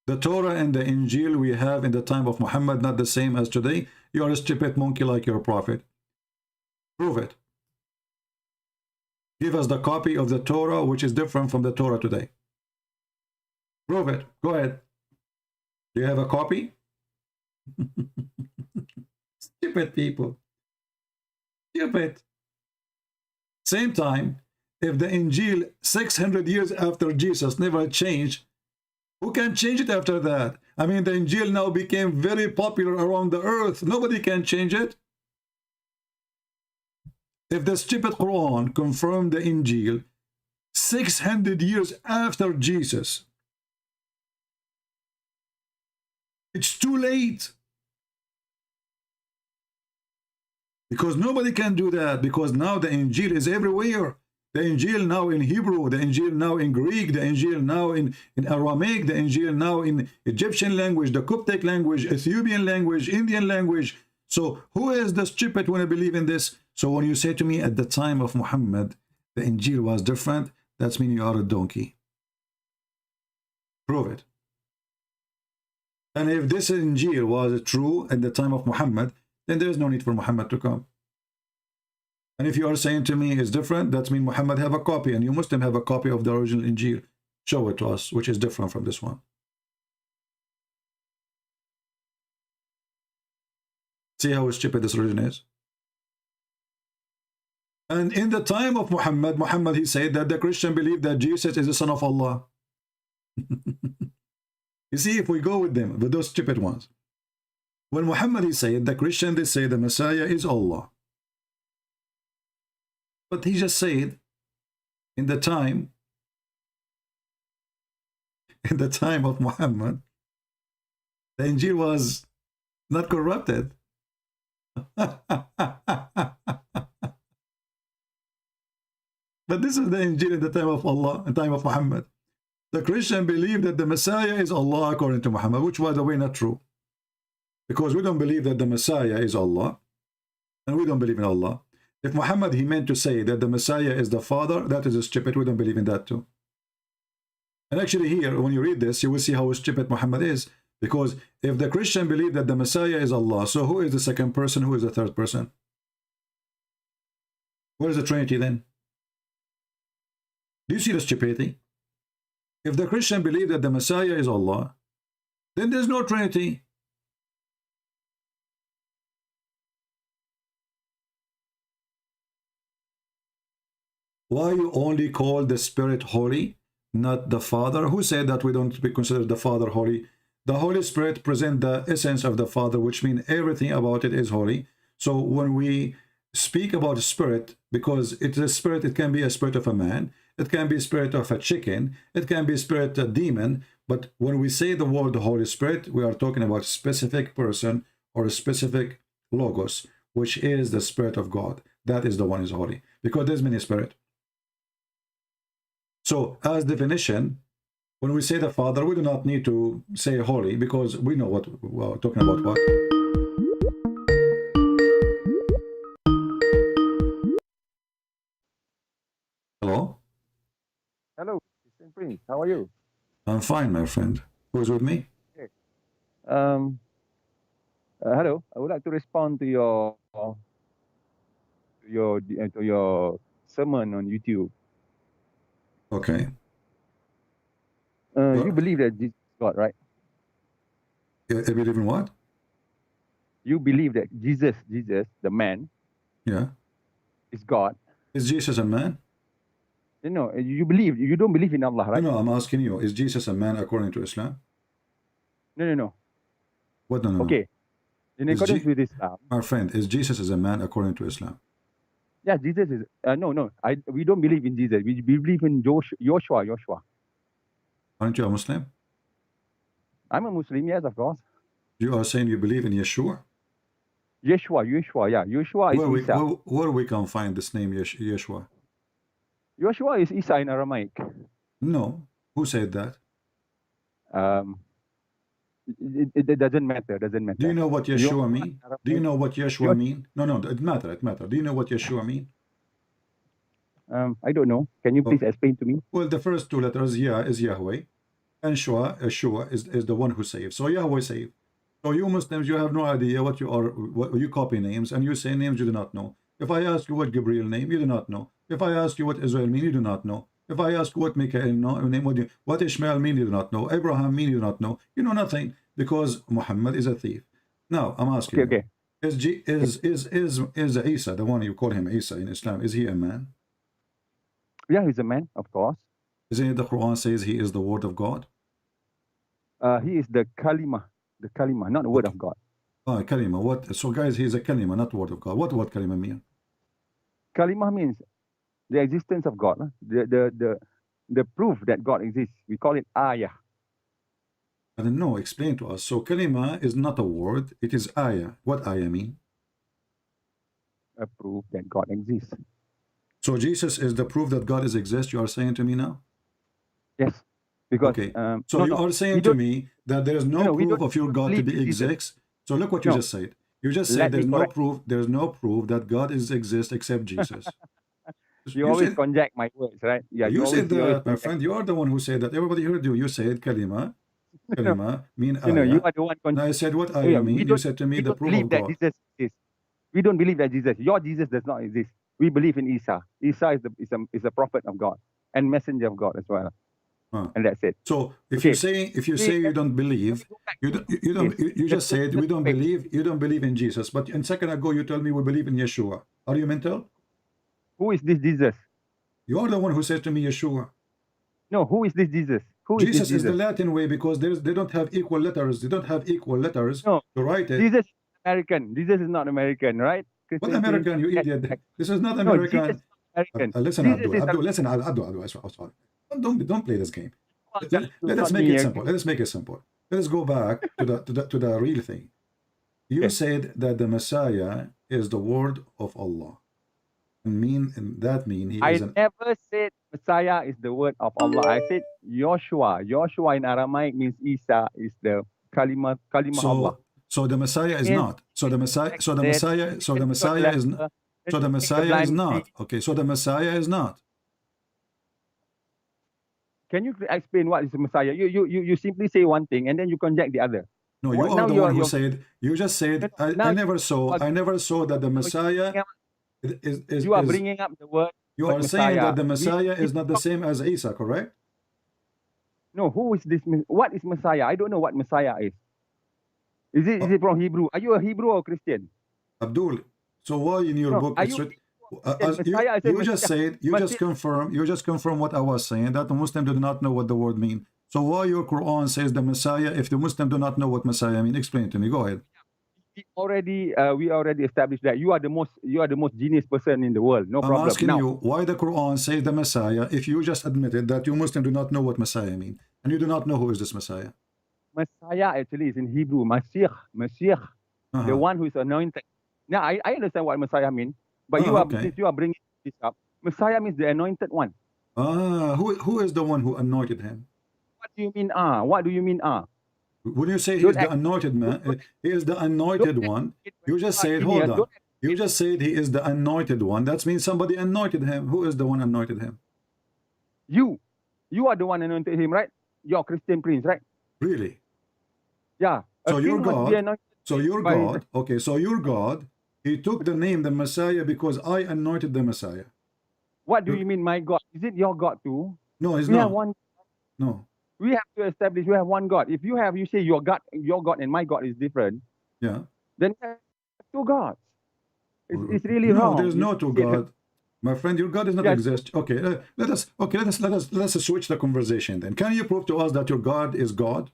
The Torah and the Injil we have in the time of Muhammad, not the same as today. You are a stupid monkey like your prophet. Prove it. Give us the copy of the Torah, which is different from the Torah today. Prove it. Go ahead. Do you have a copy? Stupid people. Stupid. Same time, if the Injil 600 years after Jesus never changed, who can change it after that? I mean, the Injil now became very popular around the earth. Nobody can change it. If the stupid Quran confirmed the Injil 600 years after Jesus. It's too late. Because nobody can do that, because now the Injil is everywhere. The Injil now in Hebrew, the Injil now in Greek, the Injil now in Aramaic, the Injil now in Egyptian language, the Coptic language, Ethiopian language, Indian language. So who is the stupid when I believe in this? So when you say to me at the time of Muhammad, the Injil was different, that's mean you are a donkey. Prove it. And if this Injil was true at the time of Muhammad, then there is no need for Muhammad to come. And if you are saying to me it's different, that means Muhammad have a copy, and you Muslim have a copy of the original Injil. Show it to us, which is different from this one. See how stupid this religion is? And in the time of Muhammad, he said that the Christian believed that Jesus is the son of Allah. You see, if we go with them, with those stupid ones. When Muhammad, he said, the Christian, they say the Messiah is Allah. But he just said, in the time of Muhammad, the Injil was not corrupted. But this is the Injil in the time of Allah, in the time of Muhammad. The Christian believe that the Messiah is Allah according to Muhammad, which by the way not true. Because we don't believe that the Messiah is Allah, and we don't believe in Allah. If Muhammad, he meant to say that the Messiah is the Father, that is stupid. We don't believe in that too. And actually here, when you read this, you will see how stupid Muhammad is. Because if the Christian believe that the Messiah is Allah, so who is the second person? Who is the third person? Where is the Trinity then? Do you see the stupidity? If the Christian believe that the Messiah is Allah, then there's no Trinity. Why you only call the Spirit holy, not the Father? Who said that we don't consider the Father holy? The Holy Spirit presents the essence of the Father, which means everything about it is holy. So when we speak about Spirit, because it's a spirit, it can be a spirit of a man, it can be a spirit of a chicken, it can be a spirit of a demon. But when we say the word Holy Spirit, we are talking about a specific person or a specific logos, which is the Spirit of God. That is the one is holy, because there's many spirits. So, as definition, when we say the Father, we do not need to say holy, because we know what we're talking about. What? Hello? Hello, Christian Prince. How are you? I'm fine, my friend. Who is with me? Okay. Hello. I would like to respond to your sermon on YouTube. Okay. You believe that Jesus is God, right? I believe in what? You believe that Jesus, the man, Yeah. is God. Is Jesus a man? No, you don't believe in Allah, right? No, I'm asking you, is Jesus a man according to Islam? No. What? No. Okay. In accordance with Islam. Our friend, is Jesus is a man according to Islam? Yeah, Jesus is... no. We don't believe in Jesus. We believe in Joshua. Aren't you a Muslim? I'm a Muslim, yes, of course. You are saying you believe in Yeshua? Yeshua, yeah. Yeshua is Isa. Where we can find this name, Yeshua? Joshua is Isa in Aramaic. No. Who said that? It doesn't matter. Do you know what Yeshua mean? Do you know what Yeshua mean? No, it matter. Do you know what Yeshua mean? I don't know. Can you please explain to me? Well, the first two letters, Yah, is Yahweh, and Yeshua is the one who saves. So Yahweh save. So you Muslims, you have no idea what you copy names, and you say names you do not know. If I ask you what Gabriel name, you do not know. If I ask you what Israel mean, you do not know. If I ask what Michael name, what Ishmael mean, you do not know. Abraham mean, you do not know. You know nothing, because Muhammad is a thief. Now I'm asking you, is Isa, the one you call him Isa in Islam, is he a man? Yeah, he's a man, of course. Isn't it the Quran says he is the word of God? He is the kalima, not the word of God. Kalima. What? So guys, he is a kalima, not word of God. What kalima mean? Kalima means the existence of God. The the proof that God exists. We call it ayah. I don't know. Explain to us. So kalima is not a word. It is ayah. What ayah mean? A proof that God exists. So Jesus is the proof that God is exist. You are saying to me now? Yes. Because Okay. So you are saying to me that there is no proof of your God to be exists. So look what you just said. You just said there's no proof. There's no proof that God is exist except Jesus. You always conject my words, right? Yeah. You said that, my friend. You are the one who said that. Everybody heard you. You said kalima. Kalima mean ayah. You are the one. Now I said what ayah mean. You said to me the proof of God. Jesus exists. We don't believe that Jesus. Your Jesus does not exist. We believe in Isa. Isa is a prophet of God and messenger of God as well. And that's it. So if you say you don't believe, you just said we don't believe. You don't believe in Jesus. But a second ago you told me we believe in Yeshua. Are you mental? Who is this Jesus? You are the one who said to me Yeshua. No, who is this Jesus? Jesus is the Latin way because they don't have equal letters. They don't have equal letters to write it. Jesus is American. Jesus is not American, right? What American, you idiot? This is not American. Listen, Abdul, listen, Abdul. Don't play this game. Let us make it simple. Let us make it simple. Let us go back to the real thing. You said that the Messiah is the word of Allah. I never said Messiah is the word of Allah. I said Joshua. Joshua in Aramaic means Isa is the kalima Allah. So the Messiah is not. So the Messiah is not. Okay, so the Messiah is not. Can you explain what is the Messiah? You simply say one thing and then you conject the other. No, you are the one who said. You just said. I never saw that the Messiah is. You are bringing up the word. You are saying that the Messiah is not the same as Isa, correct? No, who is this? What is Messiah? I don't know what Messiah is. Is it from Hebrew? Are you a Hebrew or Christian? Abdul, so why in your book it's written? You just confirm what I was saying, that the Muslim do not know what the word means. So why your Quran says the Messiah if the Muslim do not know what Messiah means? Explain to me. Go ahead. We already established that you are the most genius person in the world. No problem. I'm asking you why the Quran says the Messiah if you just admitted that you Muslim do not know what Messiah means and you do not know who is this Messiah. Messiah actually is in Hebrew, Mashiach, the one who is anointed. Now, I understand what Messiah means, but since you are bringing this up, Messiah means the anointed one. Who is the one who anointed him? What do you mean, What do you mean, When you say he is the anointed man, he is the anointed one, you just said, hold on. You just said he is the anointed one. That means somebody anointed him. Who is the one anointed him? You are the one anointed him, right? You're Christian prince, right? Really? Yeah. So your God, okay, so your God, he took the name the Messiah because I anointed the Messiah. What do you mean, my God? Is it your God too? No, it's not. No. We have to establish we have one God. If you say your God and my God is different, then we have two gods. It's really wrong. No, there's no two gods. My friend, your God does not exist. Okay, let us switch the conversation then. Can you prove to us that your God is God?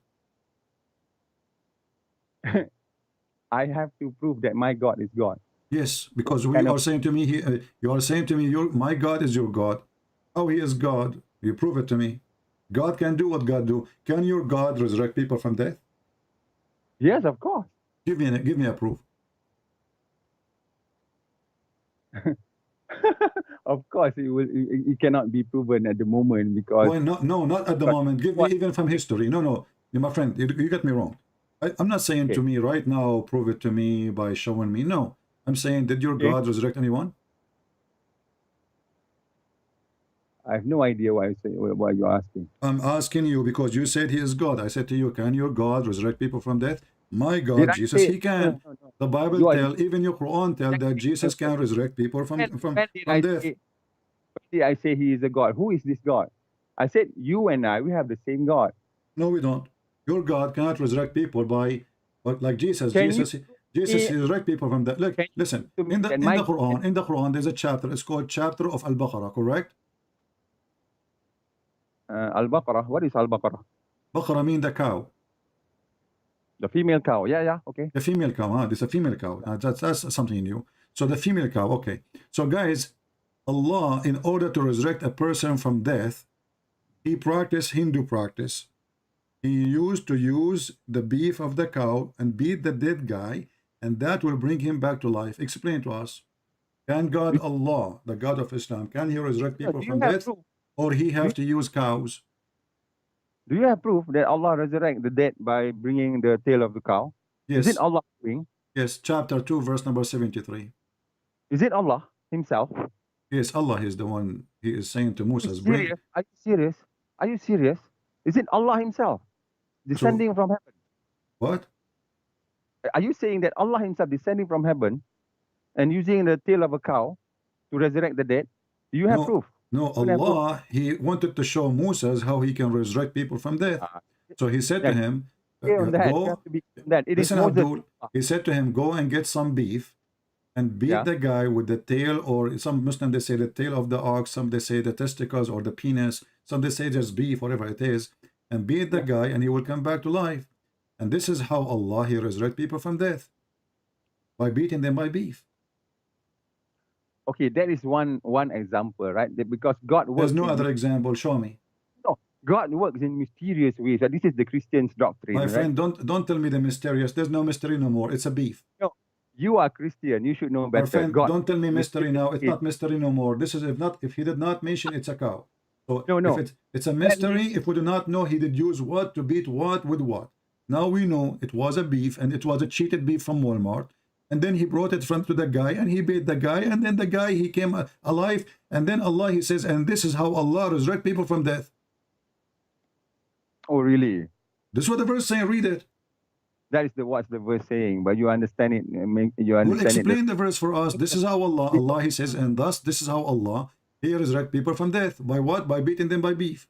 I have to prove that my God is God. Yes, because you are saying to me, my God is your God. Oh, he is God. You prove it to me. God can do what God do. Can your God resurrect people from death? Yes, of course. Give me a proof. Of course, it cannot be proven at the moment because. Why not? No, not at the moment. Give me even from history. No, my friend, you get me wrong. I'm not saying to me right now, prove it to me by showing me. No, I'm saying, did your God resurrect anyone? I have no idea why you're asking. I'm asking you because you said he is God. I said to you, can your God resurrect people from death? My God, Jesus, he can. No. The Bible even your Quran tell that Jesus can resurrect people from death. When did I say he is a God? Who is this God? I said you and I, we have the same God. No, we don't. Your God cannot resurrect people like Jesus. Jesus resurrect people from death. Look, listen. In the Quran, there's a chapter. It's called chapter of Al-Baqarah. Correct? Al-Baqarah. What is Al-Baqarah? Baqarah means the cow. The female cow. Yeah, okay. The female cow. This is a female cow. That's something new. So the female cow. Okay. So guys, Allah, in order to resurrect a person from death, he practiced Hindu practice. He used to use the beef of the cow and beat the dead guy, and that will bring him back to life. Explain to us. Can God, Allah, the God of Islam, can he resurrect people from death? Proof? Or he have to use cows? Do you have proof that Allah resurrect the dead by bringing the tail of the cow? Yes. Is it Allah doing? Yes, chapter 2, verse number 73. Is it Allah himself? Yes, Allah is the one. He is saying to Moses, Are you serious? Are you serious? Is it Allah himself descending from heaven? What? Are you saying that Allah himself descending from heaven and using the tail of a cow to resurrect the dead? Do you have proof? No, Allah, he wanted to show Moses how he can resurrect people from death. So he said to him, go, listen, Abdul, he said to him, go and get some beef and beat the guy with the tail, or some Muslim, they say the tail of the ox, some they say the testicles or the penis, some they say just beef, whatever it is, and beat the guy and he will come back to life. And this is how Allah, he resurrect people from death, by beating them by beef. Okay, that is one example, right? Because God works. There's no other example. Show me. No, God works in mysterious ways. This is the Christian's doctrine. My friend, right? don't tell me the mysterious. There's no mystery no more. It's a beef. No, you are Christian. You should know better. My friend, God, don't tell me mystery now. It's not mystery no more. This is if he did not mention it's a cow. So no. If it's a mystery, if we do not know he did use what to beat what with what. Now we know it was a beef, and it was a cheated beef from Walmart. And then he brought it front to the guy, and he beat the guy, and then the guy, he came alive. And then Allah, he says, and this is how Allah resurrect people from death. Oh, really? This is what the verse saying. Read it. That is what's the verse saying, but you understand it. You understand well, explain the verse for us. This is how Allah, he says, and thus this is how Allah, he resurrect people from death. By what? By beating them by beef.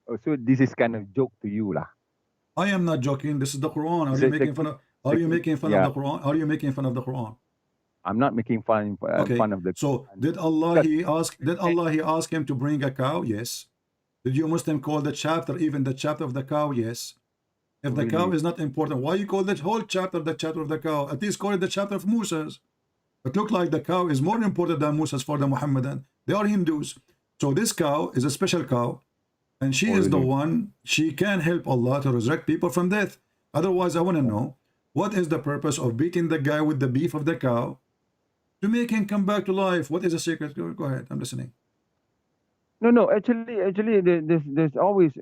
Oh, so this is kind of joke to you, lah. I am not joking. This is the Quran. Are you making fun of? Are you making fun of the Quran? Are you making fun of the Quran? I'm not making fun of the. So did Allah he ask? Did Allah he ask him to bring a cow? Yes. Did you Muslim call the chapter even the chapter of the cow? Yes. If the cow is not important, why you call that whole chapter the chapter of the cow? At least call it the chapter of Moses. It looked like the cow is more important than Moses for the Muhammadan. They are Hindus. So this cow is a special cow. And she is the one, she can help Allah to resurrect people from death. Otherwise, I want to know, what is the purpose of beating the guy with the beef of the cow to make him come back to life? What is the secret? Go ahead, I'm listening. No, actually, there's always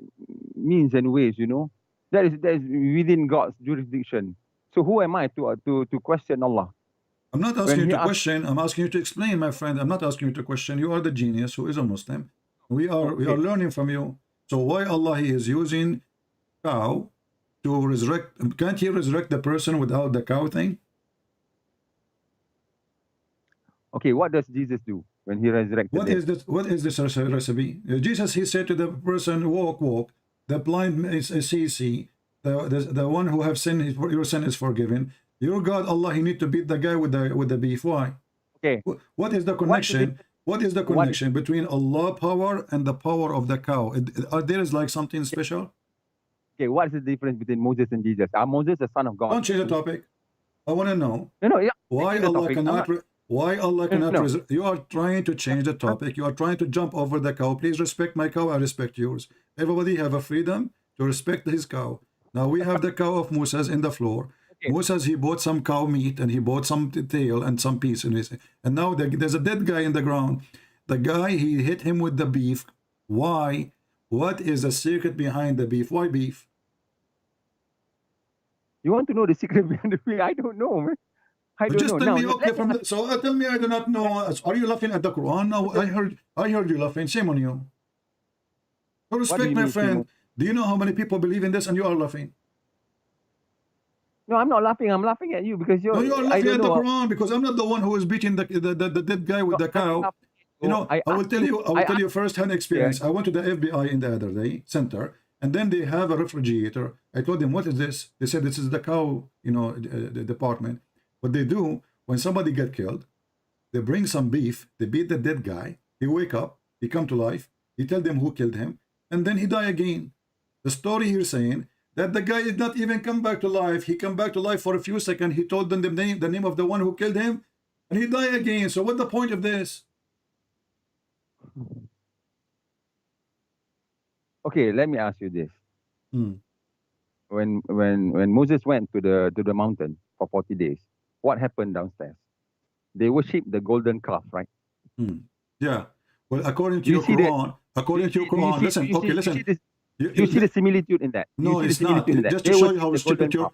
means and ways, you know. That is within God's jurisdiction. So who am I to question Allah? I'm not asking you to question, I'm asking you to explain, my friend. I'm not asking you to question. You are the genius who is a Muslim. We are learning from you. So why Allah he is using cow to resurrect? Can't he resurrect the person without the cow thing? Okay, what does Jesus do when he resurrected? What is this recipe? Jesus, he said to the person, walk. The blind see. The one who have sinned, your sin is forgiven. Your God, Allah, he need to beat the guy with the beef. Why? Okay. What is the connection? What is the connection between Allah power and the power of the cow? There is like something special? Okay, what is the difference between Moses and Jesus? Moses the son of God? Don't change the topic. I want to know yeah. Why Allah cannot you are trying to change the topic. You are trying to jump over the cow. Please respect my cow. I respect yours. Everybody have a freedom to respect his cow. Now we have the cow of Moses in the floor. Okay. Moses, he bought some cow meat and he bought some tail and some piece. And now there's a dead guy in the ground. The guy, he hit him with the beef. Why? What is the secret behind the beef? Why beef? You want to know the secret behind the beef? I don't know, man. Just tell me, okay, tell me I do not know. Are you laughing at the Quran? No, I heard you laughing. Shame on you. So respect my friend. Do you know how many people believe in this and you are laughing? No, I'm not laughing. I'm laughing at you because you're. No, you are laughing at the Quran because I'm not the one who is beating the dead guy with the cow. You know, I will tell you first-hand experience. I went to the FBI in the other day center, and then they have a refrigerator. I told them, "What is this?" They said, "This is the cow, the department." What they do when somebody get killed, they bring some beef. They beat the dead guy. He wake up. He come to life. He tell them who killed him, and then he die again. The story here saying that the guy did not even come back to life. He come back to life for a few seconds. He told them the name of the one who killed him, and he died again. So what's the point of this? okay, let me ask you this. Hmm. When Moses went to the mountain for 40 days, what happened downstairs? They worship the golden calf, right? Yeah. Well, according to You your see that- Quran, according to your Quran, listen. Okay, listen. You see the similitude in that? No, you see it's the not. similitude in that? Just to They show you worship how the stupid golden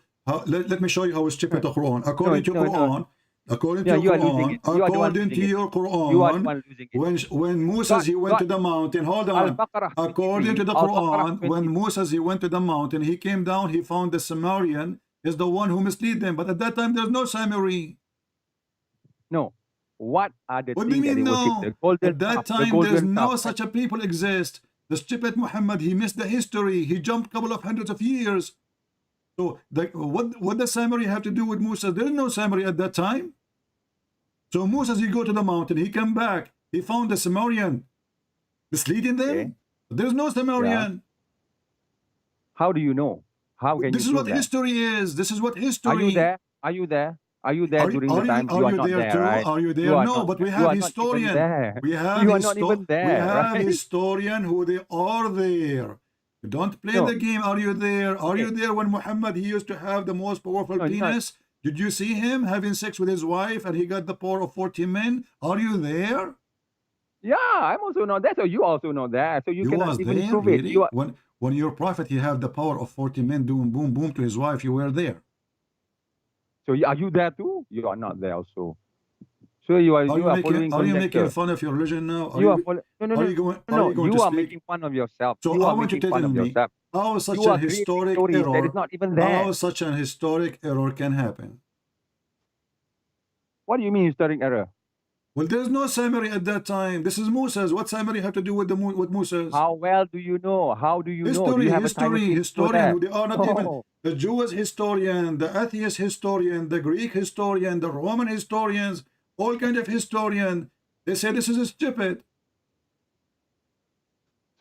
your. Let me show you how stupid the Quran. According to no, your no. Quran, according to Yeah, your you are losing Quran, it. You are the one according losing to it. your You are the Quran, one losing it. when Moses he went to the mountain. Hold on. Al-Baqarah According to the 23, Al-Baqarah Quran, when 23. Moses he went to the mountain, he came down. He found the Samaritan is the one who misled them. But at that time, there's no Samari. No. What are the What do you things that they mean worship? no? The golden At that calf, the time, there's golden no calf. such a people exist. The stupid Muhammad, he missed the history. He jumped a couple of hundreds of years. So what does Samari have to do with Musa? There is no Samari at that time. So Moses, he go to the mountain. He come back. He found the Samaritan misleading them. Okay. There's no Samaritan. Yeah. How do you know? How can This you is what prove that? history is. This is what history. Are you there? Are you there? Are you there during the time? Are You are you not there there, too? right? Are you there? You are No, not- but we you have are not even historian. there. We have You are not even there, we have right? historian who they are there. Don't play No. the game. Are you there? Are you there when Muhammad he used to have the most powerful No, he's not. penis? Did you see him having sex with his wife and he got the power of 40 men? Are you there? Yeah, I'm also not there. So you also not there. So you cannot was even there, prove it. really? You are, When your prophet he have the power of 40 men doing boom boom to his wife, you were there. so are you there too? You are not there also. So you are following Are you making conjecture. fun of your religion now? You are no no no are you going, no, are no. you going You to are speak? making fun of yourself. So You I are want you making to fun tell of me yourself. how such You a are creating historic stories that error, is not even there. how such an historic error can happen. What do you mean historic error? Well, there's no Samari at that time. This is Moses. What Samari have to do with with Moses? How well do you know? How do you know? Do History, you have a time machine to know historian that? who they are not No. even the Jewish historian, the atheist historian, the Greek historian, the Roman historians, all kind of historian. They say this is stupid.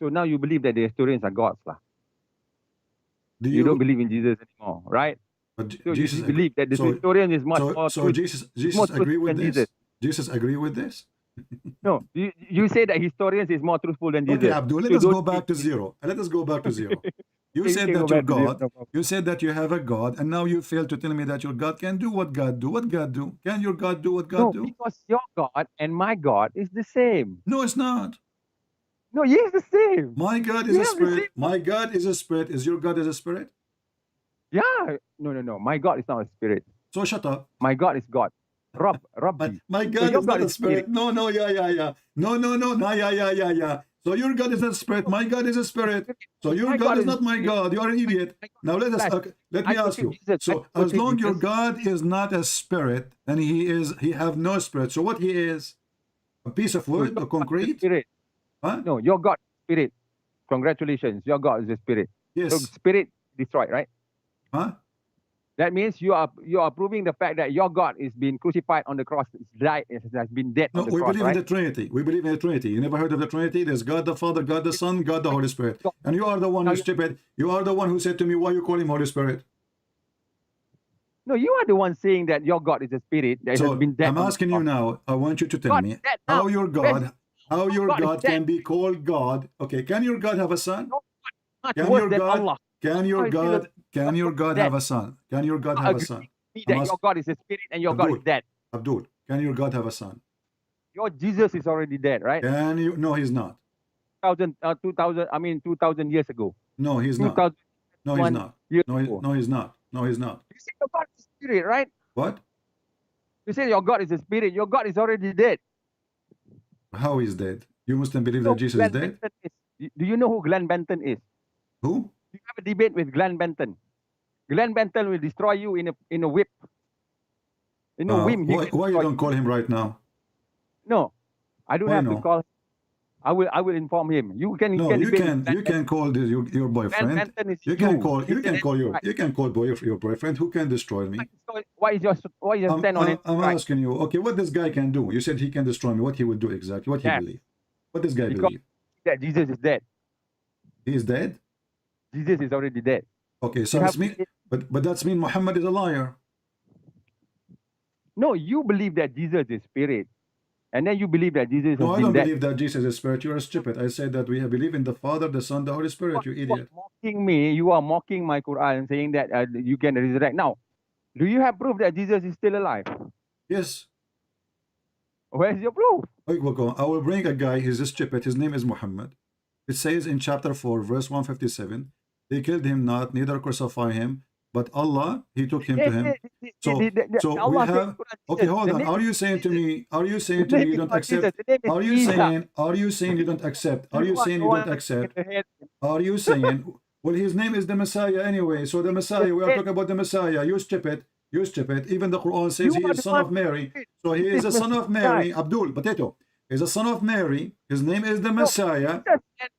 So now you believe that the historians are gods, lah. Do You don't believe in Jesus anymore, right? But So Jesus you believe that the so- historian is much more so truth- Jesus more agree truthful with than this? Jesus. Jesus agree with this? No, you say that historians is more truthful than Jesus. Okay, Abdul, let So us go don't- back to zero. Let us go back to zero. You Okay, said we can that go you're back to zero, God. no problem. You said that you have a God, and now you fail to tell me that your God can do what God do. What God do? Can your God do what God No, do? because your God and my God is the same. No, it's not. No, he is the same. My God is We a have the spirit. same- My God is a spirit. Is your God is a spirit? Yeah. No. My God is not a spirit. So shut up. My God is God. Rabbi. My So God your is not a spirit. spirit. No, yeah. No, yeah. So your God is a spirit. My God is a spirit. So your My God God is is not my God. You are an idiot. Now let us. Flesh. Let me I ask you. worship Jesus. So I as worship long your Jesus. God is not a spirit, and he have no spirit. So what he is? A piece of wood, a concrete? Spirit. Huh? No, your God is spirit. Congratulations. Your God is a spirit. So Yes. spirit destroyed, right? Huh? That means you are proving the fact that your God is being crucified on the cross, died, has been dead No, on the we cross, believe right? in the Trinity. We believe in the Trinity. You never heard of the Trinity? There's God the Father, God the Son, God the Holy Spirit. And you are the one who's stupid. You are the one who said to me, why you call him Holy Spirit? No, you are the one saying that your God is a spirit that So has been dead. I'm on the asking you cross. now, I want you to tell God me is dead how now. your Yes. God is God dead. can be called God. Okay, can your God have a son? Much Can worse your than God Allah. can your How is he God the- can your God dead? have a son? Can your God have a Agree son? with me I'm that your God is a spirit and your God Abdul. is dead. Abdul, can your God have a son? Your Jesus is already dead, right? Can you no, he's not. 2000 years ago. No, he's not. 2000 No, he's not. years No, ago. no, he's not. No, he's not. You say your God is a spirit, right? What? You say your God is a spirit. Your God is already dead. How is dead? You Muslim believe So that Jesus is dead? Benton do you know who Glenn Benton is? Who? You have a debate with Glenn Benton. Glenn Benton will destroy you in a whip. In a whim. he Why can you destroy don't call him right now? No, I don't Why have no? to call. I will inform him. You can. No, you debate can with Glenn you can call your Glenn boyfriend. Benton is You can call He's an Antichrist. you can call your boyfriend who can destroy me. So what is your stand on it? I'm Right. asking you, okay, what this guy can do? You said he can destroy me. What he would do exactly? What he Yes. believe? What this guy Because believe? that Jesus is dead. He is dead? Jesus is already dead. Okay, so You that's have mean, to- but that's mean Muhammad is a liar. No, you believe that Jesus is spirit, And then you believe that Jesus No, has I been don't dead. believe that Jesus is a spirit. You are stupid. I said that we believe in the Father, the Son, the Holy Spirit. You idiot. Mocking me. You are mocking my Quran, saying that you can resurrect. Now, do you have proof that Jesus is still alive? Yes. Where's your proof? I will bring a guy. He's stupid. His name is Muhammad. It says in chapter 4, verse 157, they killed him not, neither crucify him, but Allah, he took him to him. So we have, okay, hold on. Are you saying to me you don't accept? Are you saying you don't accept? Are you saying you don't accept? Are you saying, well, his name is the Messiah anyway, so the Messiah, we are talking about the Messiah. You stupid. You stupid. Even the Quran says he is son of Mary. So he is a son of Mary. Abdul, potato, is a son of Mary. His name is the Messiah.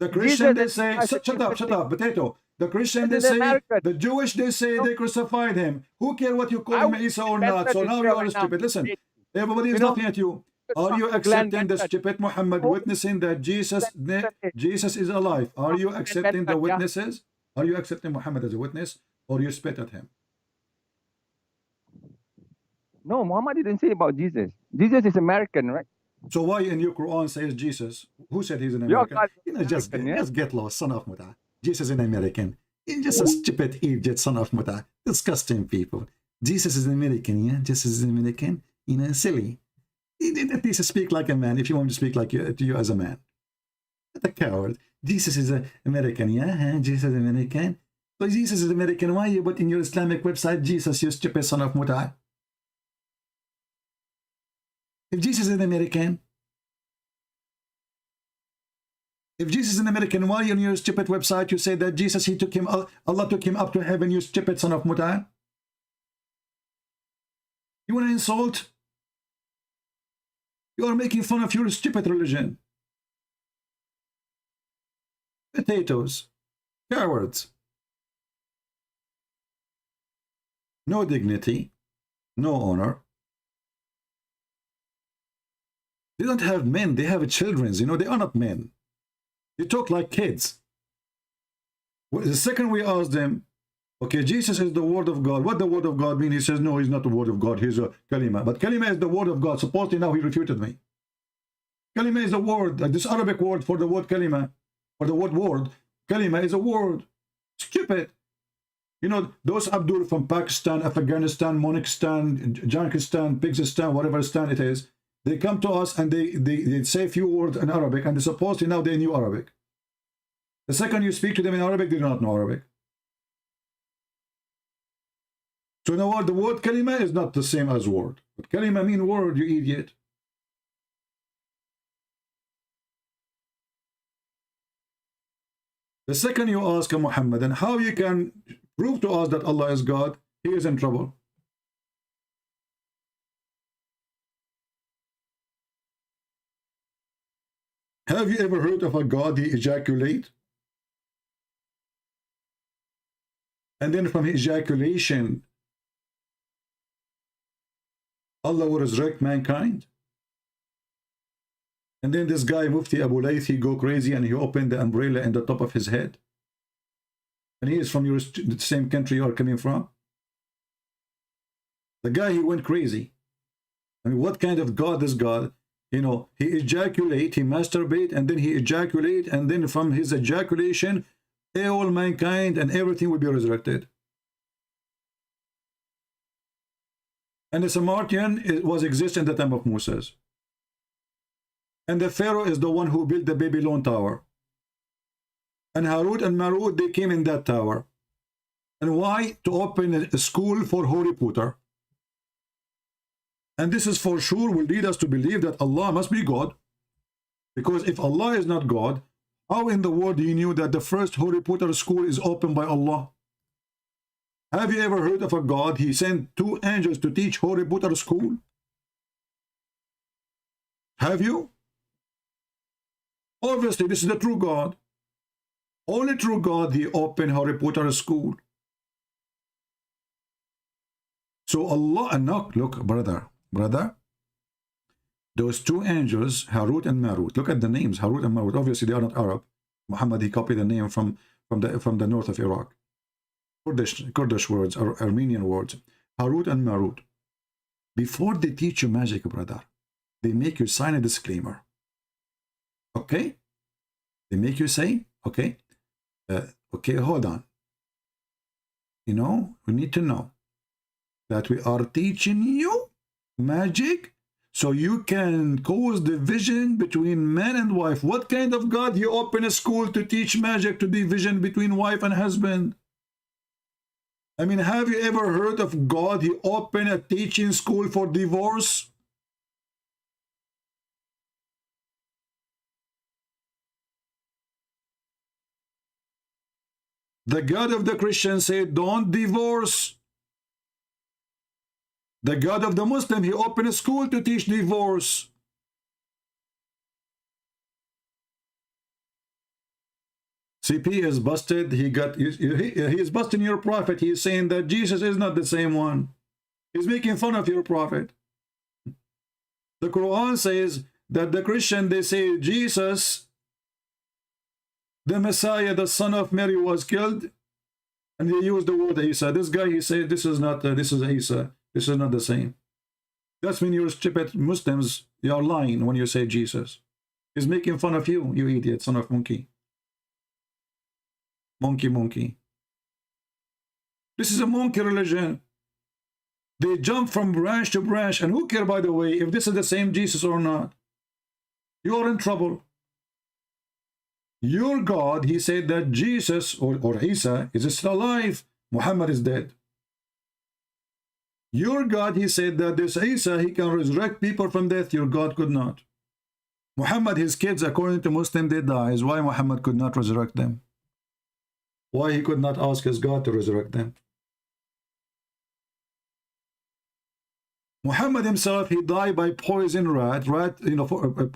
The Christian, they say, shut up, potato. The Christian, they say, the Jewish, they say they crucified him. Who cares what you call him, Isa or not? So now you are stupid. Listen, everybody is laughing at you. Are you accepting the stupid Muhammad witnessing that Jesus is alive? Are you accepting the witnesses? Are you accepting Muhammad as a witness, or you spit at him? No, Muhammad didn't say about Jesus. Jesus is American, right? So why in your Quran says Jesus? Who said he's an American? You know, just get lost, son of Muta. Jesus is an American. He's just a stupid idiot, son of Muta. Disgusting people. Jesus is an American, yeah? Jesus is an American. You know, silly. At least speak like a man if you want to speak like to you as a man. Not a coward. Jesus is an American, yeah? Huh? Jesus is American. So Jesus is American. Why you put in your Islamic website Jesus, you stupid son of Muta? If Jesus is an American, why on your stupid website you say that Jesus, Allah took him up to heaven, you stupid son of Muta? You want to insult? You are making fun of your stupid religion. Potatoes. Cowards. No dignity. No honor. They don't have men, they have children. You know, they are not men. They talk like kids. The second we ask them, okay, Jesus is the word of God. What the word of God mean? He says, no, he's not the word of God. He's a kalima. But kalima is the word of God. Supposedly now he refuted me. Kalima is a word. This Arabic word for the word kalima, or the word. Kalima is a word. Stupid. You know, those Abdul from Pakistan, Afghanistan, Monikistan, Jankistan, Pigsistan, whatever stan it is, they come to us and they say a few words in Arabic, and they supposedly now they knew Arabic. The second you speak to them in Arabic, they do not know Arabic. So you know what? The word kalima is not the same as word. But kalima mean word, you idiot. The second you ask a Muhammad, and how you can prove to us that Allah is God, he is in trouble. Have you ever heard of a God he ejaculate? And then from ejaculation, Allah will resurrect mankind? And then this guy, Mufti Abu Layth, he go crazy and he opened the umbrella in the top of his head. And he is from the same country you are coming from. The guy, he went crazy. I mean, what kind of God is God? You know, he ejaculate, he masturbate, and then he ejaculate, and then from his ejaculation, all mankind and everything will be resurrected. And the Samaritan was exist in the time of Moses. And the Pharaoh is the one who built the Babylon Tower. And Harut and Marut, they came in that tower. And why? To open a school for Harry Potter. And this is for sure will lead us to believe that Allah must be God. Because if Allah is not God, how in the world you knew that the first Harry Potter school is opened by Allah? Have you ever heard of a God? He sent 2 angels to teach Harry Potter school. Have you? Obviously, this is the true God. Only true God, he opened Harry Potter school. So Allah, and look, brother, those 2 angels, Harut and Marut, look at the names, Harut and Marut. Obviously, they are not Arab. Muhammad, he copied the name from the north of Iraq. Kurdish words, or Armenian words. Harut and Marut. Before they teach you magic, brother, they make you sign a disclaimer. Okay? They make you say, okay, okay, hold on. You know, we need to know that we are teaching you magic so you can cause division between man and wife. What kind of God? You open a school to teach magic to division between wife and husband? I mean, have you ever heard of God? He opened a teaching school for divorce? The God of the Christian said, don't divorce. The God of the Muslim, he opened a school to teach divorce. CP is busted. He is busting your prophet. He is saying that Jesus is not the same one. He's making fun of your prophet. The Quran says that the Christian, they say Jesus, the Messiah, the son of Mary, was killed, and they use the word Isa. This guy, he said, this is not, this is Isa. This is not the same. That's when you're stupid Muslims, you are lying when you say Jesus. He's making fun of you, you idiot, son of monkey. Monkey. This is a monkey religion. They jump from branch to branch, and who care, by the way, if this is the same Jesus or not? You are in trouble. Your God, he said that Jesus or Isa is still alive. Muhammad is dead. Your God, he said that this Isa, he can resurrect people from death. Your God could not. Muhammad, his kids, according to Muslim, they died. Why Muhammad could not resurrect them? Why he could not ask his God to resurrect them? Muhammad himself, he died by poison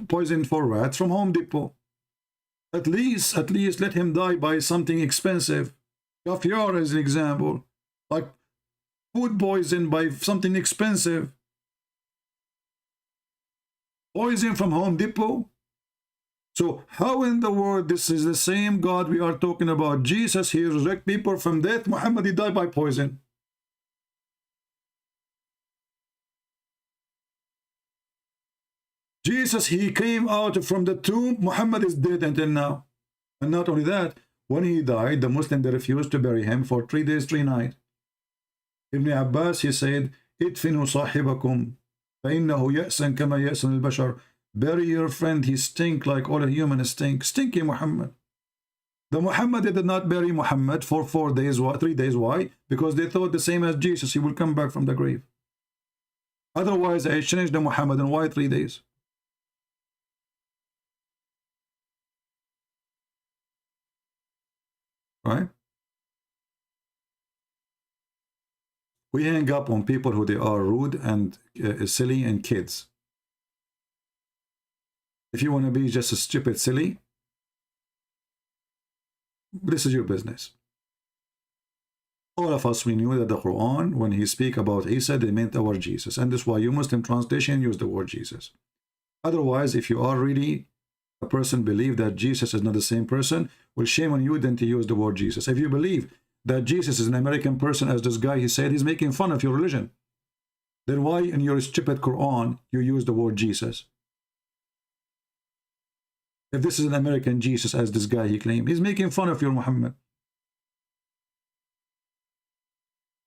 poison for rats from Home Depot. At least let him die by something expensive. Caviar is an example. Like food poison by something expensive. Poison from Home Depot. So how in the world this is the same God we are talking about? Jesus, he resurrected people from death. Muhammad, he died by poison. Jesus, he came out from the tomb. Muhammad is dead until now. And not only that, when he died, the Muslims, they refused to bury him for 3 days, 3 nights. Ibn Abbas, he said, "Idfinu sahibakum, فإنه يأسن كما يأسن البشر." Bury your friend, he stink like all humans stink. Stinky Muhammad. The Muhammad, they did not bury Muhammad for 4 days, 3 days. Why? Because they thought the same as Jesus, he will come back from the grave. Otherwise, I changed the Muhammad, and why 3 days? Right? We hang up on people who they are rude and silly and kids. If you want to be just a stupid silly, this is your business. All of us, we knew that the Quran, when he speak about Isa, they meant our Jesus. And that's why you Muslim translation use the word Jesus. Otherwise, if you are really a person believe that Jesus is not the same person, well, shame on you then to use the word Jesus. If you believe that Jesus is an American person, as this guy, he said, he's making fun of your religion, then why in your stupid Quran you use the word Jesus? If this is an American Jesus, as this guy, he claimed, he's making fun of your Muhammad.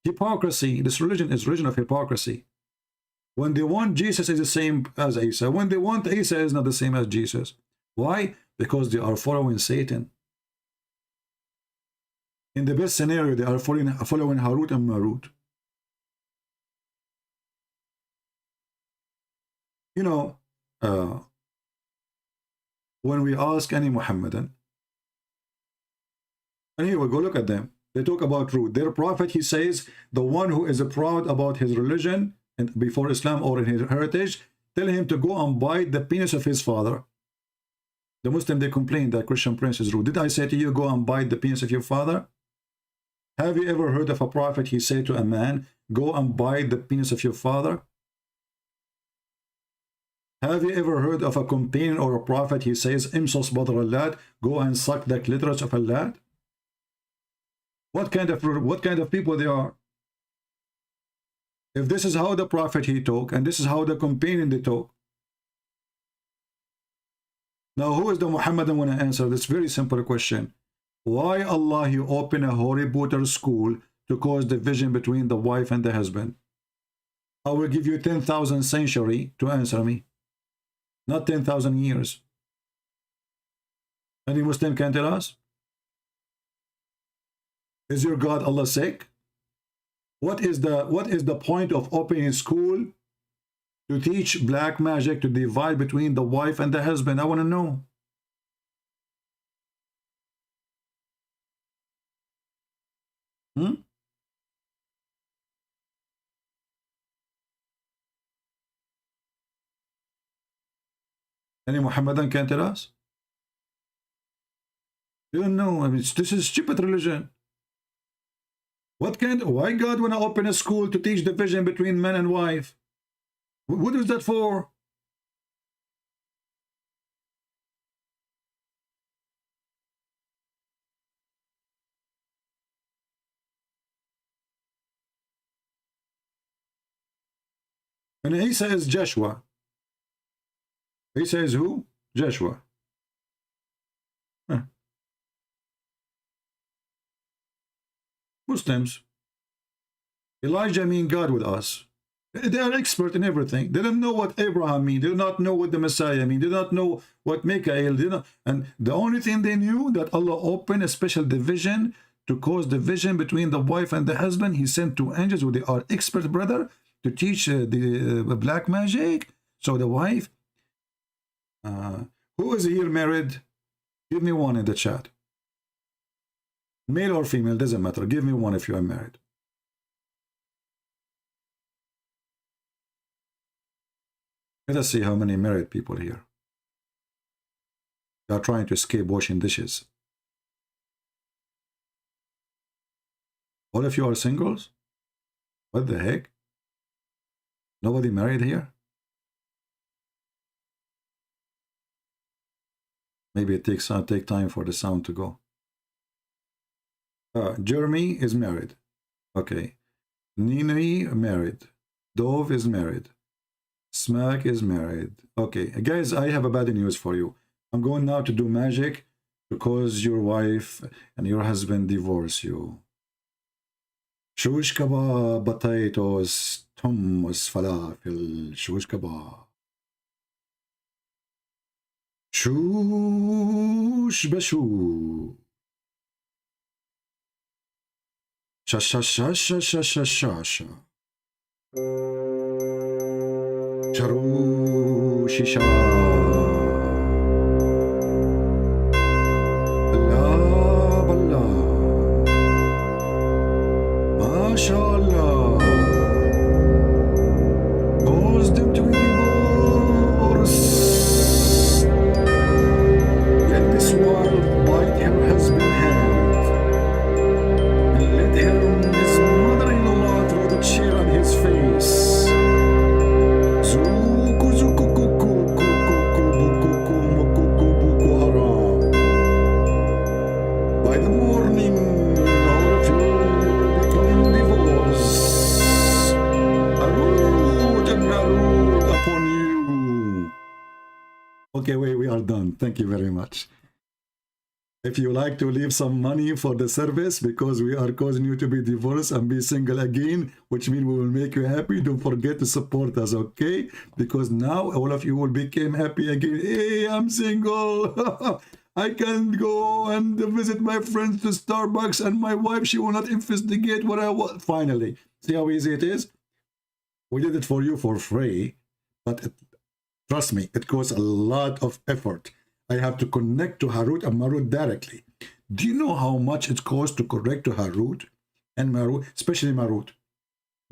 Hypocrisy. This religion is religion of hypocrisy. When they want Jesus is the same as Isa. When they want Isa is not the same as Jesus. Why? Because they are following Satan. In the best scenario, they are following Harut and Marut. You know, when we ask any Muhammadan, and here we go, look at them. They talk about truth. Their prophet, he says, the one who is proud about his religion and before Islam or in his heritage, tell him to go and bite the penis of his father. The Muslim, they complain that Christian prince is rude. Did I say to you, go and bite the penis of your father? Have you ever heard of a prophet, he said to a man, go and bite the penis of your father? Have you ever heard of a companion or a prophet, he says, Imsos badr al-Lat, go and suck the clitoris of al-Lat? What kind of people they are? If this is how the prophet he talk, and this is how the companion they talk, Now, who is the Muhammadan when I answer this very simple question? Why Allah you open a Harry Potter school to cause division between the wife and the husband? I will give you 10,000 century to answer me, not 10,000 years. Any Muslim can tell us? Is your God Allah sick? What is the point of opening a school to teach black magic to divide between the wife and the husband? I want to know. Any Muhammadan can tell us? You don't know. I mean, this is stupid religion. Why God want to open a school to teach division between man and wife? What is that for? And Isa is Joshua. Isa is who? Joshua. Huh. Muslims. Elijah means God with us. They are expert in everything. They don't know what Abraham means. They do not know what the Messiah means. They do not know what Michael did. And the only thing they knew that Allah opened a special division to cause division between the wife and the husband. He sent two angels who they are expert brother to teach the black magic. So the wife, who is here married? Give me one in the chat. Male or female, doesn't matter. Give me one if you are married. Let us see how many married people here. They are trying to escape washing dishes. All of you are singles? What the heck? Nobody married here? Maybe it takes take time for the sound to go. Jeremy is married. Okay. Nini married. Dove is married. Smack is married. Okay. Guys, I have a bad news for you. I'm going now to do magic to cause your wife and your husband divorce you. Shush kebab, potatoes, hummus, falafel, shush kebab. Shush bashu. Sha sha sha sha sha sha sha sha. Charu shisha. Allah Allah. MashaAllah. Cause them to be divorced. Let this wife bite her husband's hand. And let his mother-in-law throw the chair on his face. Zuku zuku kuku kuku kuku kuku buku haram. By the morning, all of you become divorced. Arut and Narut upon you. Okay, wait, we are done. Thank you very much. If you like to leave some money for the service because we are causing you to be divorced and be single again, which means we will make you happy, don't forget to support us, okay? Because now all of you will become happy again. Hey, I'm single. I can go and visit my friends to Starbucks and my wife, she will not investigate what I want. Finally, see how easy it is? We did it for you for free, but trust me, it costs a lot of effort. I have to connect to Harut and Marut directly. Do you know how much it costs to connect to Harut and Marut, especially Marut?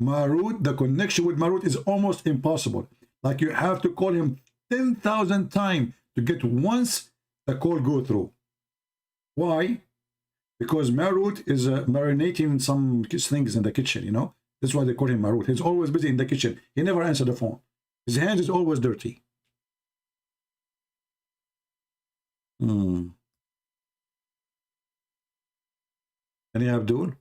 Marut, the connection with Marut is almost impossible. Like you have to call him 10,000 times to get once the call go through. Why? Because Marut is marinating some things in the kitchen, you know? That's why they call him Marut. He's always busy in the kitchen. He never answers the phone. His hands is always dirty. Any Abdul?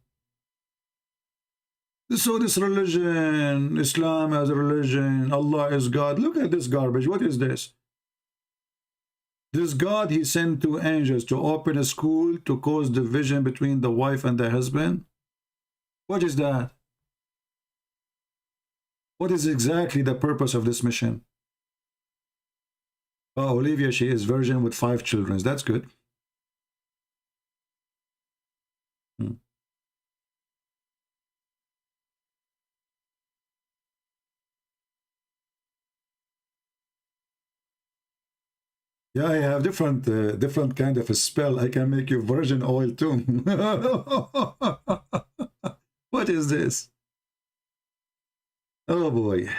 So this religion, Islam as a religion, Allah is God. Look at this garbage. What is this? This God, he sent 2 angels to open a school to cause division between the wife and the husband. What is that? What is exactly the purpose of this mission? Oh, Olivia, she is virgin with 5 children. That's good. Yeah, I have different kind of a spell. I can make you virgin oil too. What is this? Oh boy,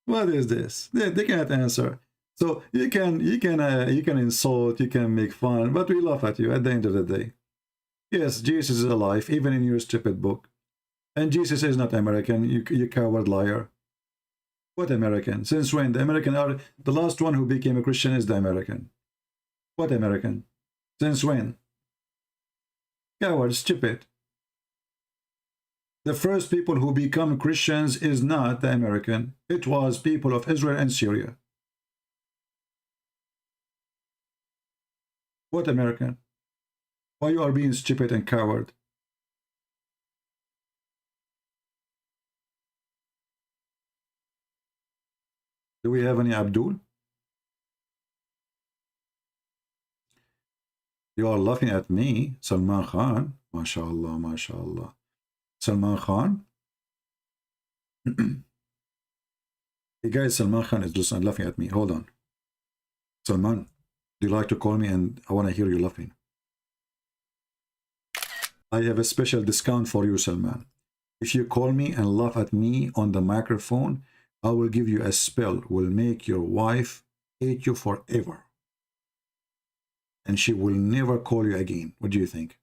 what is this? They can't answer. So you can insult, you can make fun, but we laugh at you at the end of the day. Yes, Jesus is alive, even in your stupid book. And Jesus is not American, you coward liar. What American? Since when? The American are the last one who became a Christian is the American. What American? Since when? Coward, stupid. The first people who become Christians is not the American. It was people of Israel and Syria. What American? Why you are being stupid and coward? Do we have any Abdul? You are laughing at me, Salman Khan. MashaAllah, MashaAllah. Salman Khan. Hey guys, Salman Khan is just laughing at me. Hold on. Salman, do you like to call me and I want to hear you laughing? I have a special discount for you, Salman. If you call me and laugh at me on the microphone, I will give you a spell, will make your wife hate you forever. And she will never call you again. What do you think?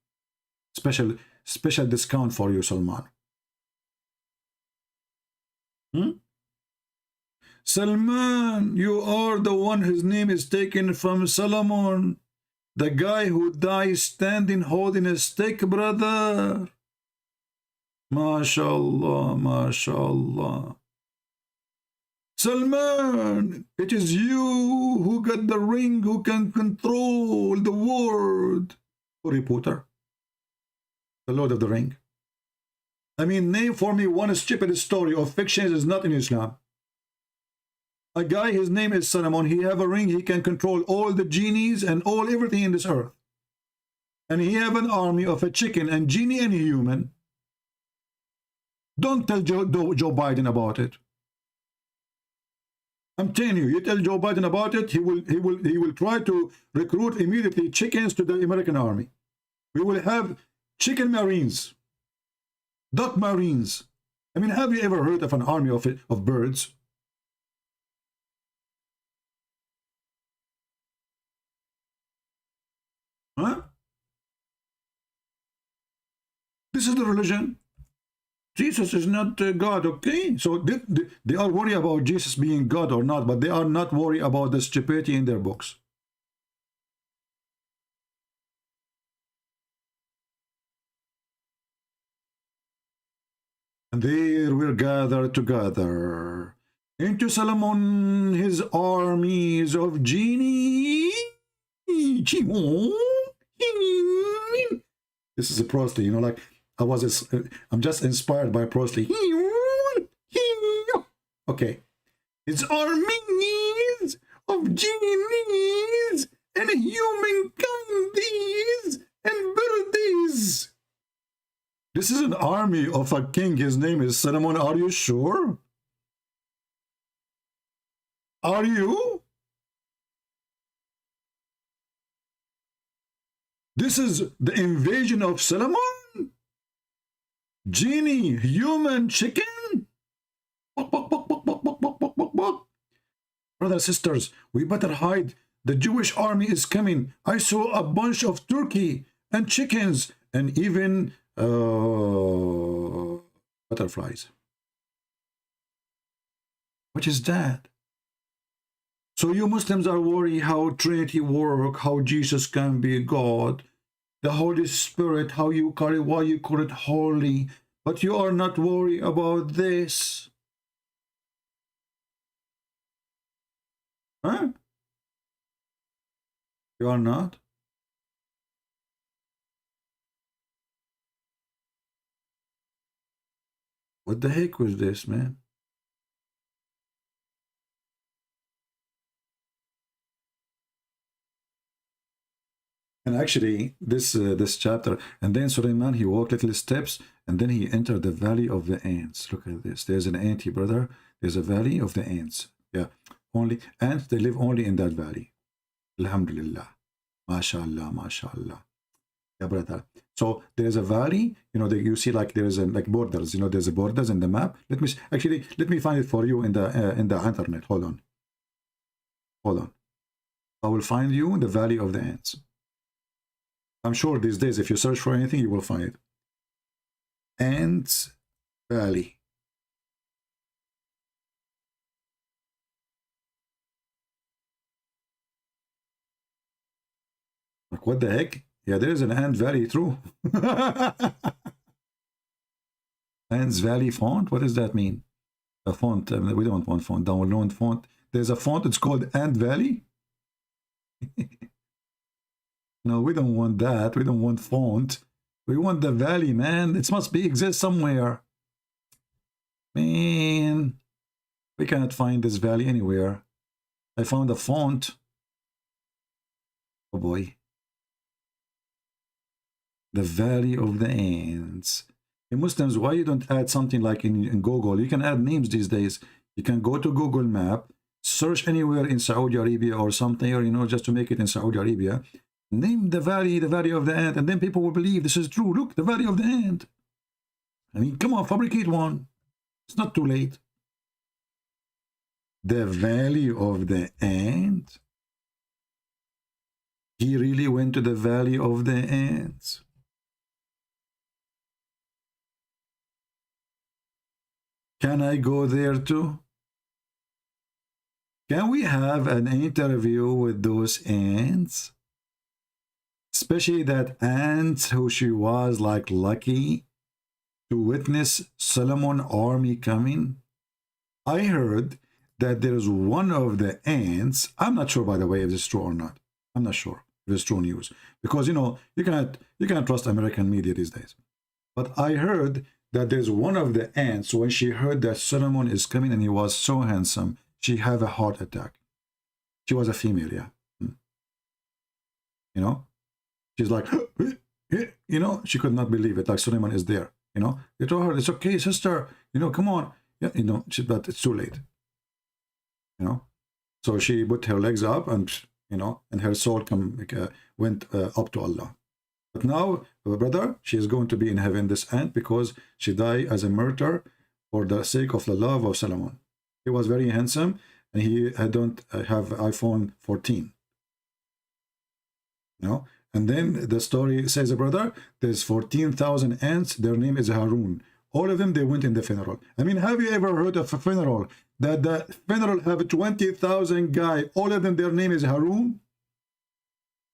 Special discount for you, Salman. Salman, you are the one whose name is taken from Solomon. The guy who dies standing holding a stick, brother. MashaAllah, MashaAllah. Salman, it is you who got the ring, who can control the world. Harry Potter, the Lord of the Ring. I mean, name for me one stupid story of fiction is not in Islam. A guy, his name is Solomon, he have a ring, he can control all the genies and everything in this earth. And he have an army of a chicken and genie and human. Don't tell Joe Biden about it. I'm telling you, you tell Joe Biden about it, he will try to recruit immediately chickens to the American army. We will have chicken marines, duck marines. I mean, have you ever heard of an army of birds? Huh? This is the religion. Jesus is not God, okay? So they are worried about Jesus being God or not, but they are not worried about the stupidity in their books. And there we're gathered together into Solomon, his armies of genie. This is a prosty, you know, like I'm just inspired by prosty. Okay, it's armies of genies and humankindies and birdies. This is an army of a king. His name is Solomon. Are you sure? Are you? This is the invasion of Solomon? Genie, human, chicken? Brothers and sisters, we better hide. The Jewish army is coming. I saw a bunch of turkey and chickens and even butterflies. What is that? So you Muslims are worried how Trinity work, how Jesus can be God, the Holy Spirit, how you call it, why you call it holy, but you are not worried about this. Huh? You are not? What the heck was this, man? And actually, this chapter, and then Suleiman, he walked little steps, and then he entered the valley of the ants. Look at this. There's an ant here, brother. There's a valley of the ants. Yeah, only ants, they live only in that valley. Alhamdulillah. MashaAllah, MashaAllah. Yeah, brother. So there's a valley, you know, you see like there's a, like borders, you know, there's a borders in the map. Let me find it for you in the internet. Hold on. Hold on. I will find you in the valley of the ants. I'm sure these days, if you search for anything, you will find it. Ants Valley. Like, what the heck? Yeah, there is an Ant Valley, true. Ants Valley font? What does that mean? A font. We don't want font. Download font. There's a font, it's called Ant Valley. No, we don't want that. We don't want font. We want the valley, man. It must exist somewhere. Man, we cannot find this valley anywhere. I found a font. Oh boy. The valley of the ants. Hey, Muslims, why you don't add something like in Google? You can add names these days. You can go to Google Map, search anywhere in Saudi Arabia or something, or, you know, just to make it in Saudi Arabia. Name the valley of the ant, and then people will believe this is true. Look, the valley of the ant. I mean, come on, fabricate one. It's not too late. The valley of the ant. He really went to the valley of the ants. Can I go there too? Can we have an interview with those ants? Especially that ant who she was like lucky to witness Solomon army coming. I heard that there's one of the ants. I'm not sure, by the way, if it's true or not. I'm not sure if it's true news, because, you know, you cannot trust American media these days. But I heard that there's one of the ants, when she heard that Solomon is coming and he was so handsome, she had a heart attack. She was a female, yeah. You know? She's like, you know, she could not believe it. Like, Suleiman is there, you know. They told her, it's okay, sister, you know, come on. Yeah, you know, but it's too late, you know. So she put her legs up and, you know, and her soul went up to Allah. But now, brother, she is going to be in heaven, this ant, because she died as a martyr for the sake of the love of Solomon. He was very handsome, and he don't have iPhone 14, you know. And then the story says, brother, there's 14,000 ants. Their name is Harun. All of them, they went in the funeral. I mean, have you ever heard of a funeral that the funeral have 20,000 guys? All of them, their name is Harun.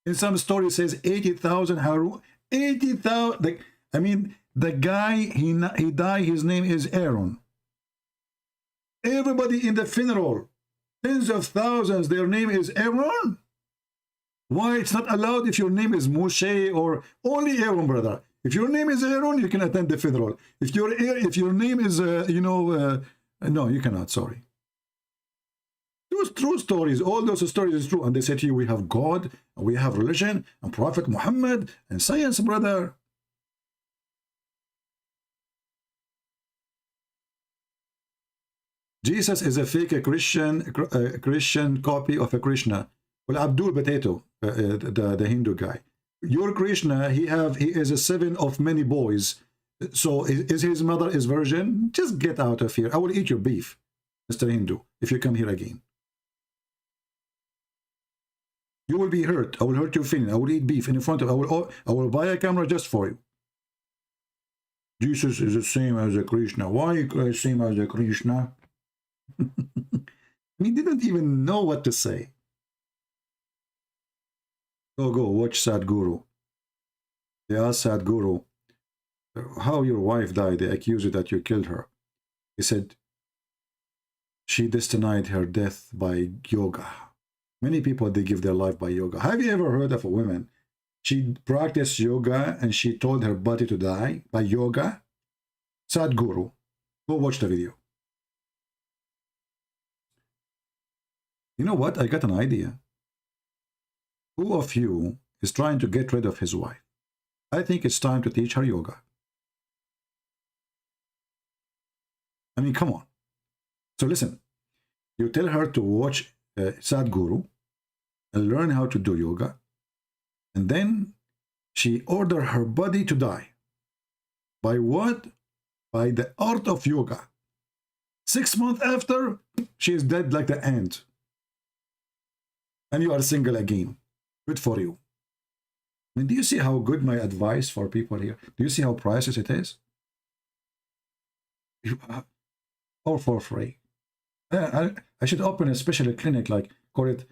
In some story, it says 80,000 Harun. 80,000. I mean, the guy, he died, his name is Aaron. Everybody in the funeral, tens of thousands, their name is Aaron. Why it's not allowed if your name is Moshe or only Aaron, brother? If your name is Aaron, you can attend the funeral. If your name is, no, you cannot. Sorry. Those true stories, all those stories is true. And they say to you, we have God, and we have religion, and Prophet Muhammad, and science, brother. Jesus is a fake Christian copy of a Krishna. Well, Abdul Potato, the Hindu guy. Your Krishna, he is a seven of many boys. So is his mother is virgin? Just get out of here. I will eat your beef, Mr. Hindu, if you come here again. You will be hurt. I will hurt your feeling. I will eat beef in front of. I will buy a camera just for you. Jesus is the same as a Krishna. Why the same as a Krishna? He didn't even know what to say. Go watch Sadhguru. They asked Sadhguru how your wife died. They accused you that you killed her. He said she destined her death by yoga. Many people, they give their life by yoga. Have you ever heard of a woman? She practiced yoga and she told her body to die by yoga. Sadhguru. Go watch the video. You know what? I got an idea. Who of you is trying to get rid of his wife? I think it's time to teach her yoga. I mean, come on. So listen, you tell her to watch Sadhguru and learn how to do yoga. And then she order her body to die. By what? By the art of yoga. 6 months after, she is dead like the ant. And you are single again. Good for you. I mean, do you see how good my advice for people here? Do you see how priceless it is? All for free. I should open a special clinic, like, call it.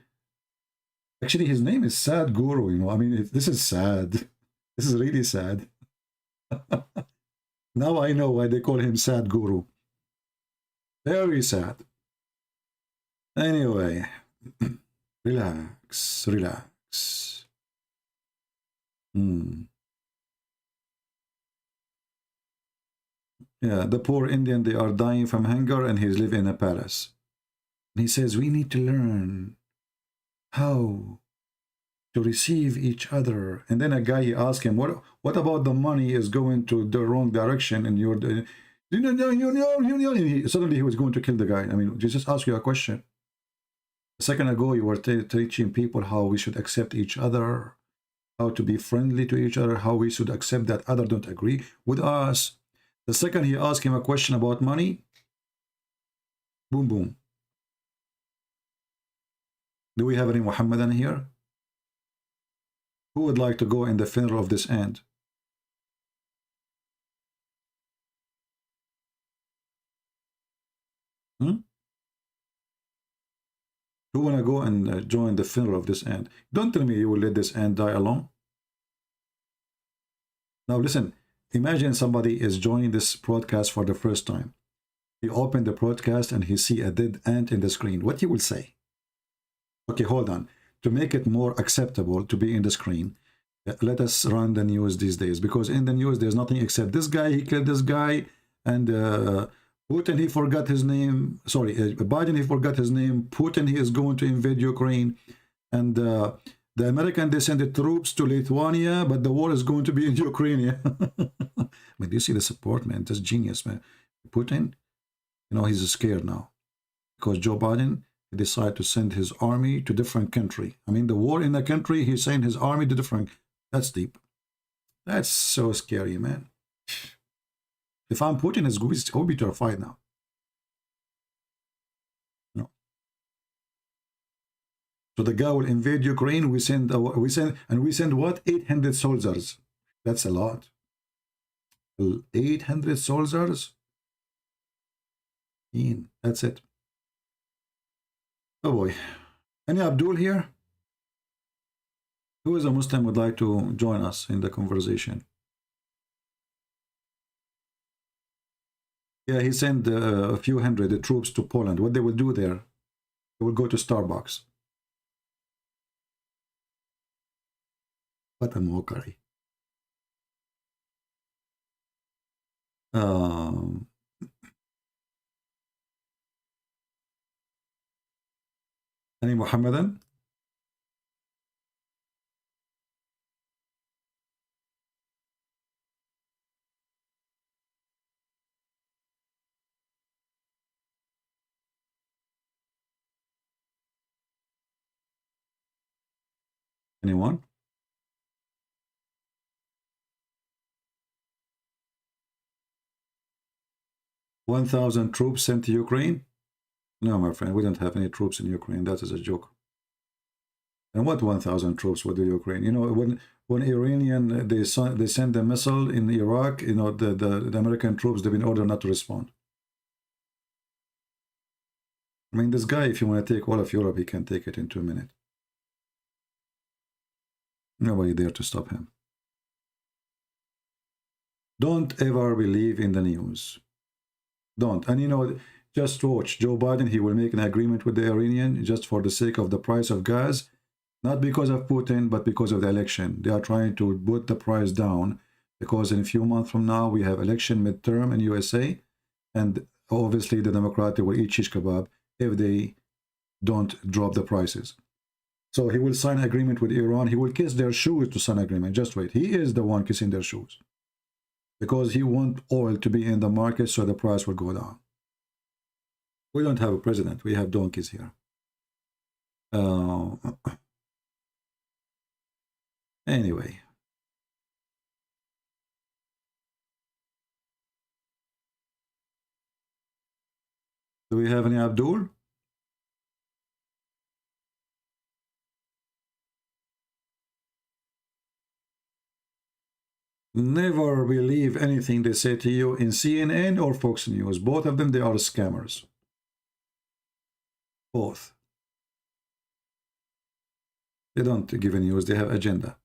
Actually, his name is Sadhguru, you know. I mean, this is sad. This is really sad. Now I know why they call him Sadhguru. Very sad. Anyway, relax, relax. Yeah, the poor Indian, they are dying from hunger and he's living in a palace. And he says, we need to learn how to receive each other. And then a guy, he asked him, what about the money is going to the wrong direction and you're suddenly he was going to kill the guy. I mean, just ask you a question. A second ago, you were teaching people how we should accept each other, how to be friendly to each other, how we should accept that others don't agree with us. The second he asked him a question about money, boom, boom. Do we have any Muhammadan here? Who would like to go in the funeral of this ant? Who want to go and join the funeral of this ant? Don't tell me you will let this ant die alone. Now listen, imagine somebody is joining this broadcast for the first time. He opened the broadcast and he see a dead ant in the screen. What he will say? Okay, hold on. To make it more acceptable to be in the screen, let us run the news these days, because in the news there's nothing except this guy, he killed this guy, and Putin, he forgot his name. Sorry, Biden, he forgot his name. Putin, he is going to invade Ukraine, and the American, they sent the troops to Lithuania, but the war is going to be in Ukraine. Yeah? I mean, do you see the support, man? That's genius, man. Putin, you know, he's scared now because Joe Biden, he decided to send his army to different country. I mean, the war in the country, he's sending his army to different. That's deep. That's so scary, man. If I'm Putin, it's going to be terrified now. No. So the guy will invade Ukraine. We send what? 800 soldiers. That's a lot. 800 soldiers. That's it. Oh boy. Any Abdul here? Who is a Muslim would like to join us in the conversation? Yeah, he sent a few hundred troops to Poland. What they will do there? They will go to Starbucks. What a mockery. Any Muhammadan? Anyone? $1,000 troops sent to Ukraine? No, my friend, we don't have any troops in Ukraine. That is a joke. And what 1,000 troops would do Ukraine? You know, when Iranian they send a missile in Iraq, you know, the American troops, they've been ordered not to respond. I mean, this guy, if you want to take all of Europe, he can take it in 2 minutes. Nobody there to stop him. Don't ever believe in the news. Don't. And you know, Just watch. Joe Biden, he will make an agreement with the Iranian just for the sake of the price of gas, not because of Putin, but because of the election. They are trying to put the price down because in a few months from now, we have election midterm in USA, and obviously the Democrats will eat shish kebab if they don't drop the prices. So he will sign agreement with Iran. He will kiss their shoes to sign agreement. Just wait. He is the one kissing their shoes because he wants oil to be in the market so the price will go down. We don't have a president. We have donkeys here. Anyway. Do we have any Abdul? Never believe anything they say to you in CNN or Fox News. Both of them, they are scammers. Both. They don't give a news, they have agenda.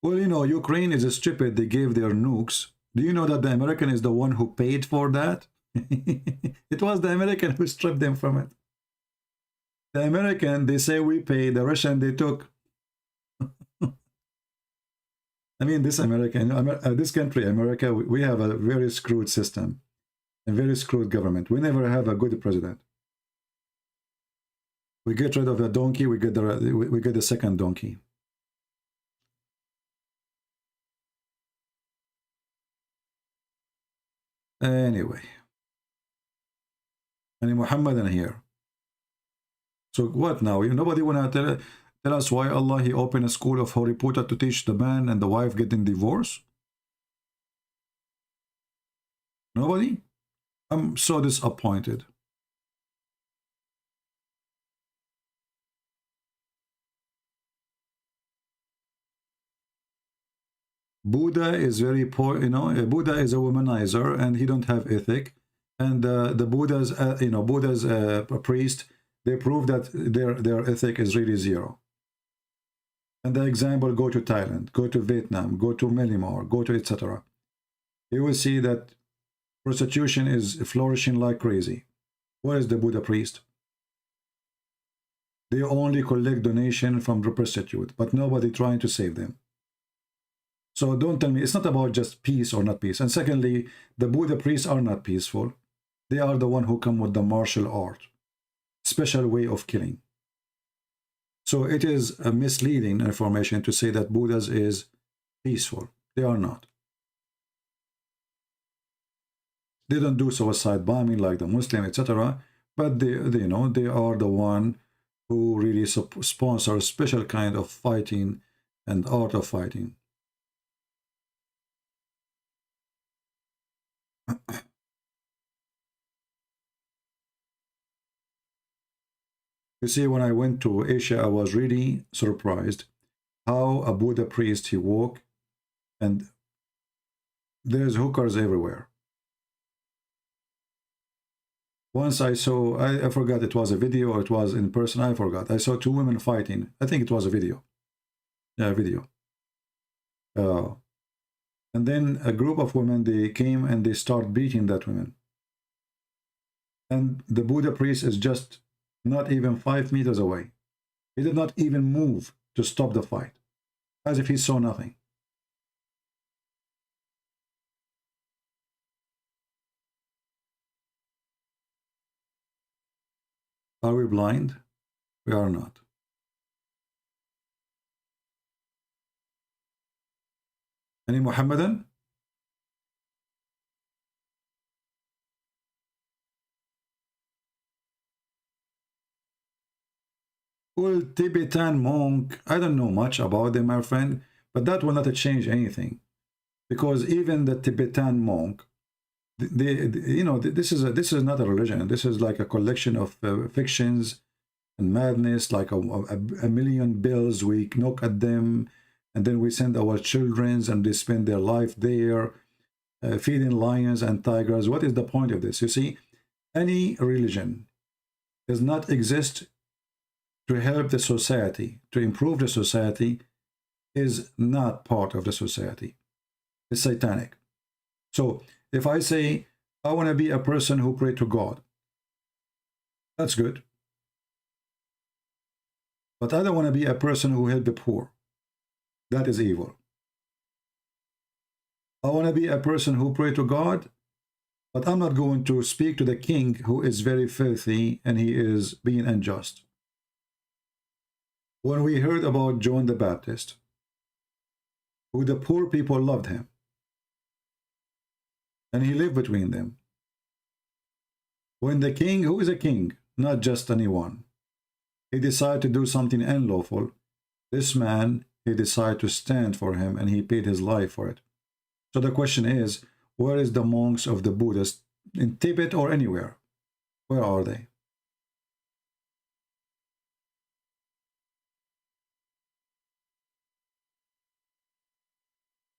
Well, you know, Ukraine is stupid. They gave their nukes. Do you know that the American is the one who paid for that? It was the American who stripped them from it. The American, they say we pay. The Russian, they took. I mean, this this country, America, we have a very screwed system. A very screwed government. We never have a good president. We get rid of the donkey, we get the second donkey. Anyway, any Muhammadan here. So what now? Nobody want to tell us why Allah he opened a school of Harry Potter to teach the man and the wife getting divorced? Nobody? I'm so disappointed. Buddha is very poor, you know. Buddha is a womanizer and he don't have ethic. And the Buddha's, Buddha's priest, they prove that their ethic is really zero. And the example, go to Thailand, go to Vietnam, go to Myanmar, go to etc. You will see that prostitution is flourishing like crazy. Where is the Buddha priest? They only collect donation from the prostitute, but nobody trying to save them. So don't tell me, it's not about just peace or not peace. And secondly, the Buddha priests are not peaceful. They are the one who come with the martial art, special way of killing. So it is a misleading information to say that Buddhas is peaceful. They are not. They don't do suicide bombing like the Muslim, etc. But they are the one who really sponsor a special kind of fighting and art of fighting. You see, when I went to Asia, I was really surprised how a Buddha priest, he walked, and there's hookers everywhere. Once I saw, I forgot it was a video or it was in person, I forgot. I saw two women fighting. I think it was a video. Yeah, a video. And then a group of women, they came and they start beating that woman. And the Buddha priest is just not even 5 meters away. He did not even move to stop the fight, as if he saw nothing. Are we blind? We are not. Any Muhammadan? Well, Tibetan monk, I don't know much about them, my friend, but that will not change anything. Because even the Tibetan monk, this is not a religion. This is like a collection of fictions and madness, like a million bills. We knock at them, and then we send our children, and they spend their life there, feeding lions and tigers. What is the point of this? You see, any religion does not exist to help the society, to improve the society, is not part of the society. It's satanic. So if I say, I want to be a person who pray to God, that's good. But I don't want to be a person who help the poor. That is evil. I want to be a person who pray to God, but I'm not going to speak to the king who is very filthy and he is being unjust. When we heard about John the Baptist, who the poor people loved him, and he lived between them. When the king, who is a king, not just anyone, he decided to do something unlawful, this man, he decided to stand for him and he paid his life for it. So the question is, where is the monks of the Buddhists in Tibet or anywhere? Where are they?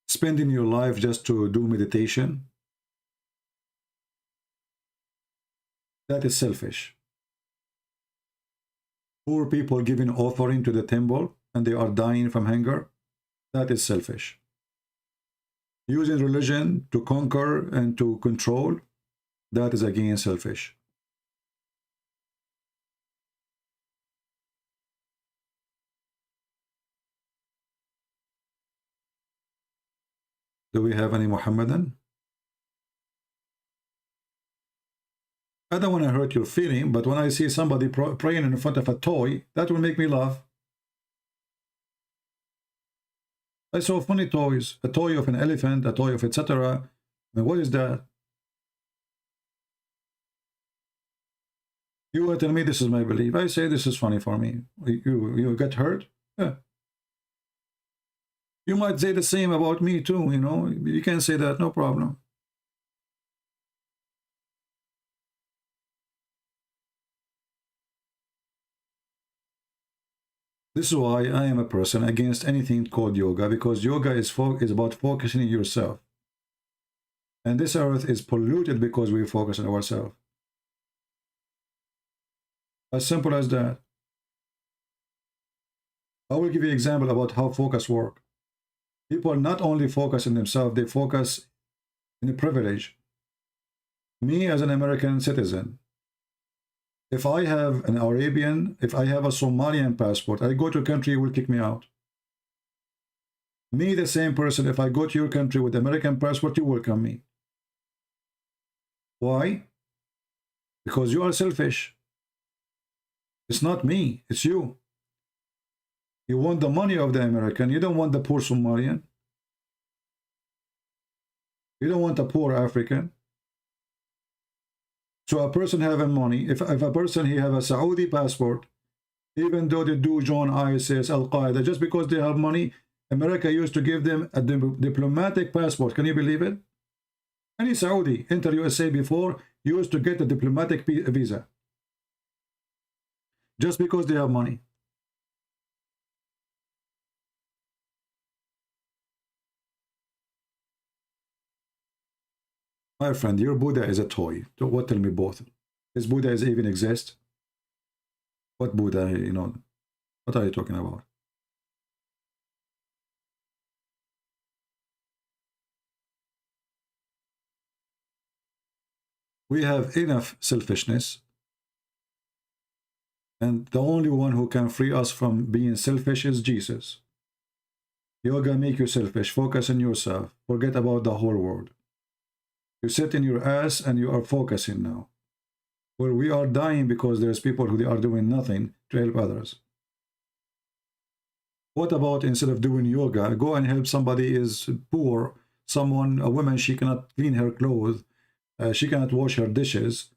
Spending your life just to do meditation? That is selfish. Poor people giving offering to the temple and they are dying from hunger? That is selfish. Using religion to conquer and to control? That is again selfish. Do we have any Muhammadan? I don't want to hurt your feeling, but when I see somebody praying in front of a toy, that will make me laugh. I saw funny toys, a toy of an elephant, a toy of etc. And what is that? You will tell me this is my belief. I say this is funny for me. You get hurt? Yeah. You might say the same about me too, you know. You can say that, no problem. This is why I am a person against anything called yoga, because yoga is about focusing on yourself. And this earth is polluted because we focus on ourselves. As simple as that. I will give you an example about how focus works. People not only focus on themselves, they focus in a privilege. Me as an American citizen, if I have an Arabian, if I have a Somalian passport, I go to a country, you will kick me out. Me, the same person, if I go to your country with American passport, you welcome me. Why? Because you are selfish. It's not me, it's you. You want the money of the American, you don't want the poor Somalian. You don't want the poor African. So a person having money, if a person he have a Saudi passport, even though they do join ISIS, Al-Qaeda, just because they have money, America used to give them a diplomatic passport. Can you believe it? Any Saudi enter USA before used to get a diplomatic visa. Just because they have money. My friend, your Buddha is a toy. What, tell me both? Is Buddha even exist? What Buddha, you know, what are you talking about? We have enough selfishness. And the only one who can free us from being selfish is Jesus. Yoga make you selfish. Focus on yourself. Forget about the whole world. You sit in your ass and you are focusing now. Well, we are dying because there's people who are doing nothing to help others. What about instead of doing yoga, go and help somebody is poor, someone, a woman, she cannot clean her clothes, she cannot wash her dishes.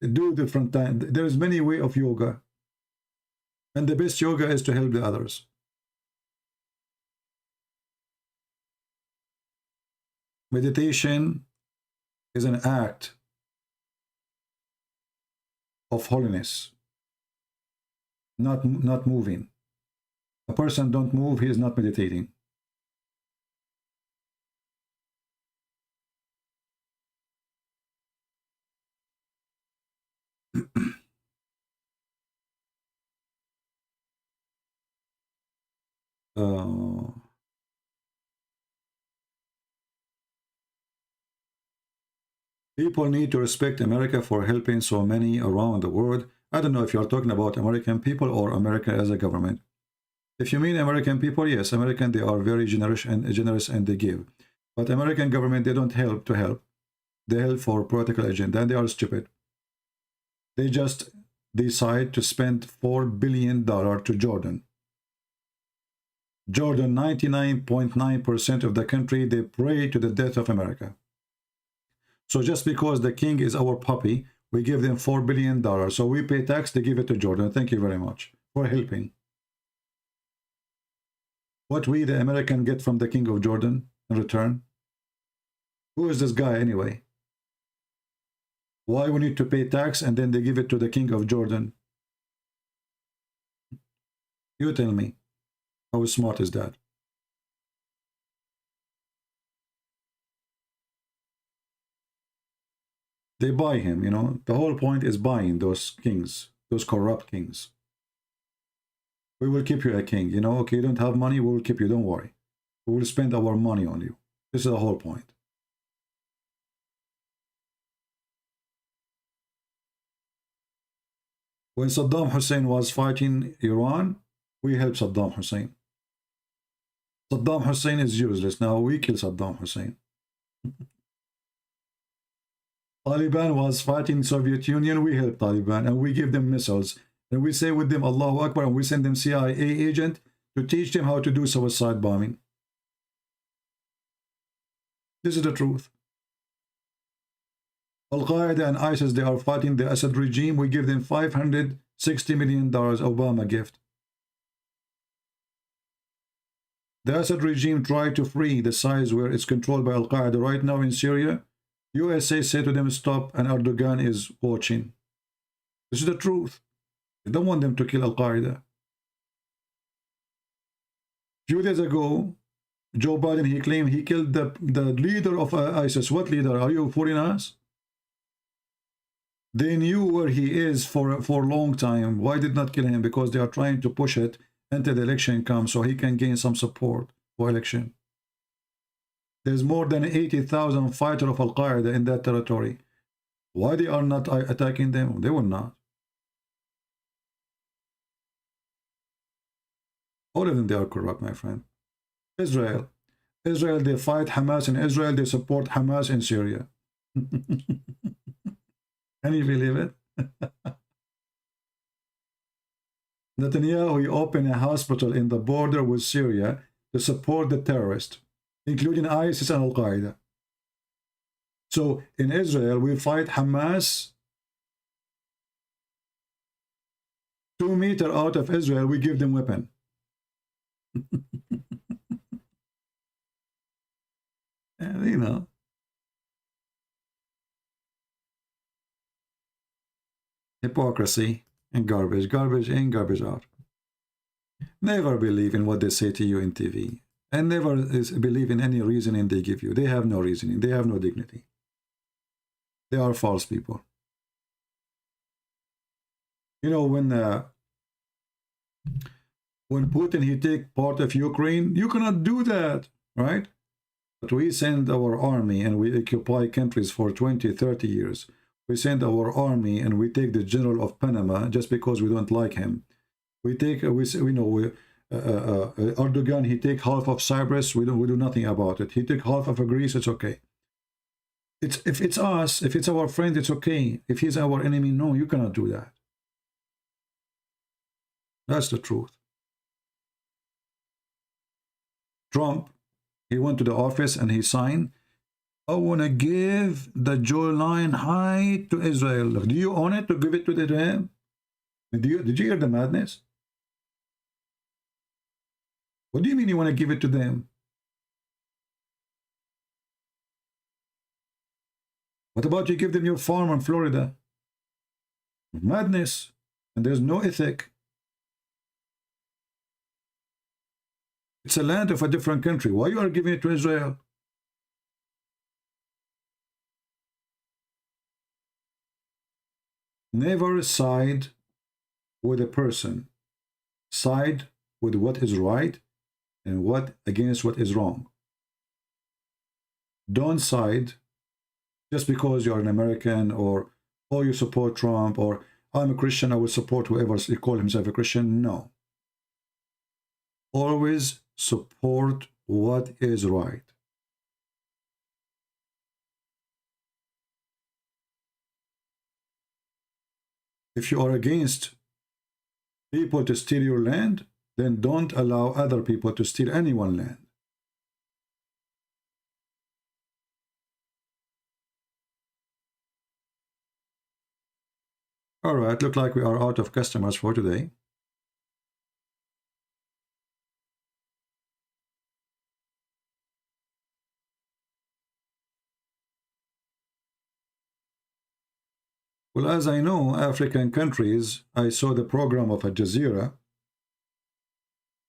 Do different time. There is many way of yoga. And the best yoga is to help the others. Meditation is an act of holiness, not moving. A person don't move, he is not meditating. People need to respect America for helping so many around the world. I don't know if you're talking about American people or America as a government. If you mean American people, yes, American, they are very generous and they give. But American government, they don't help to help. They help for political agenda, and they are stupid. They just decide to spend $4 billion to Jordan. Jordan, 99.9% of the country, they pray to the death of America. So just because the king is our puppy, we give them $4 billion. So we pay tax, they give it to Jordan. Thank you very much for helping. What we, the American, get from the king of Jordan in return? Who is this guy anyway? Why we need to pay tax and then they give it to the king of Jordan? You tell me. How smart is that? They buy him, you know. The whole point is buying those kings, those corrupt kings. We will keep you a king, you know. Okay, you don't have money, we will keep you, don't worry. We will spend our money on you. This is the whole point. When Saddam Hussein was fighting Iran, we helped Saddam Hussein. Saddam Hussein is useless. Now we kill Saddam Hussein. Taliban was fighting Soviet Union, we help Taliban and we give them missiles. And we say with them Allahu Akbar and we send them CIA agent to teach them how to do suicide bombing. This is the truth. Al-Qaeda and ISIS, they are fighting the Assad regime. We give them $560 million Obama gift. The Assad regime tried to free the size where it's controlled by Al-Qaeda right now in Syria. USA say to them, stop, and Erdogan is watching. This is the truth. They don't want them to kill Al-Qaeda. Few days ago, Joe Biden, he claimed he killed the leader of ISIS. What leader? Are you fooling us? They knew where he is for a long time. Why did not kill him? Because they are trying to push it until the election comes so he can gain some support for election. There's more than 80,000 fighters of Al-Qaeda in that territory. Why they are not attacking them? They will not. All of them, they are corrupt, my friend. Israel, they fight Hamas in Israel. They support Hamas in Syria. Can you believe it? Netanyahu, he opened a hospital in the border with Syria to support the terrorists, including ISIS and Al-Qaeda. So in Israel, we fight Hamas. 2 meters out of Israel, we give them weapon. And, you know. Hypocrisy and garbage. Garbage in, garbage out. Never believe in what they say to you in TV. And never believe in any reasoning they give you. They have no reasoning. They have no dignity. They are false people. You know, when Putin, he take part of Ukraine, you cannot do that, right? But we send our army and we occupy countries for 20, 30 years. We send our army and we take the general of Panama just because we don't like him. We take, Erdogan, he take half of Cyprus, we do nothing about it. He take half of Greece, it's okay. If it's us, if it's our friend, it's okay. If he's our enemy, no, you cannot do that. That's the truth. Trump, he went to the office and he signed, I want to give the jawline height to Israel. Do you own it to give it to them? Did you hear the madness? What do you mean you want to give it to them? What about you give them your farm in Florida? Madness. And there's no ethic. It's a land of a different country. Why you are giving it to Israel? Never side with a person. Side with what is right and what against what is wrong. Don't side just because you're an American, or you support Trump, or I'm a Christian, I will support whoever call himself a Christian. No. Always support what is right. If you are against people to steal your land, then don't allow other people to steal anyone's land. All right, look like we are out of customers for today. Well, as I know, African countries, I saw the program of Al Jazeera,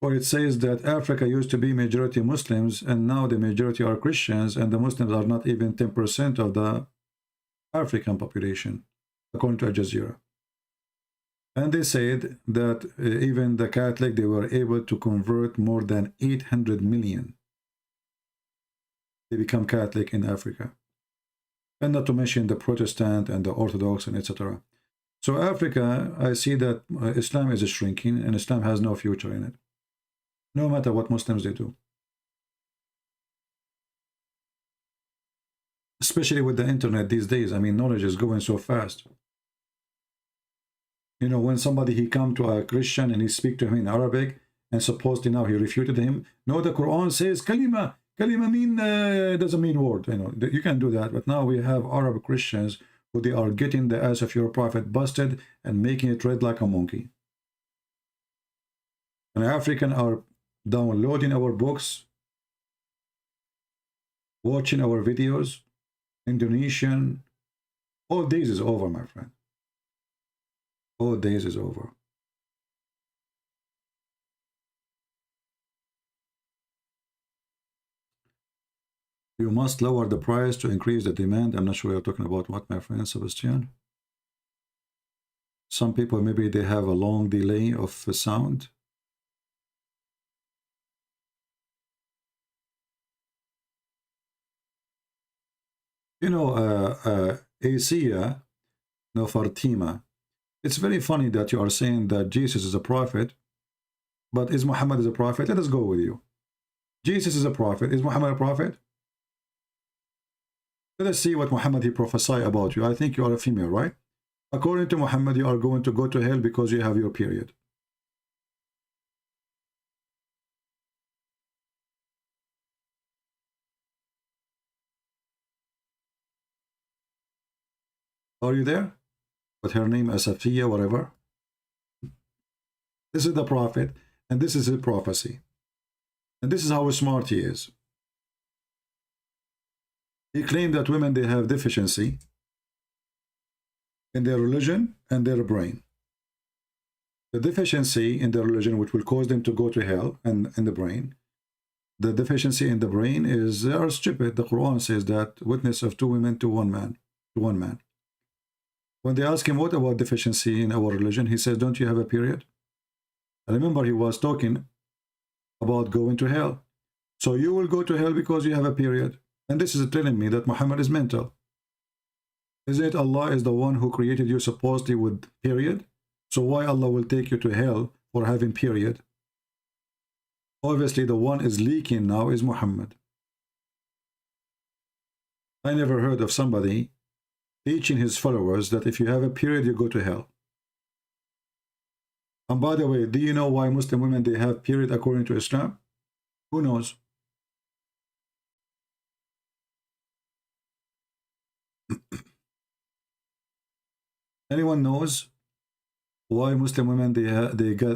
where it says that Africa used to be majority Muslims, and now the majority are Christians, and the Muslims are not even 10% of the African population, according to Al Jazeera. And they said that even the Catholic, they were able to convert more than 800 million. They become Catholic in Africa. And not to mention the Protestant and the Orthodox and etc. So Africa, I see that Islam is shrinking, and Islam has no future in it, no matter what Muslims they do. Especially with the internet these days. I mean, knowledge is going so fast. You know, when somebody, he come to a Christian and he speak to him in Arabic, and supposedly now he refuted him. No, the Quran says kalima. Kalima doesn't mean word. You know, you can do that. But now we have Arab Christians who they are getting the ass of your prophet busted and making it red like a monkey. And African are downloading our books, watching our videos. Indonesian, all days is over, my friend. All days is over. You must lower the price to increase the demand. I'm not sure you're talking about what, my friend Sebastian. Some people, maybe they have a long delay of sound. You know, Asia, no, Fatima. It's very funny that you are saying that Jesus is a prophet, but is Muhammad a prophet? Let us go with you. Jesus is a prophet. Is Muhammad a prophet? Let us see what Muhammad he prophesied about you. I think you are a female, right? According to Muhammad, you are going to go to hell because you have your period. Are you there? But her name is Safiya, whatever. This is the prophet, and this is his prophecy. And this is how smart he is. He claimed that women, they have deficiency in their religion and their brain. The deficiency in their religion, which will cause them to go to hell, and in the brain. The deficiency in the brain is they are stupid. The Quran says that witness of 2 women to 1 man, to 1 man. When they ask him, what about deficiency in our religion? He says, don't you have a period? I remember he was talking about going to hell. So you will go to hell because you have a period. And this is telling me that Muhammad is mental. Isn't it Allah is the one who created you supposedly with period? So why Allah will take you to hell for having period? Obviously the one is leaking now is Muhammad. I never heard of somebody teaching his followers that if you have a period, you go to hell. And by the way, do you know why Muslim women, they have period according to Islam? Who knows? Anyone knows why Muslim women,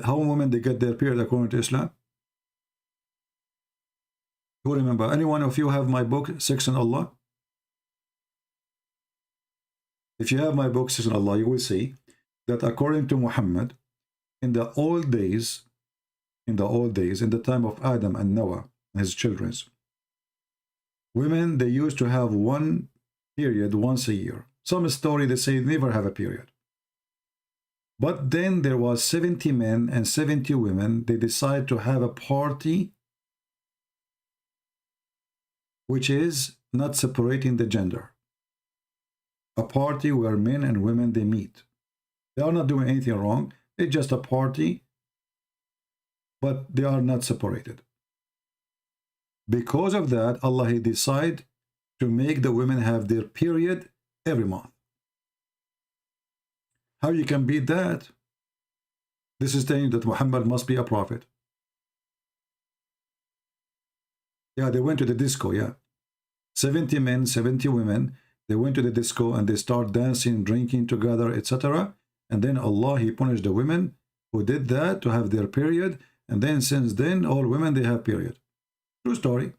how women they get their period according to Islam? Who remember? Anyone of you have my book, Sex and Allah? If you have my book, Sex and Allah, you will see that according to Muhammad, in the old days, in the time of Adam and Noah and his children, women, they used to have 1 period once a year. Some story they say never have a period. But then there was 70 men and 70 women. They decide to have a party which is not separating the gender. a party where men and women, they meet. They are not doing anything wrong. It's just a party, but they are not separated. Because of that, Allah, He decided to make the women have their period every month. How you can beat that? This is saying that Muhammad must be a prophet. Yeah, they went to the disco, yeah. 70 men, 70 women, they went to the disco and they start dancing, drinking together, etc. And then Allah, He punished the women who did that to have their period. And then since then, all women, they have period. True story.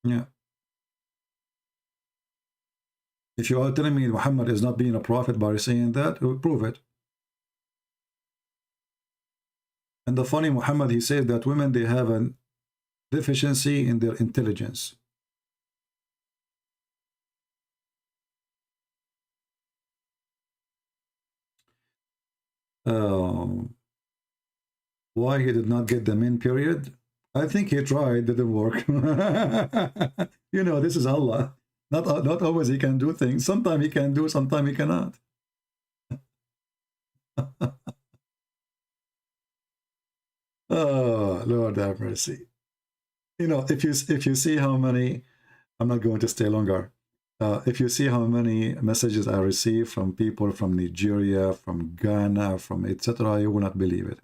Yeah. If you are telling me Muhammad is not being a prophet by saying that, prove it. And the funny, Muhammad, he said that women, they have a deficiency in their intelligence. Why he did not get the men period? I think he tried, didn't work. You know, this is Allah. Not always he can do things. Sometimes he can do, sometimes he cannot. Oh, Lord have mercy. You know, if you see how many, I'm not going to stay longer. If you see how many messages I receive from people from Nigeria, from Ghana, from etc., you will not believe it.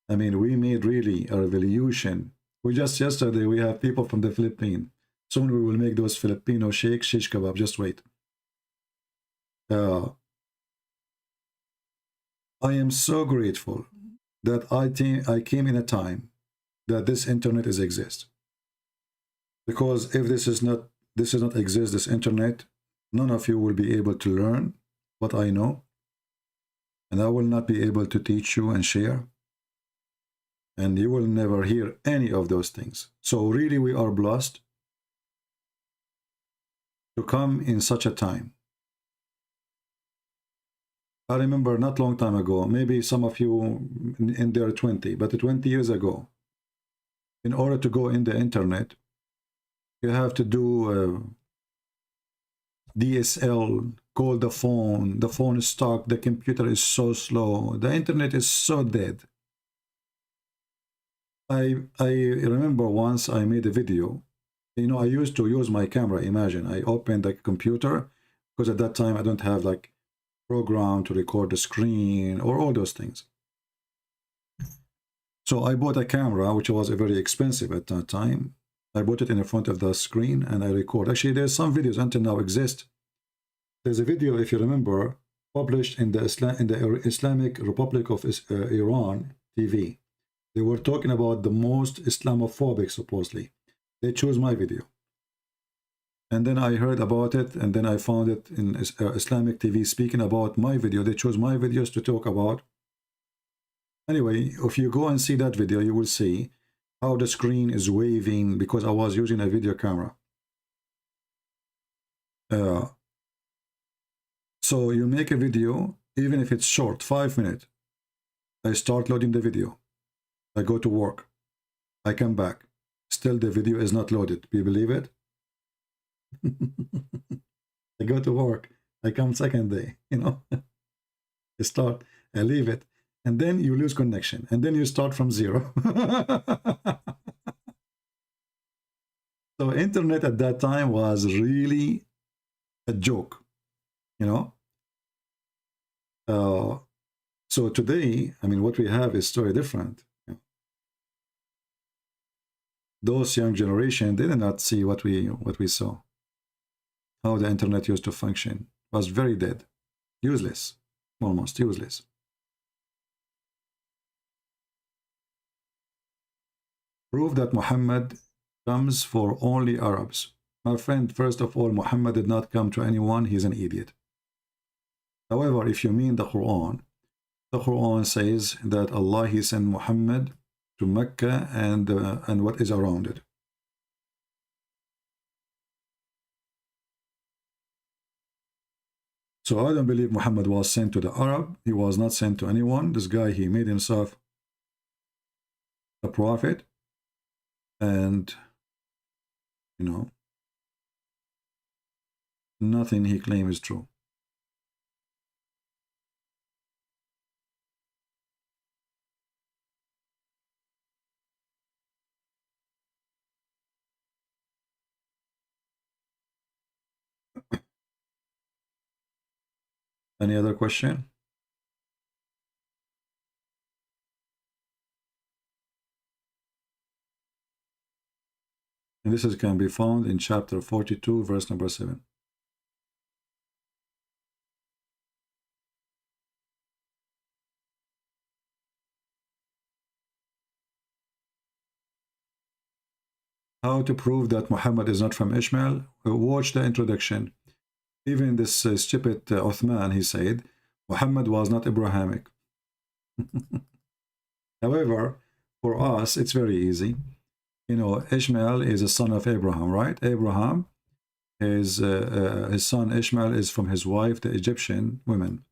I mean, we made really a revolution. We just yesterday, we have people from the Philippines. Soon we will make those Filipino shakes, shish kebab. Just wait. I am so grateful that I came in a time that this internet exists. Because if this does not exist, this internet, none of you will be able to learn what I know, and I will not be able to teach you and share, and you will never hear any of those things. So really, we are blessed to come in such a time. I remember not long time ago, maybe some of you in their 20, but 20 years ago, in order to go in the internet, you have to do DSL, call the phone is stuck, the computer is so slow, the internet is so dead. I remember once I made a video. You know, I used to use my camera. Imagine I opened the computer, because at that time I don't have like program to record the screen or all those things. So I bought a camera, which was very expensive at that time. I bought it in the front of the screen and I record. Actually, there's some videos until now exist. There's a video, if you remember, published in the Islamic Republic of Iran TV. They were talking about the most Islamophobic, supposedly. They chose my video. And then I heard about it, and then I found it in Islamic TV speaking about my video. They chose my videos to talk about. Anyway, if you go and see that video, you will see how the screen is waving because I was using a video camera. So you make a video, even if it's short, 5 minutes. I start loading the video. I go to work. I come back. Still the video is not loaded. Do you believe it? I go to work. I come second day, you know. You start, I leave it. And then you lose connection. And then you start from zero. So internet at that time was really a joke, you know. So today, I mean, what we have is very different. Those young generation, they did not see what we saw. How the internet used to function. It was very dead. Useless. Almost useless. Prove that Muhammad comes for only Arabs. My friend, first of all, Muhammad did not come to anyone. He's an idiot. However, if you mean the Quran says that Allah, He sent Muhammad to Mecca and what is around it. So I don't believe Muhammad was sent to the Arab. He was not sent to anyone. This guy, he made himself a prophet. And, you know, nothing he claims is true. Any other question? And this can be found in chapter 42, verse number 7. How to prove that Muhammad is not from Ishmael? Watch the introduction. Even this stupid Uthman, he said, Muhammad was not Abrahamic. However, for us, it's very easy. You know, Ishmael is a son of Abraham, right? Abraham, his son Ishmael is from his wife, the Egyptian women.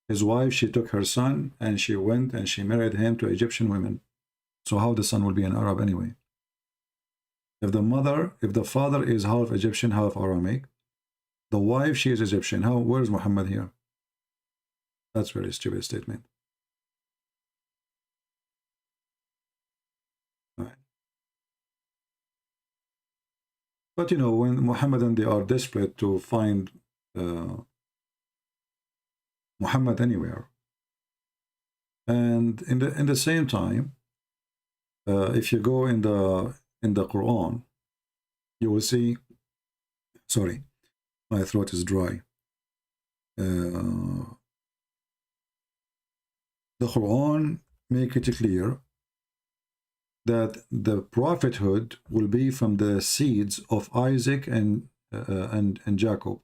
His wife, she took her son and she went and she married him to Egyptian women. So how the son will be an Arab anyway? If the father is half Egyptian, half Aramic, the wife, she is Egyptian. Where is Muhammad here? That's a very stupid statement. Right. But you know, when Muhammadan, they are desperate to find Muhammad anywhere. And in the same time, if you go in the Quran, you will see, sorry, my throat is dry. The Quran make it clear that the prophethood will be from the seeds of Isaac and Jacob.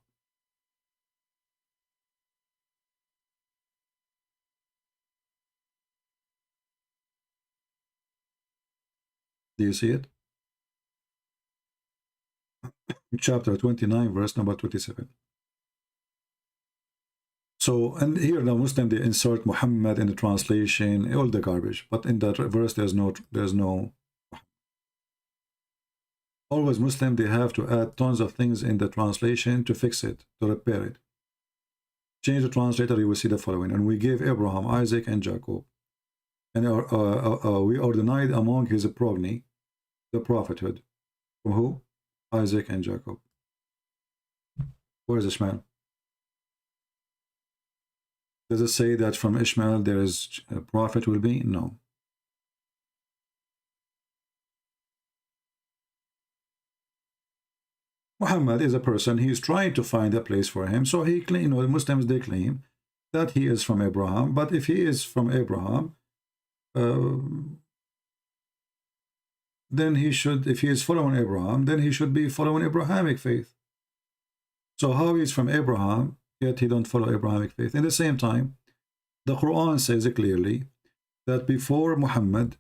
Do you see it? Chapter 29, verse number 27. So, and here the Muslim, they insert Muhammad in the translation, all the garbage. But in that verse, there's no. Always Muslim, they have to add tons of things in the translation to fix it, to repair it. Change the translator, you will see the following. And we gave Abraham, Isaac, and Jacob. And we are denied among his progeny the prophethood. From who? Isaac and Jacob. Where is Ishmael? Does it say that from Ishmael there is a prophet will be? No. Muhammad is a person, he is trying to find a place for him. So he claim, you know, the Muslims, they claim that he is from Abraham. But if he is from Abraham, then he should, if he is following Abraham, then he should be following Abrahamic faith. So how he is from Abraham, yet he don't follow Abrahamic faith? In the same time, the Quran says clearly that before Muhammad,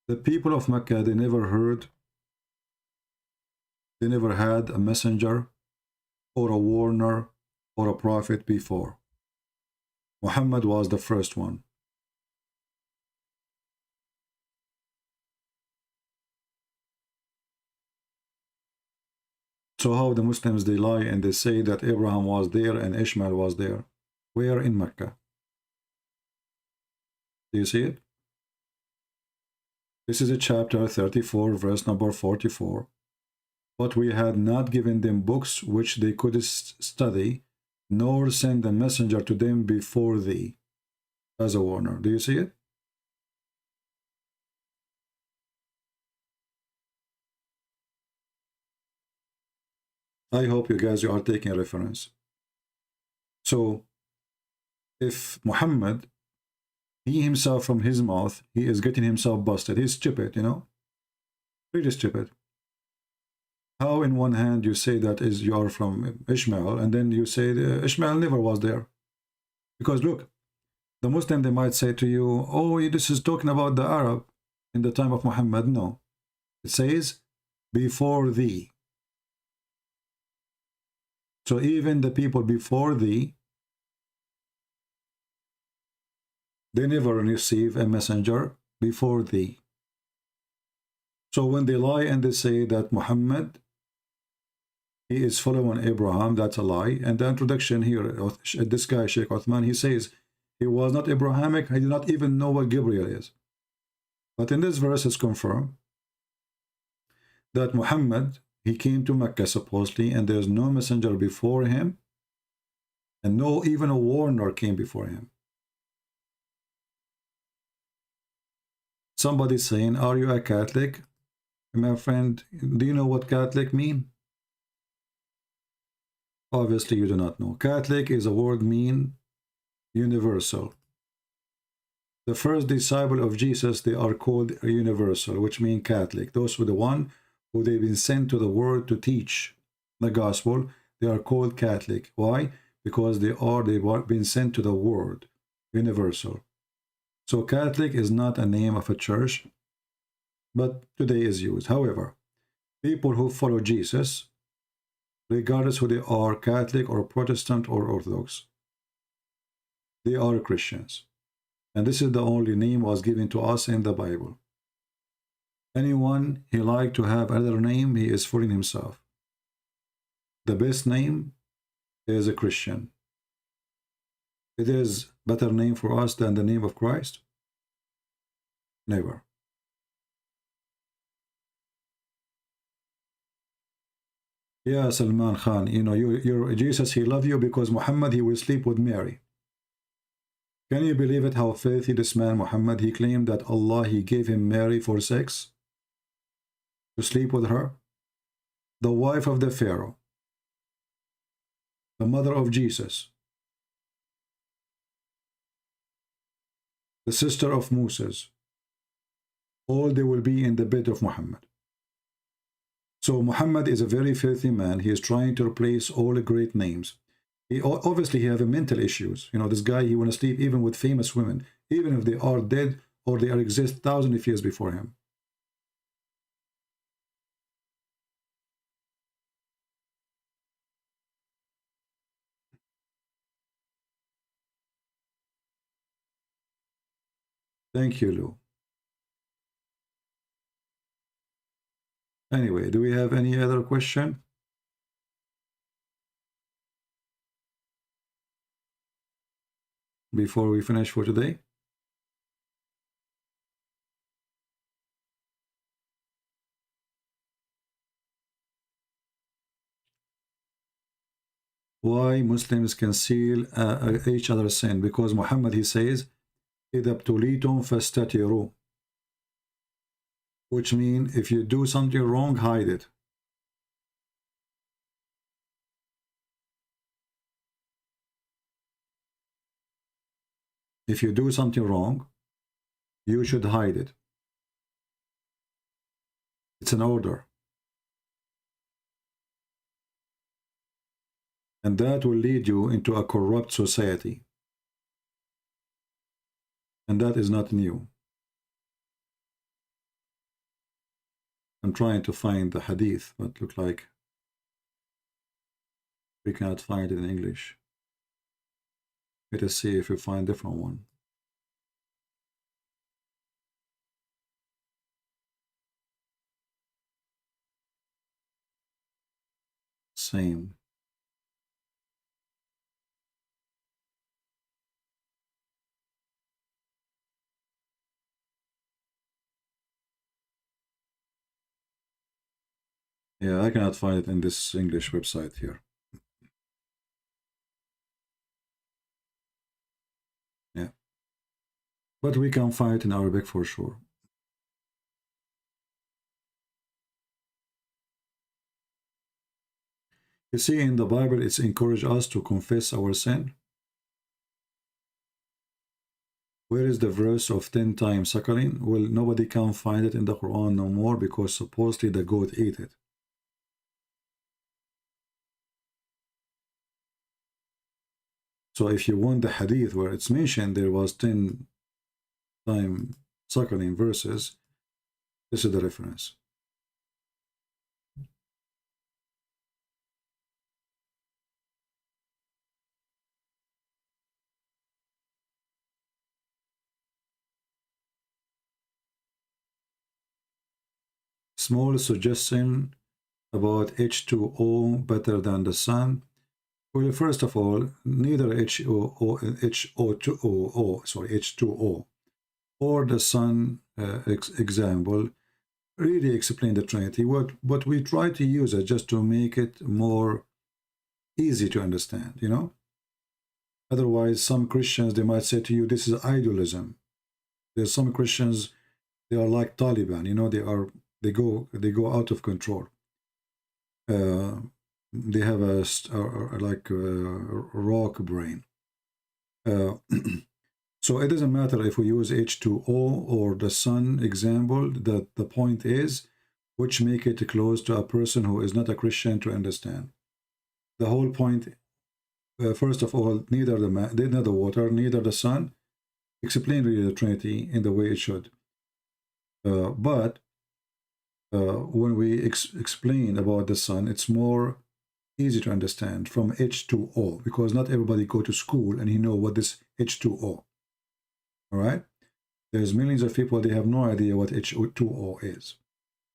the people of Mecca, they never had a messenger or a warner or a prophet before. Muhammad was the first one. So how the Muslims, they lie and they say that Abraham was there and Ishmael was there. Where? In Mecca. Do you see it? This is a chapter 34, verse number 44. But we had not given them books which they could study, nor send a messenger to them before thee as a warner. Do you see it? I hope you guys, you are taking a reference. So, if Muhammad, he himself from his mouth, he is getting himself busted. He's stupid, you know? Really stupid. How in one hand you say that is you are from Ishmael, and then you say Ishmael never was there? Because look, the Muslim, they might say to you, oh, this is talking about the Arab in the time of Muhammad. No. It says, before thee. So even the people before thee, they never receive a messenger before thee. So when they lie and they say that Muhammad, he is following Abraham. That's a lie. And the introduction here, this guy, Sheikh Uthman, he says he was not Abrahamic. He did not even know what Gabriel is. But in this verse, it's confirmed that Muhammad, he came to Mecca supposedly, and there's no messenger before him, and no even a warner came before him. Somebody saying, are you a Catholic? My friend, do you know what Catholic mean? Obviously you do not know. Catholic is a word mean universal. The first disciple of Jesus, they are called universal, which mean Catholic. Those were the one who they've been sent to the world to teach the gospel. They are called Catholic. Why? Because they've been sent to the world, universal. So Catholic is not a name of a church, but today is used. However, people who follow Jesus, regardless who they are, Catholic or Protestant or Orthodox, they are Christians. And this is the only name was given to us in the Bible. Anyone he like to have another name, he is fooling himself. The best name is a Christian. It is better name for us than the name of Christ? Never. Yeah, Salman Khan, you know, Jesus, he loved you because Muhammad, he will sleep with Mary. Can you believe it, how filthy this man Muhammad, he claimed that Allah, he gave him Mary for sex, to sleep with her, the wife of the Pharaoh, the mother of Jesus, the sister of Moses, all they will be in the bed of Muhammad. So Muhammad is a very filthy man. He is trying to replace all the great names. He obviously he have mental issues. You know, this guy, he want to sleep even with famous women, even if they are dead or they exist thousands of years before him. Thank you, Lou. Anyway, do we have any other question? Before we finish for today? Why Muslims conceal each other's sin? Because Muhammad, he says, إِذَا ابْتُلِيتُمْ فَاسْتَتِرُوا, which means if you do something wrong, hide it. If you do something wrong, you should hide it. It's an order. And that will lead you into a corrupt society. And that is not new. I'm trying to find the hadith, but look like we cannot find it in English. Let us see if we find a different one. Same. Yeah, I cannot find it in this English website here. Yeah. But we can find it in Arabic for sure. You see, in the Bible, it's encouraged us to confess our sin. Where is the verse of 10 times suckling? Well, nobody can find it in the Quran no more because supposedly the goat ate it. So if you want the hadith where it's mentioned there was 10 times suckling verses, this is the reference. Small suggestion about H2O better than the sun? Well, first of all, neither H2O or the sun example really explain the Trinity. What we try to use it just to make it more easy to understand, you know. Otherwise, some Christians, they might say to you, this is idolism. There's some Christians, they are like Taliban, you know, they go out of control. They have a rock brain. So it doesn't matter if we use H2O or the sun example. The point is, which make it close to a person who is not a Christian to understand. The whole point, first of all, neither the water, neither the sun explain really the Trinity in the way it should. But when we explain about the sun, it's more easy to understand from H2O, because not everybody go to school and he know what this H2O. All right, there's millions of people, they have no idea what H2O is.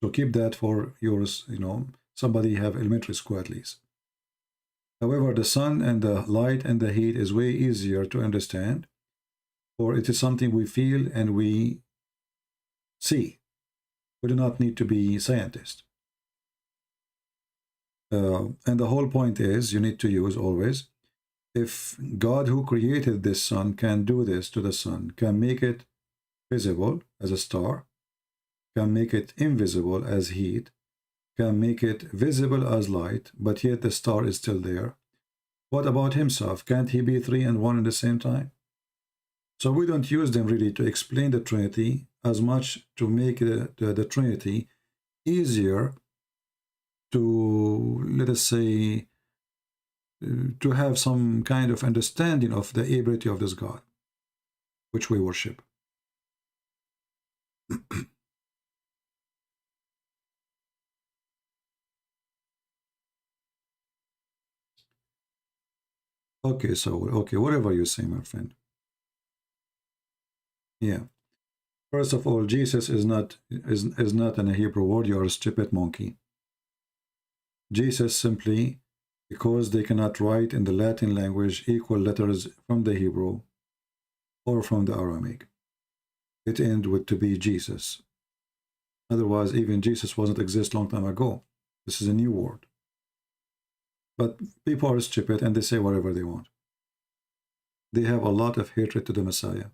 So keep that for yours, you know, somebody have elementary school at least. However, the sun and the light and the heat is way easier to understand, for it is something we feel and we see. We do not need to be scientists. And the whole point is, you need to use always, if God who created this sun can do this to the sun, can make it visible as a star, can make it invisible as heat, can make it visible as light, but yet the star is still there, what about himself? Can't he be 3 and 1 at the same time? So we don't use them really to explain the Trinity as much to make the Trinity easier to, let us say, to have some kind of understanding of the ability of this God, which we worship. Okay, so, okay, whatever you say, my friend. Yeah. First of all, Jesus is not in a Hebrew word. You are a stupid monkey. Jesus simply, because they cannot write in the Latin language equal letters from the Hebrew or from the Aramaic, it ended with to be Jesus. Otherwise, even Jesus wasn't exist long time ago. This is a new word. But people are stupid and they say whatever they want. They have a lot of hatred to the Messiah.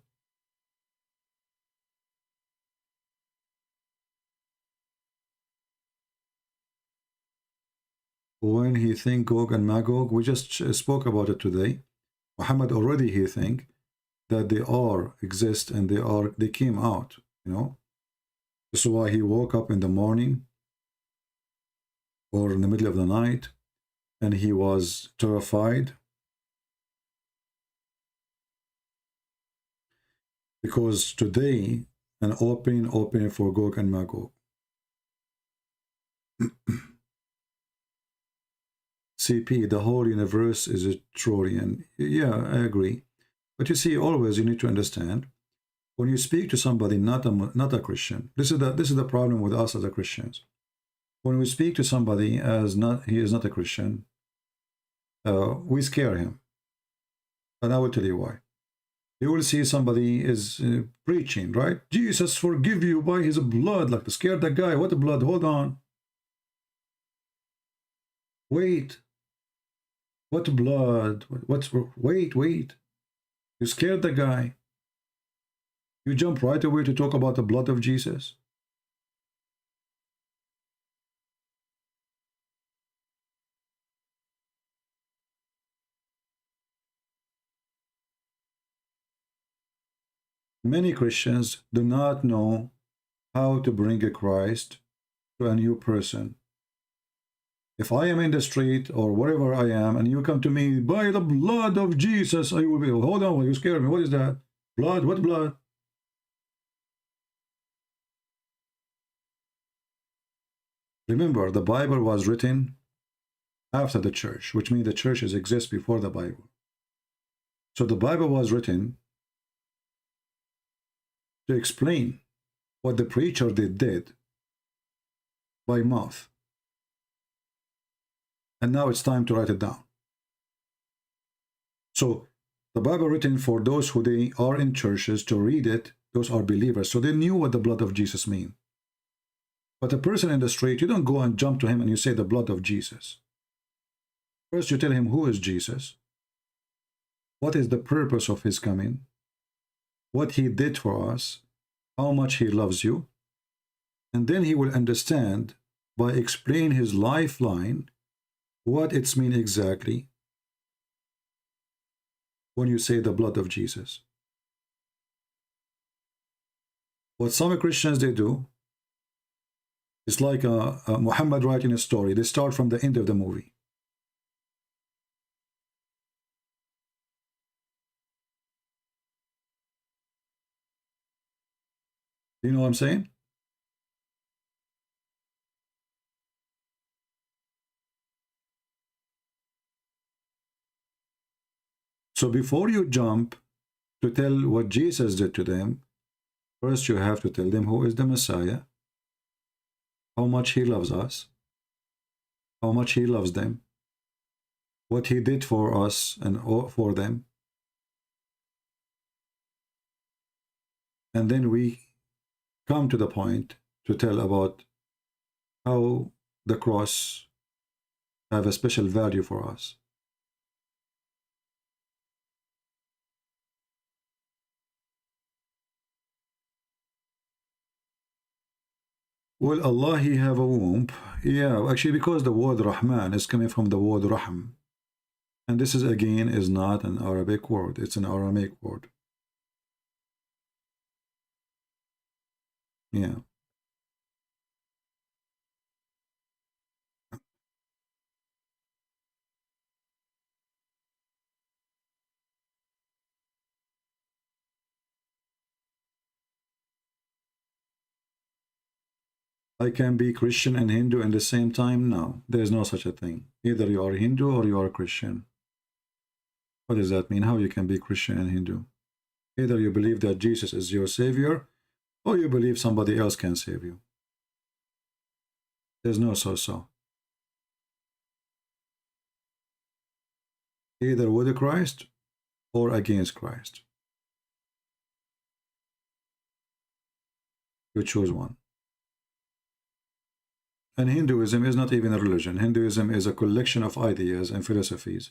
When he think Gog and Magog, we just spoke about it today. Muhammad already he think that they are exist and they came out, you know. This is why he woke up in the morning or in the middle of the night and he was terrified because today an open for Gog and Magog. CP, the whole universe is a Trojan. Yeah, I agree. But you see, always you need to understand, when you speak to somebody not a Christian, this is the problem with us as a Christians. When we speak to somebody as he is not a Christian, we scare him. And I will tell you why. You will see somebody is preaching, right? Jesus forgive you by his blood, like to scare that guy. What blood? Hold on. Wait. What blood? Wait. You scared the guy. You jump right away to talk about the blood of Jesus. Many Christians do not know how to bring a Christ to a new person. If I am in the street or wherever I am and you come to me, by the blood of Jesus, I will be, hold on, you scared me. What is that? Blood? What blood? Remember, the Bible was written after the church, which means the churches exist before the Bible. So the Bible was written to explain what the preacher did by mouth. And now it's time to write it down. So the Bible written for those who they are in churches to read it, those are believers. So they knew what the blood of Jesus means. But a person in the street, you don't go and jump to him and you say the blood of Jesus. First you tell him who is Jesus, what is the purpose of his coming, what he did for us, how much he loves you, and then he will understand by explaining his lifeline what it's mean exactly when you say the blood of Jesus. What some Christians they do, it's like Muhammad writing a story. They start from the end of the movie. You know what I'm saying? So before you jump to tell what Jesus did to them, first you have to tell them who is the Messiah, how much he loves us, how much he loves them, what he did for us and for them. And then we come to the point to tell about how the cross have a special value for us. Will Allah he have a womb? Yeah, actually because the word Rahman is coming from the word Rahm. And this is again is not an Arabic word, it's an Aramaic word. Yeah. I can be Christian and Hindu in the same time? No, there is no such a thing. Either you are Hindu or you are Christian. What does that mean? How you can be Christian and Hindu? Either you believe that Jesus is your savior, or you believe somebody else can save you. There's no so-so. Either with Christ or against Christ. You choose one. And Hinduism is not even a religion. Hinduism is a collection of ideas and philosophies.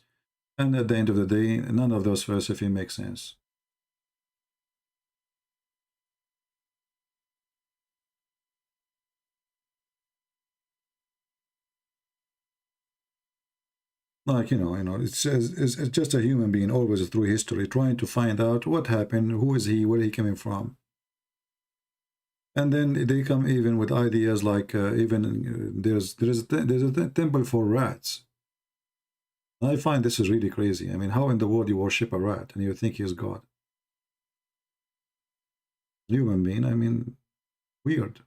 And at the end of the day, none of those philosophies make sense. Like, you know, it's just a human being always through history trying to find out what happened, who is he, where he coming from. And then they come even with ideas like there's a temple for rats. And I find this is really crazy. I mean, how in the world you worship a rat and you think he is God? Human being, I mean, weird.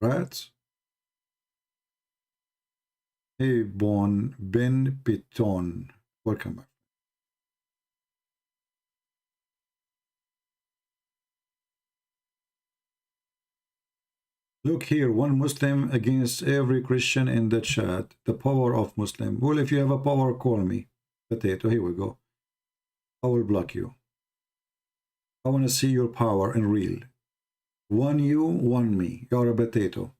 Rats? Hey, Bon Ben Piton. Welcome back. Look here, one Muslim against every Christian in the chat. The power of Muslim. Well, if you have a power, call me. Potato, here we go. I will block you. I want to see your power in real. One you, one me. You're a potato.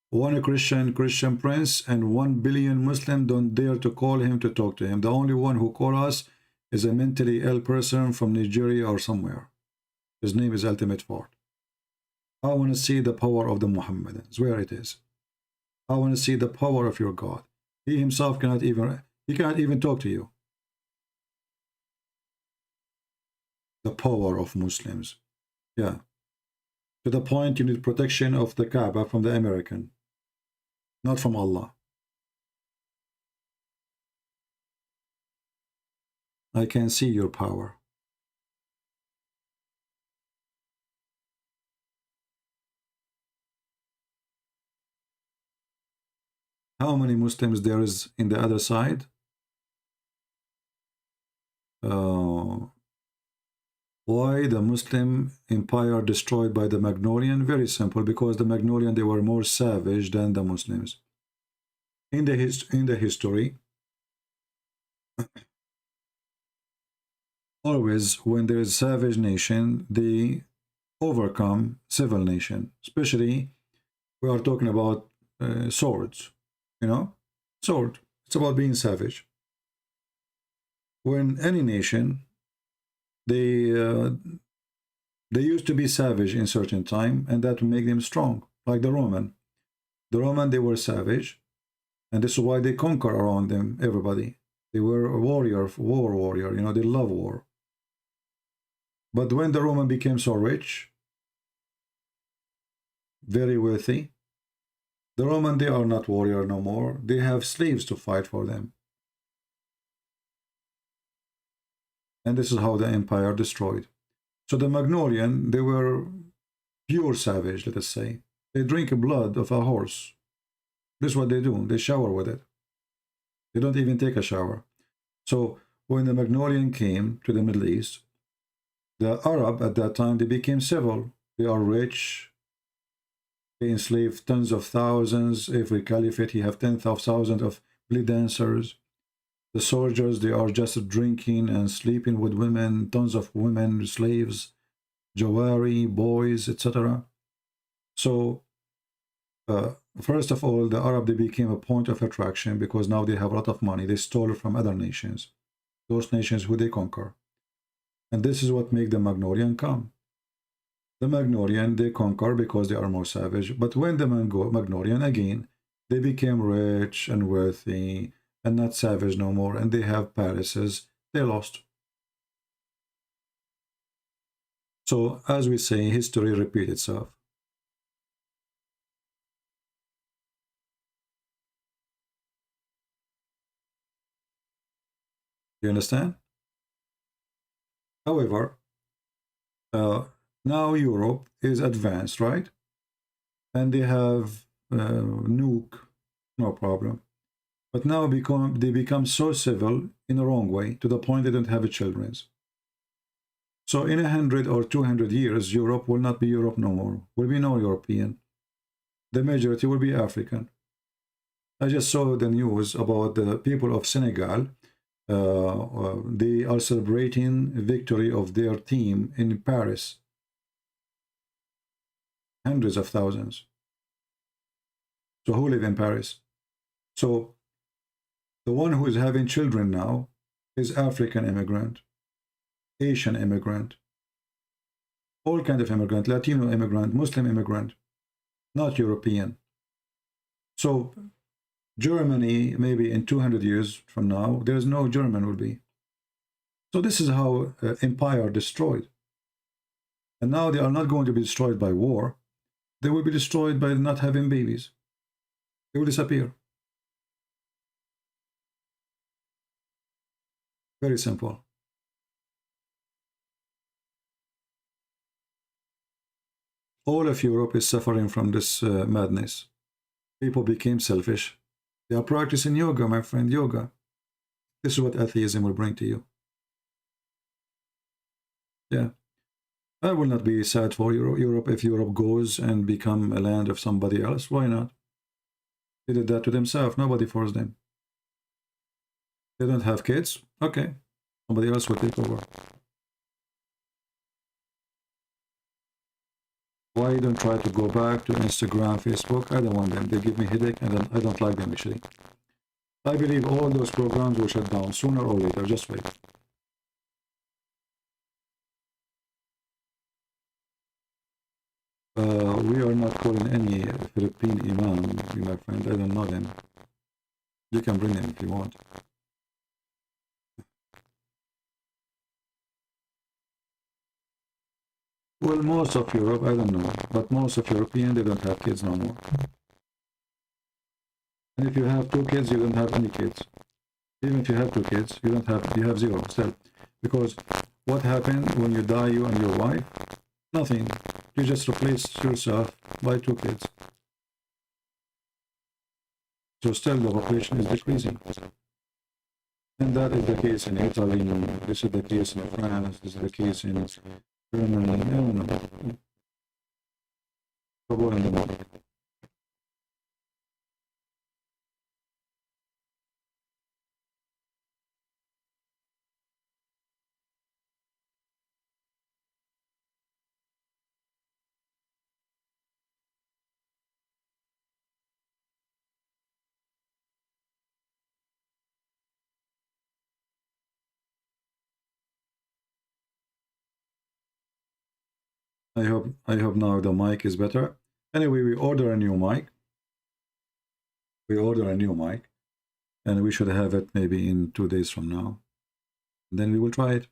One Christian prince and 1 billion Muslim don't dare to call him to talk to him. The only one who call us is a mentally ill person from Nigeria or somewhere. His name is Ultimate Fort. I want to see the power of the Muhammadans, where it is. I want to see the power of your God. He himself cannot even talk to you. The power of Muslims. Yeah. To the point you need protection of the Kaaba from the American. Not from Allah. I can see your power. How many Muslims there is in the other side? Why the Muslim empire destroyed by the Magnolian? Very simple, because the Magnolian, they were more savage than the Muslims. in the history, always when there is savage nation, they overcome civil nation. Especially, we are talking about swords, you know, sword. It's about being savage. When any nation, they used to be savage in certain time, and that would make them strong, like the Roman. The Roman, they were savage, and this is why they conquer around them everybody. They were a warrior, war warrior, you know, they love war. But when the Roman became so rich, very wealthy, the Roman, they are not warrior no more. They have slaves to fight for them. And this is how the empire destroyed. So the Magnolian, they were pure savage, let us say. They drink blood of a horse. This is what they do. They shower with it. They don't even take a shower. So when the Magnolian came to the Middle East, the Arab at that time, they became civil. They are rich. They enslaved tens of thousands. Every caliphate, he have 10,000 of belly dancers. The soldiers, they are just drinking and sleeping with women, tons of women, slaves, jawari, boys, etc. So, first of all, the Arab, they became a point of attraction because now they have a lot of money. They stole it from other nations, those nations who they conquer. And this is what makes the Magnolian come. The Magnolian, they conquer because they are more savage. But when the Magnolian, again, they became rich and wealthy and not savage no more, and they have palaces, they lost. So, as we say, history repeats itself. You understand? However, now Europe is advanced, right? And they have nuke, no problem. But now they become so civil in a wrong way, to the point they don't have children. So in 100 or 200 years, Europe will not be Europe no more. Will be no European. The majority will be African. I just saw the news about the people of Senegal. They are celebrating victory of their team in Paris. Hundreds of thousands. So who live in Paris? So the one who is having children now is African immigrant, Asian immigrant, all kind of immigrant, Latino immigrant, Muslim immigrant, not European. So Germany, maybe in 200 years from now, there's no German will be. So this is how empire destroyed. And now they are not going to be destroyed by war. They will be destroyed by not having babies. They will disappear. Very simple. All of Europe is suffering from this madness. People became selfish. They are practicing yoga, my friend, yoga. This is what atheism will bring to you. Yeah. I will not be sad for Europe if Europe goes and become a land of somebody else. Why not? They did that to themselves. Nobody forced them. They don't have kids. Okay. Somebody else will take over. Why don't try to go back to Instagram, Facebook? I don't want them. They give me headache and I don't like them actually. I believe all those programs will shut down sooner or later. Just wait. We are not calling any Philippine imam, my friend. I don't know them. You can bring them if you want. Well, most of Europe, I don't know, but most of European, they don't have kids no more. And if you have 2 kids, you don't have any kids. Even if you have 2 kids, you have 0 still. Because what happened when you die, you and your wife? Nothing. You just replace yourself by 2 kids. So still the population is decreasing. And that is the case in Italy, this is the case in France, this is the case in Germany, I don't know. Trouble in the world. I hope now the mic is better. Anyway, we order a new mic. We order a new mic, and we should have it maybe in 2 days from now. And then we will try it.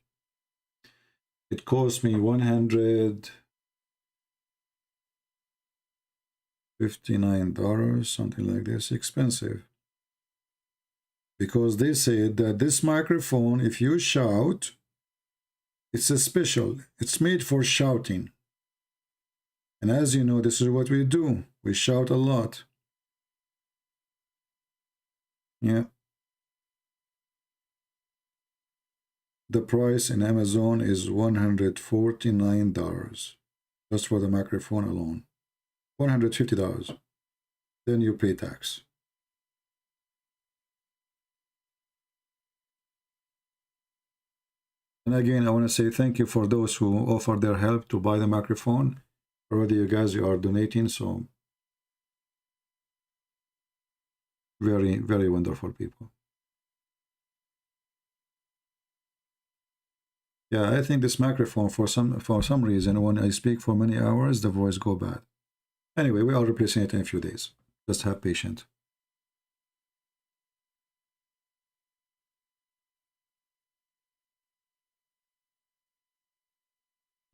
It cost me $159, something like this. Expensive. Because they said that this microphone, if you shout, it's a special. It's made for shouting. And as you know, this is what we do. We shout a lot. Yeah. The price in Amazon is $149 just for the microphone alone. $150. Then you pay tax. And again, I want to say thank you for those who offered their help to buy the microphone. Already you guys are donating, so very, very wonderful people. Yeah, I think this microphone, for some reason, when I speak for many hours, the voice go bad. Anyway, we are replacing it in a few days. Just have patience.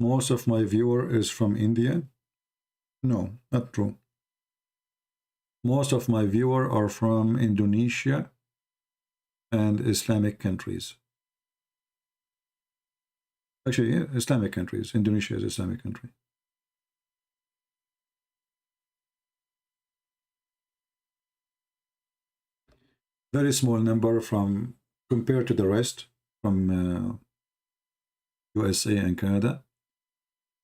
Most of my viewer is from India. No, not true. Most of my viewer are from Indonesia and Islamic countries. Actually, yeah, Islamic countries. Indonesia is an Islamic country. Very small number from, compared to the rest, from USA and Canada.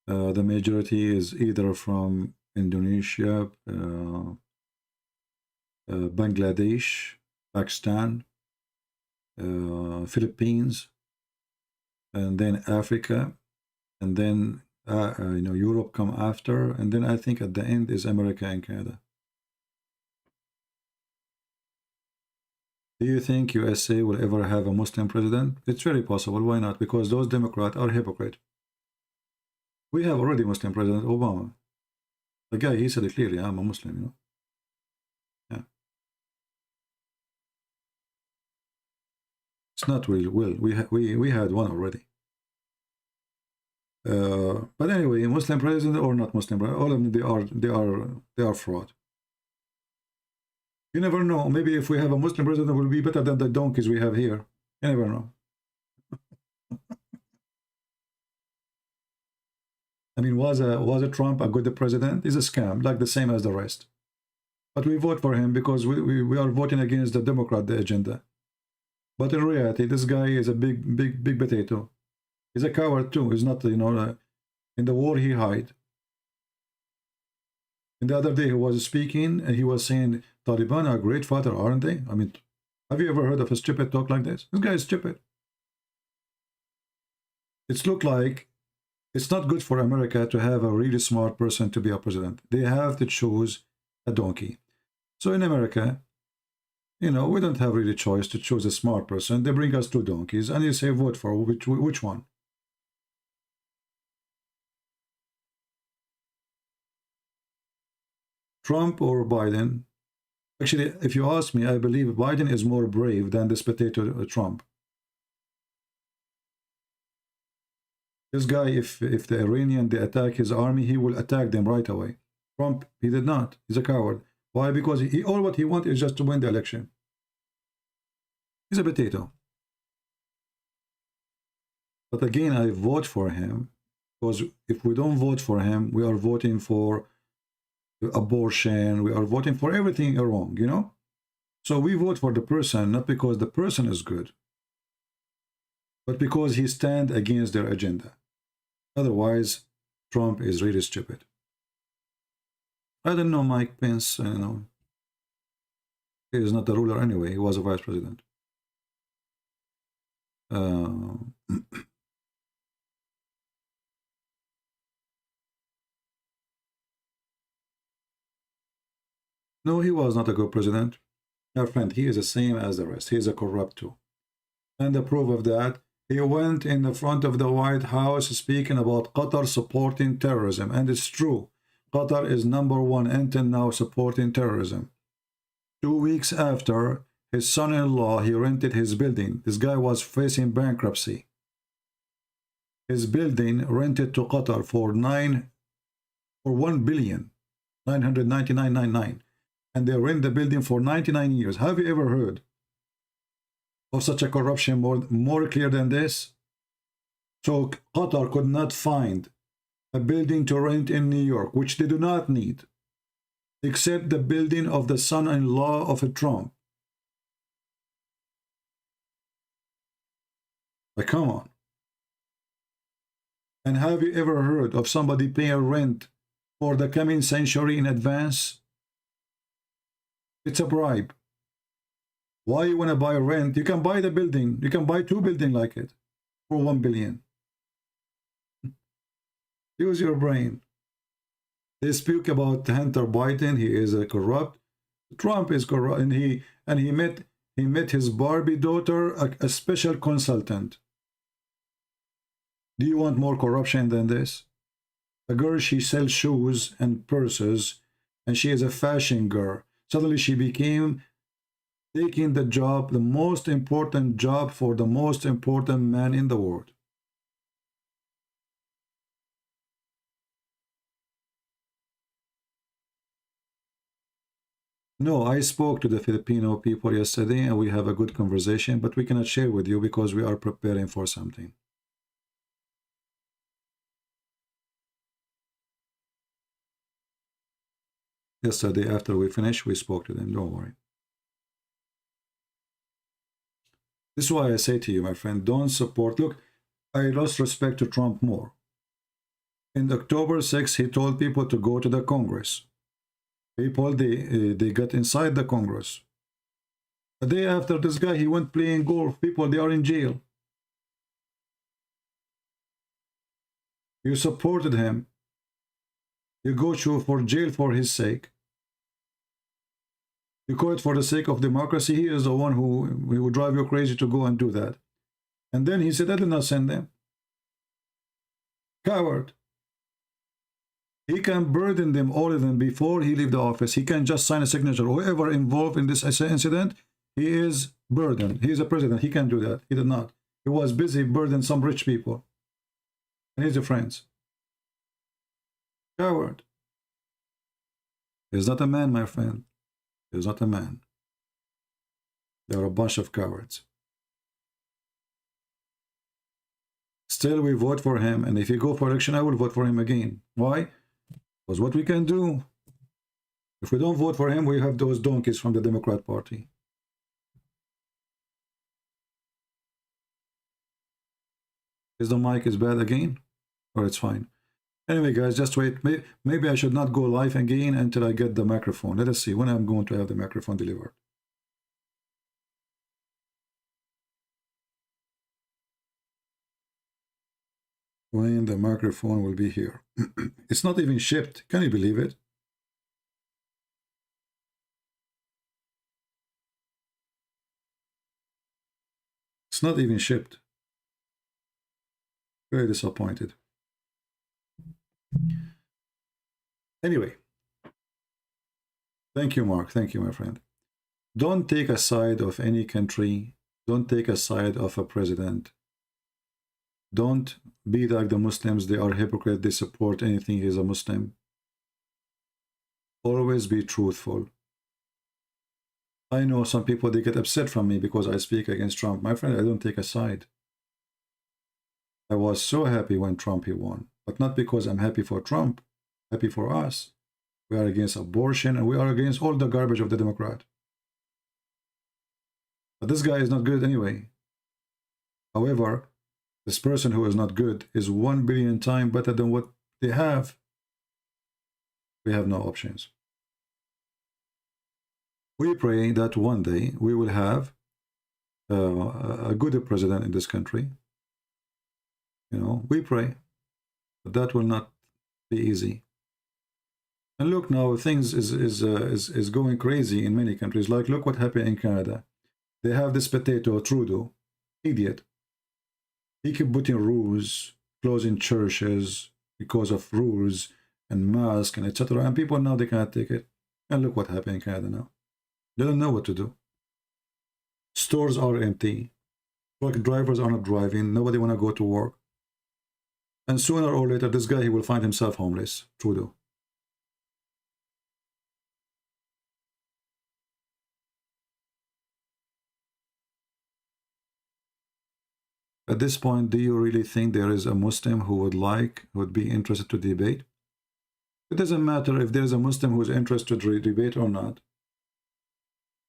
The majority is either from Indonesia, Bangladesh, Pakistan, Philippines, and then Africa, and then Europe come after, and then I think at the end is America and Canada. Do you think USA will ever have a Muslim president? It's very possible. Why not? Because those Democrats are hypocrites. We have already Muslim President Obama. The guy, he said it clearly, I'm a Muslim, you know. Yeah. It's not really will. We had one already. But anyway, Muslim president or not Muslim president, all of them they are fraud. You never know. Maybe if we have a Muslim president, it will be better than the donkeys we have here. You never know. I mean, was a Trump a good president? He's a scam, like the same as the rest. But we vote for him because we are voting against the Democrat agenda. But in reality, this guy is a big potato. He's a coward too. He's not, you know, in the war he hide. And the other day he was speaking and he was saying, Taliban are great father, aren't they? I mean, have you ever heard of a stupid talk like this? This guy is stupid. It's look like it's not good for America to have a really smart person to be a president. They have to choose a donkey. So in America, you know, we don't have really choice to choose a smart person. They bring us two donkeys and you say vote for which one. Trump or Biden? Actually, if you ask me, I believe Biden is more brave than this potato Trump. This guy, if the Iranian, they attack his army, he will attack them right away. Trump, he did not. He's a coward. Why? Because all what he wants is just to win the election. He's a potato. But again, I vote for him because if we don't vote for him, we are voting for abortion, we are voting for everything wrong, you know? So we vote for the person, not because the person is good, but because he stands against their agenda. Otherwise, Trump is really stupid. I don't know Mike Pence, you know. He is not the ruler anyway, he was a vice president. No, he was not a good president. Our friend, he is the same as the rest. He is a corrupt too. And the proof of that, He went in the front of the White House speaking about Qatar supporting terrorism. And it's true. Qatar is #1 until now supporting terrorism. 2 weeks after, his son-in-law, he rented his building. This guy was facing bankruptcy. His building rented to Qatar for $1,999,999. And they rent the building for 99 years. Have you ever heard of such a corruption more clear than this? So Qatar could not find a building to rent in New York, which they do not need, except the building of the son-in-law of Trump. But come on. And have you ever heard of somebody paying rent for the coming century in advance? It's a bribe. Why you want to buy rent? You can buy the building. You can buy 2 buildings like it for $1 billion. Use your brain. They speak about Hunter Biden. He is a corrupt. Trump is corrupt, and he met his Barbie daughter, a special consultant. Do you want more corruption than this? A girl, she sells shoes and purses, and she is a fashion girl. Suddenly she became taking the job, the most important job for the most important man in the world. No, I spoke to the Filipino people yesterday and we have a good conversation, but we cannot share with you because we are preparing for something. Yesterday, after we finished, we spoke to them. Don't worry. This is why I say to you, my friend, don't support. Look, I lost respect to Trump more. In October 6, he told people to go to the Congress. People, they got inside the Congress. A day after this guy, he went playing golf. People, they are in jail. You supported him. You go for jail for his sake. You call it for the sake of democracy. He is the one who will drive you crazy to go and do that. And then he said, I did not send them. Coward. He can burden them, all of them, before he leave the office. He can just sign a signature. Whoever involved in this incident, he is burdened. He is a president. He can do that. He did not. He was busy burdening some rich people. And his friends. Coward. He's not a man, my friend. He's not a man. They are a bunch of cowards. Still, we vote for him. And if he go for election, I will vote for him again. Why? Because what we can do, if we don't vote for him, we have those donkeys from the Democrat Party. Is the mic is bad again? Or it's fine? Anyway, guys, just wait. Maybe I should not go live again until I get the microphone. Let us see when I'm going to have the microphone delivered. When the microphone will be here. It's not even shipped. Can you believe it? It's not even shipped. Very disappointed. Anyway. Thank you, Mark. Thank you, my friend. Don't take a side of any country. Don't take a side of a president. Don't be like the Muslims. They are hypocrites. They support anything he's a Muslim. Always be truthful. I know some people, they get upset from me because I speak against Trump. My friend, I don't take a side. I was so happy when Trump he won. But not because I'm happy for Trump. Happy for us. We are against abortion and we are against all the garbage of the Democrat. But this guy is not good anyway. However, this person who is not good is 1 billion times better than what they have. We have no options. We pray that one day we will have a good president in this country. You know, we pray. But that will not be easy. And look now, things is going crazy in many countries. Like, look what happened in Canada. They have this potato, Trudeau, idiot. He keep putting rules, closing churches because of rules and masks and etc. And people now they cannot take it. And look what happened in Canada now. They don't know what to do. Stores are empty. Truck drivers are not driving. Nobody want to go to work. And sooner or later, this guy, he will find himself homeless. Trudeau. At this point, do you really think there is a Muslim who would be interested to debate? It doesn't matter if there's a Muslim who is interested to debate or not.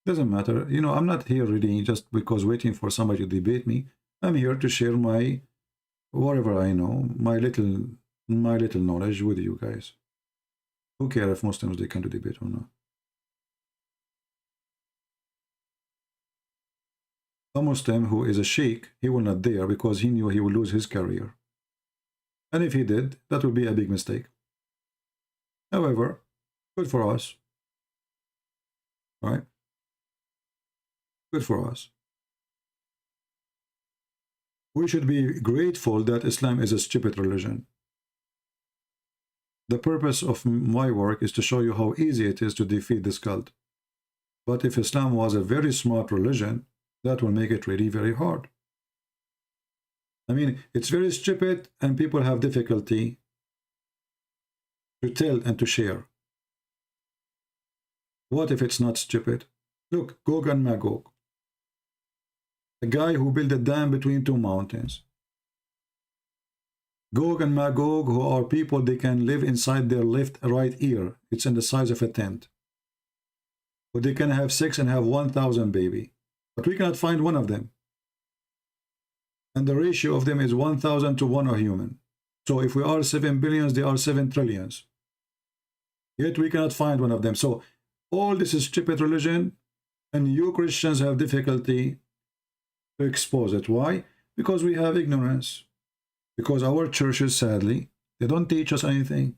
Doesn't matter. You know, I'm not here really just because waiting for somebody to debate me. I'm here to share my, whatever I know, my little knowledge with you guys. Who cares if Muslims, they can do debate or not? A Muslim who is a sheikh, he will not dare because he knew he will lose his career. And if he did, that would be a big mistake. However, good for us. Right? Good for us. We should be grateful that Islam is a stupid religion. The purpose of my work is to show you how easy it is to defeat this cult. But if Islam was a very smart religion, that will make it really very hard. I mean, it's very stupid and people have difficulty to tell and to share. What if it's not stupid? Look, Gog and Magog. A guy who built a dam between two mountains. Gog and Magog, who are people, they can live inside their left right ear. It's in the size of a tent. But they can have sex and have 1,000 baby. But we cannot find one of them. And the ratio of them is 1,000 to 1 a human. So if we are 7 billions, they are 7 trillions. Yet we cannot find one of them. So all this is stupid religion, and you Christians have difficulty to expose it. Why? Because we have ignorance. Because our churches, sadly, they don't teach us anything.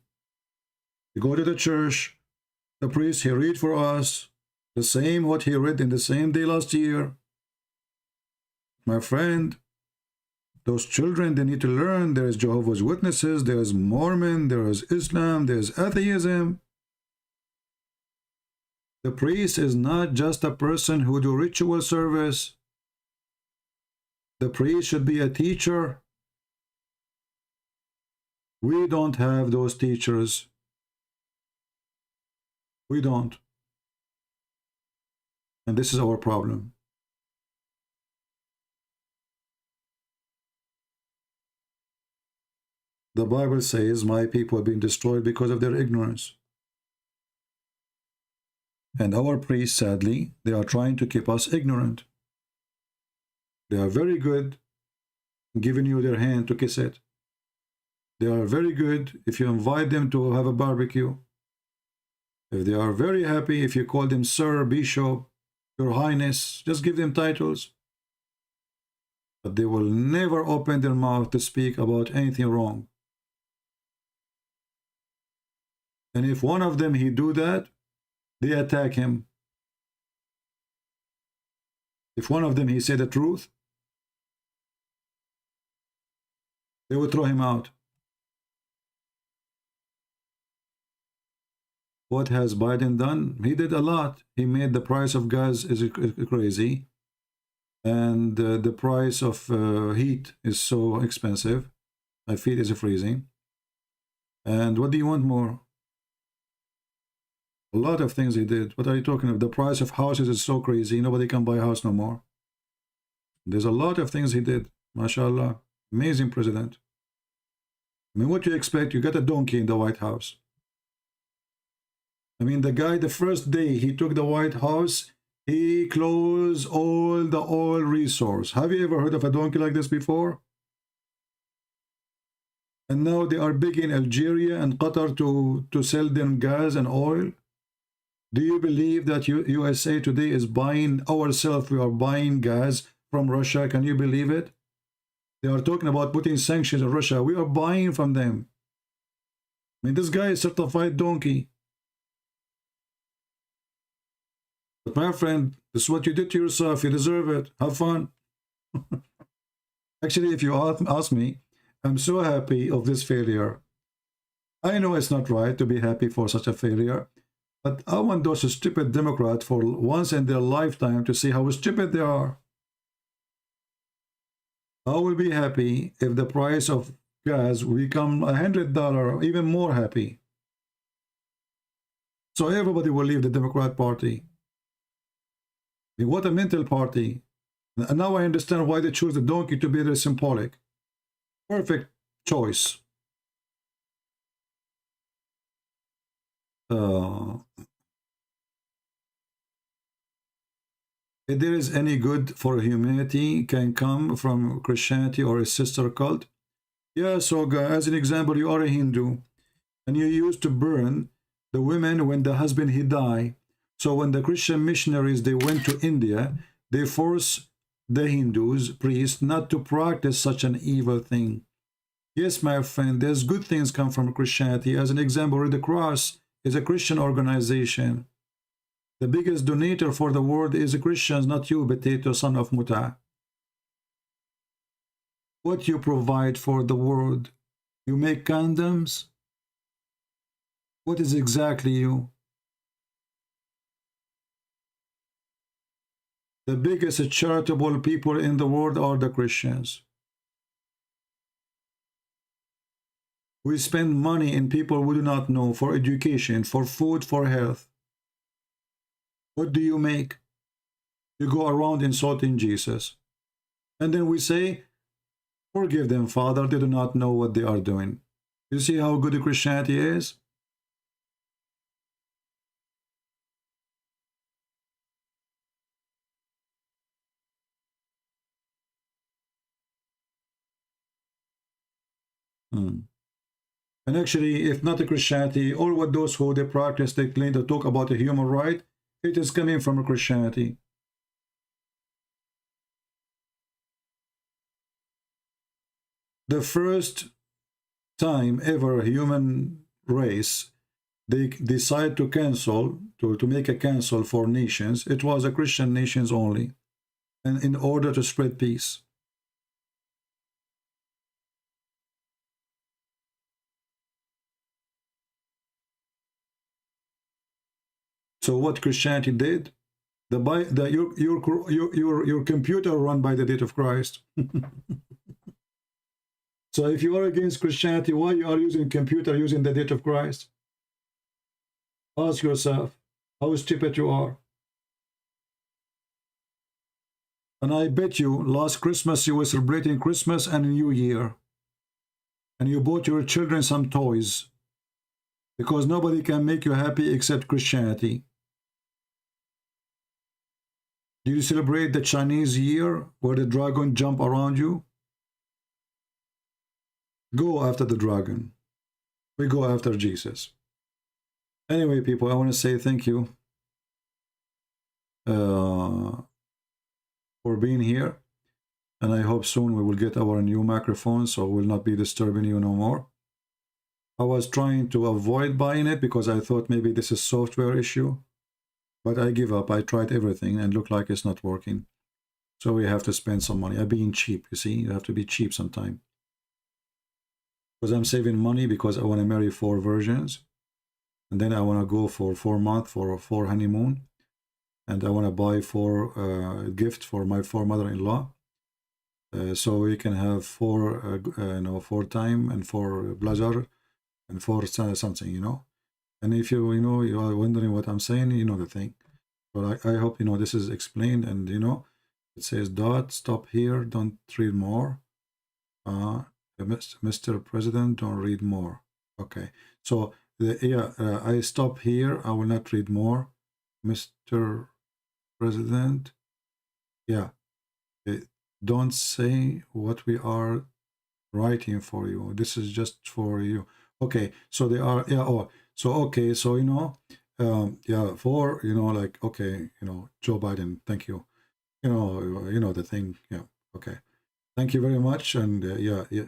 We go to the church, the priest, he read for us the same what he read in the same day last year. My friend, those children, they need to learn. There is Jehovah's Witnesses, there is Mormon, there is Islam, there is atheism. The priest is not just a person who do ritual service. The priest should be a teacher. We don't have those teachers. We don't. And this is our problem. The Bible says, my people have been destroyed because of their ignorance. And our priests, sadly, they are trying to keep us ignorant. They are very good giving you their hand to kiss it. They are very good if you invite them to have a barbecue. If they are very happy if you call them Sir, Bishop, Your Highness, just give them titles. But they will never open their mouth to speak about anything wrong. And if one of them he do that, they attack him. If one of them he say the truth, they will throw him out. What has Biden done? He did a lot. He made the price of gas is crazy. And the price of heat is so expensive. My feet is freezing. And what do you want more? A lot of things he did. What are you talking about? The price of houses is so crazy. Nobody can buy a house no more. There's a lot of things he did. MashaAllah. Amazing president. I mean, what do you expect? You got a donkey in the White House. I mean, the guy, the first day he took the White House, he closed all the oil resource. Have you ever heard of a donkey like this before? And now they are begging Algeria and Qatar to sell them gas and oil. Do you believe that USA today is buying ourselves? We are buying gas from Russia. Can you believe it? They are talking about putting sanctions on Russia. We are buying from them. I mean, this guy is a certified donkey. But my friend, this is what you did to yourself. You deserve it. Have fun. Actually, if you ask me, I'm so happy of this failure. I know it's not right to be happy for such a failure, but I want those stupid Democrats for once in their lifetime to see how stupid they are. I will be happy if the price of gas will become $100, even more happy. So everybody will leave the Democrat Party. I mean, what a mental party. And now I understand why they choose the donkey to be their symbolic. Perfect choice. If there is any good for humanity can come from Christianity or a sister cult. Yeah, so as an example, you are a Hindu and you used to burn the women when the husband he died. So when the Christian missionaries, they went to India, they forced the Hindus, priests, not to practice such an evil thing. Yes, my friend, there's good things come from Christianity. As an example, Red Cross is a Christian organization. The biggest donator for the world is the Christians, not you, potato son of Muta. What you provide for the world? You make condoms? What is exactly you? The biggest charitable people in the world are the Christians. We spend money in people we do not know, for education, for food, for health. What do you make? You go around insulting Jesus. And then we say, forgive them, Father, they do not know what they are doing. You see how good Christianity is? And actually, if not a Christianity, all what those who they practice, they claim to talk about a human right, it is coming from a Christianity. The first time ever human race, they decide to cancel, to make a cancel for nations, it was a Christian nations only, and in order to spread peace. So what Christianity did, your computer run by the date of Christ. So if you are against Christianity, why you are using computer using the date of Christ? Ask yourself how stupid you are. And I bet you last Christmas you were celebrating Christmas and New Year, and you bought your children some toys, because nobody can make you happy except Christianity. Do you celebrate the Chinese year where the dragon jump around you? Go after the dragon. We go after Jesus. Anyway, people, I want to say thank you for being here. And I hope soon we will get our new microphone, so we'll not be disturbing you no more. I was trying to avoid buying it because I thought maybe this is a software issue. But I give up. I tried everything and look like it's not working. So we have to spend some money. I'm being cheap, you see. You have to be cheap sometime. Because I'm saving money because I want to marry 4 virgins. And then I want to go for 4 months for a 4 honeymoon. And I want to buy 4 gifts for my 4 mother-in-law. So we can have 4, 4 time and 4 pleasure and 4 something, you know. And if you are wondering what I'm saying, you know the thing. But I hope, this is explained, and, it says dot, stop here, don't read more. Mr. President, don't read more. Okay. So, I stop here. I will not read more. Mr. President, don't say what we are writing for you. This is just for you. Okay. So they are, so, okay, so, for, okay, Joe Biden, thank you. The thing, okay. Thank you very much, and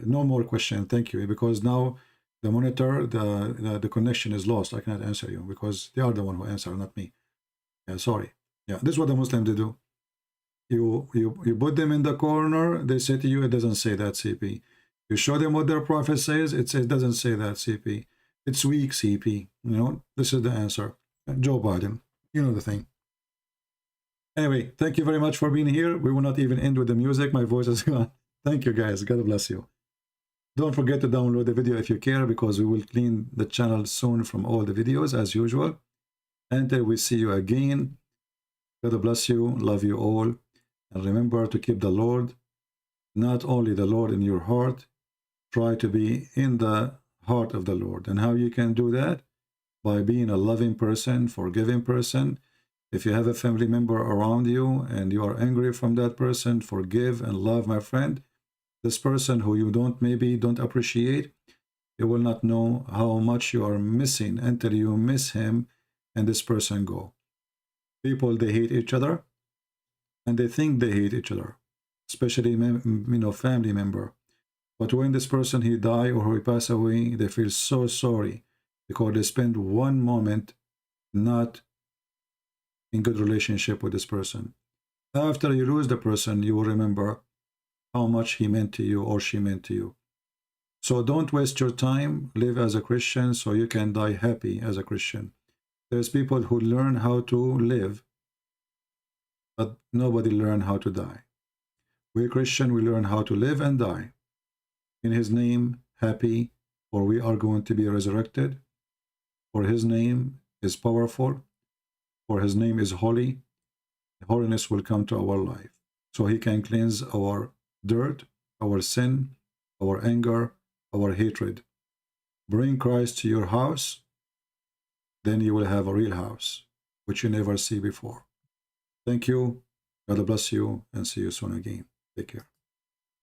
no more question, thank you, because now the monitor, the connection is lost. I cannot answer you, because they are the one who answer, not me. Yeah, sorry. Yeah, this is what the Muslims do. You put them in the corner, they say to you, it doesn't say that, CP. You show them what their prophet says, it doesn't say that, CP. It's weak, CP. You know, this is the answer. Joe Biden, you know the thing. Anyway, thank you very much for being here. We will not even end with the music. My voice is gone. Thank you, guys. God bless you. Don't forget to download the video if you care, because we will clean the channel soon from all the videos as usual. Until we see you again, God bless you. Love you all. And remember to keep the Lord, not only the Lord in your heart, try to be in the heart of the Lord. And how you can do that? By being a loving person, forgiving person. If you have a family member around you and you are angry from that person, forgive and love, my friend. This person who you maybe don't appreciate, you will not know how much you are missing until you miss him and this person go. People, they hate each other and they think they hate each other, especially family member. But when this person he die or he pass away, they feel so sorry because they spend one moment not in good relationship with this person. After you lose the person, you will remember how much he meant to you or she meant to you. So don't waste your time. Live as a Christian so you can die happy as a Christian. There's people who learn how to live, but nobody learn how to die. We Christian, we learn how to live and die. In his name, happy, for we are going to be resurrected. For his name is powerful. For his name is holy. Holiness will come to our life. So he can cleanse our dirt, our sin, our anger, our hatred. Bring Christ to your house, then you will have a real house, which you never see before. Thank you. God bless you, and see you soon again. Take care.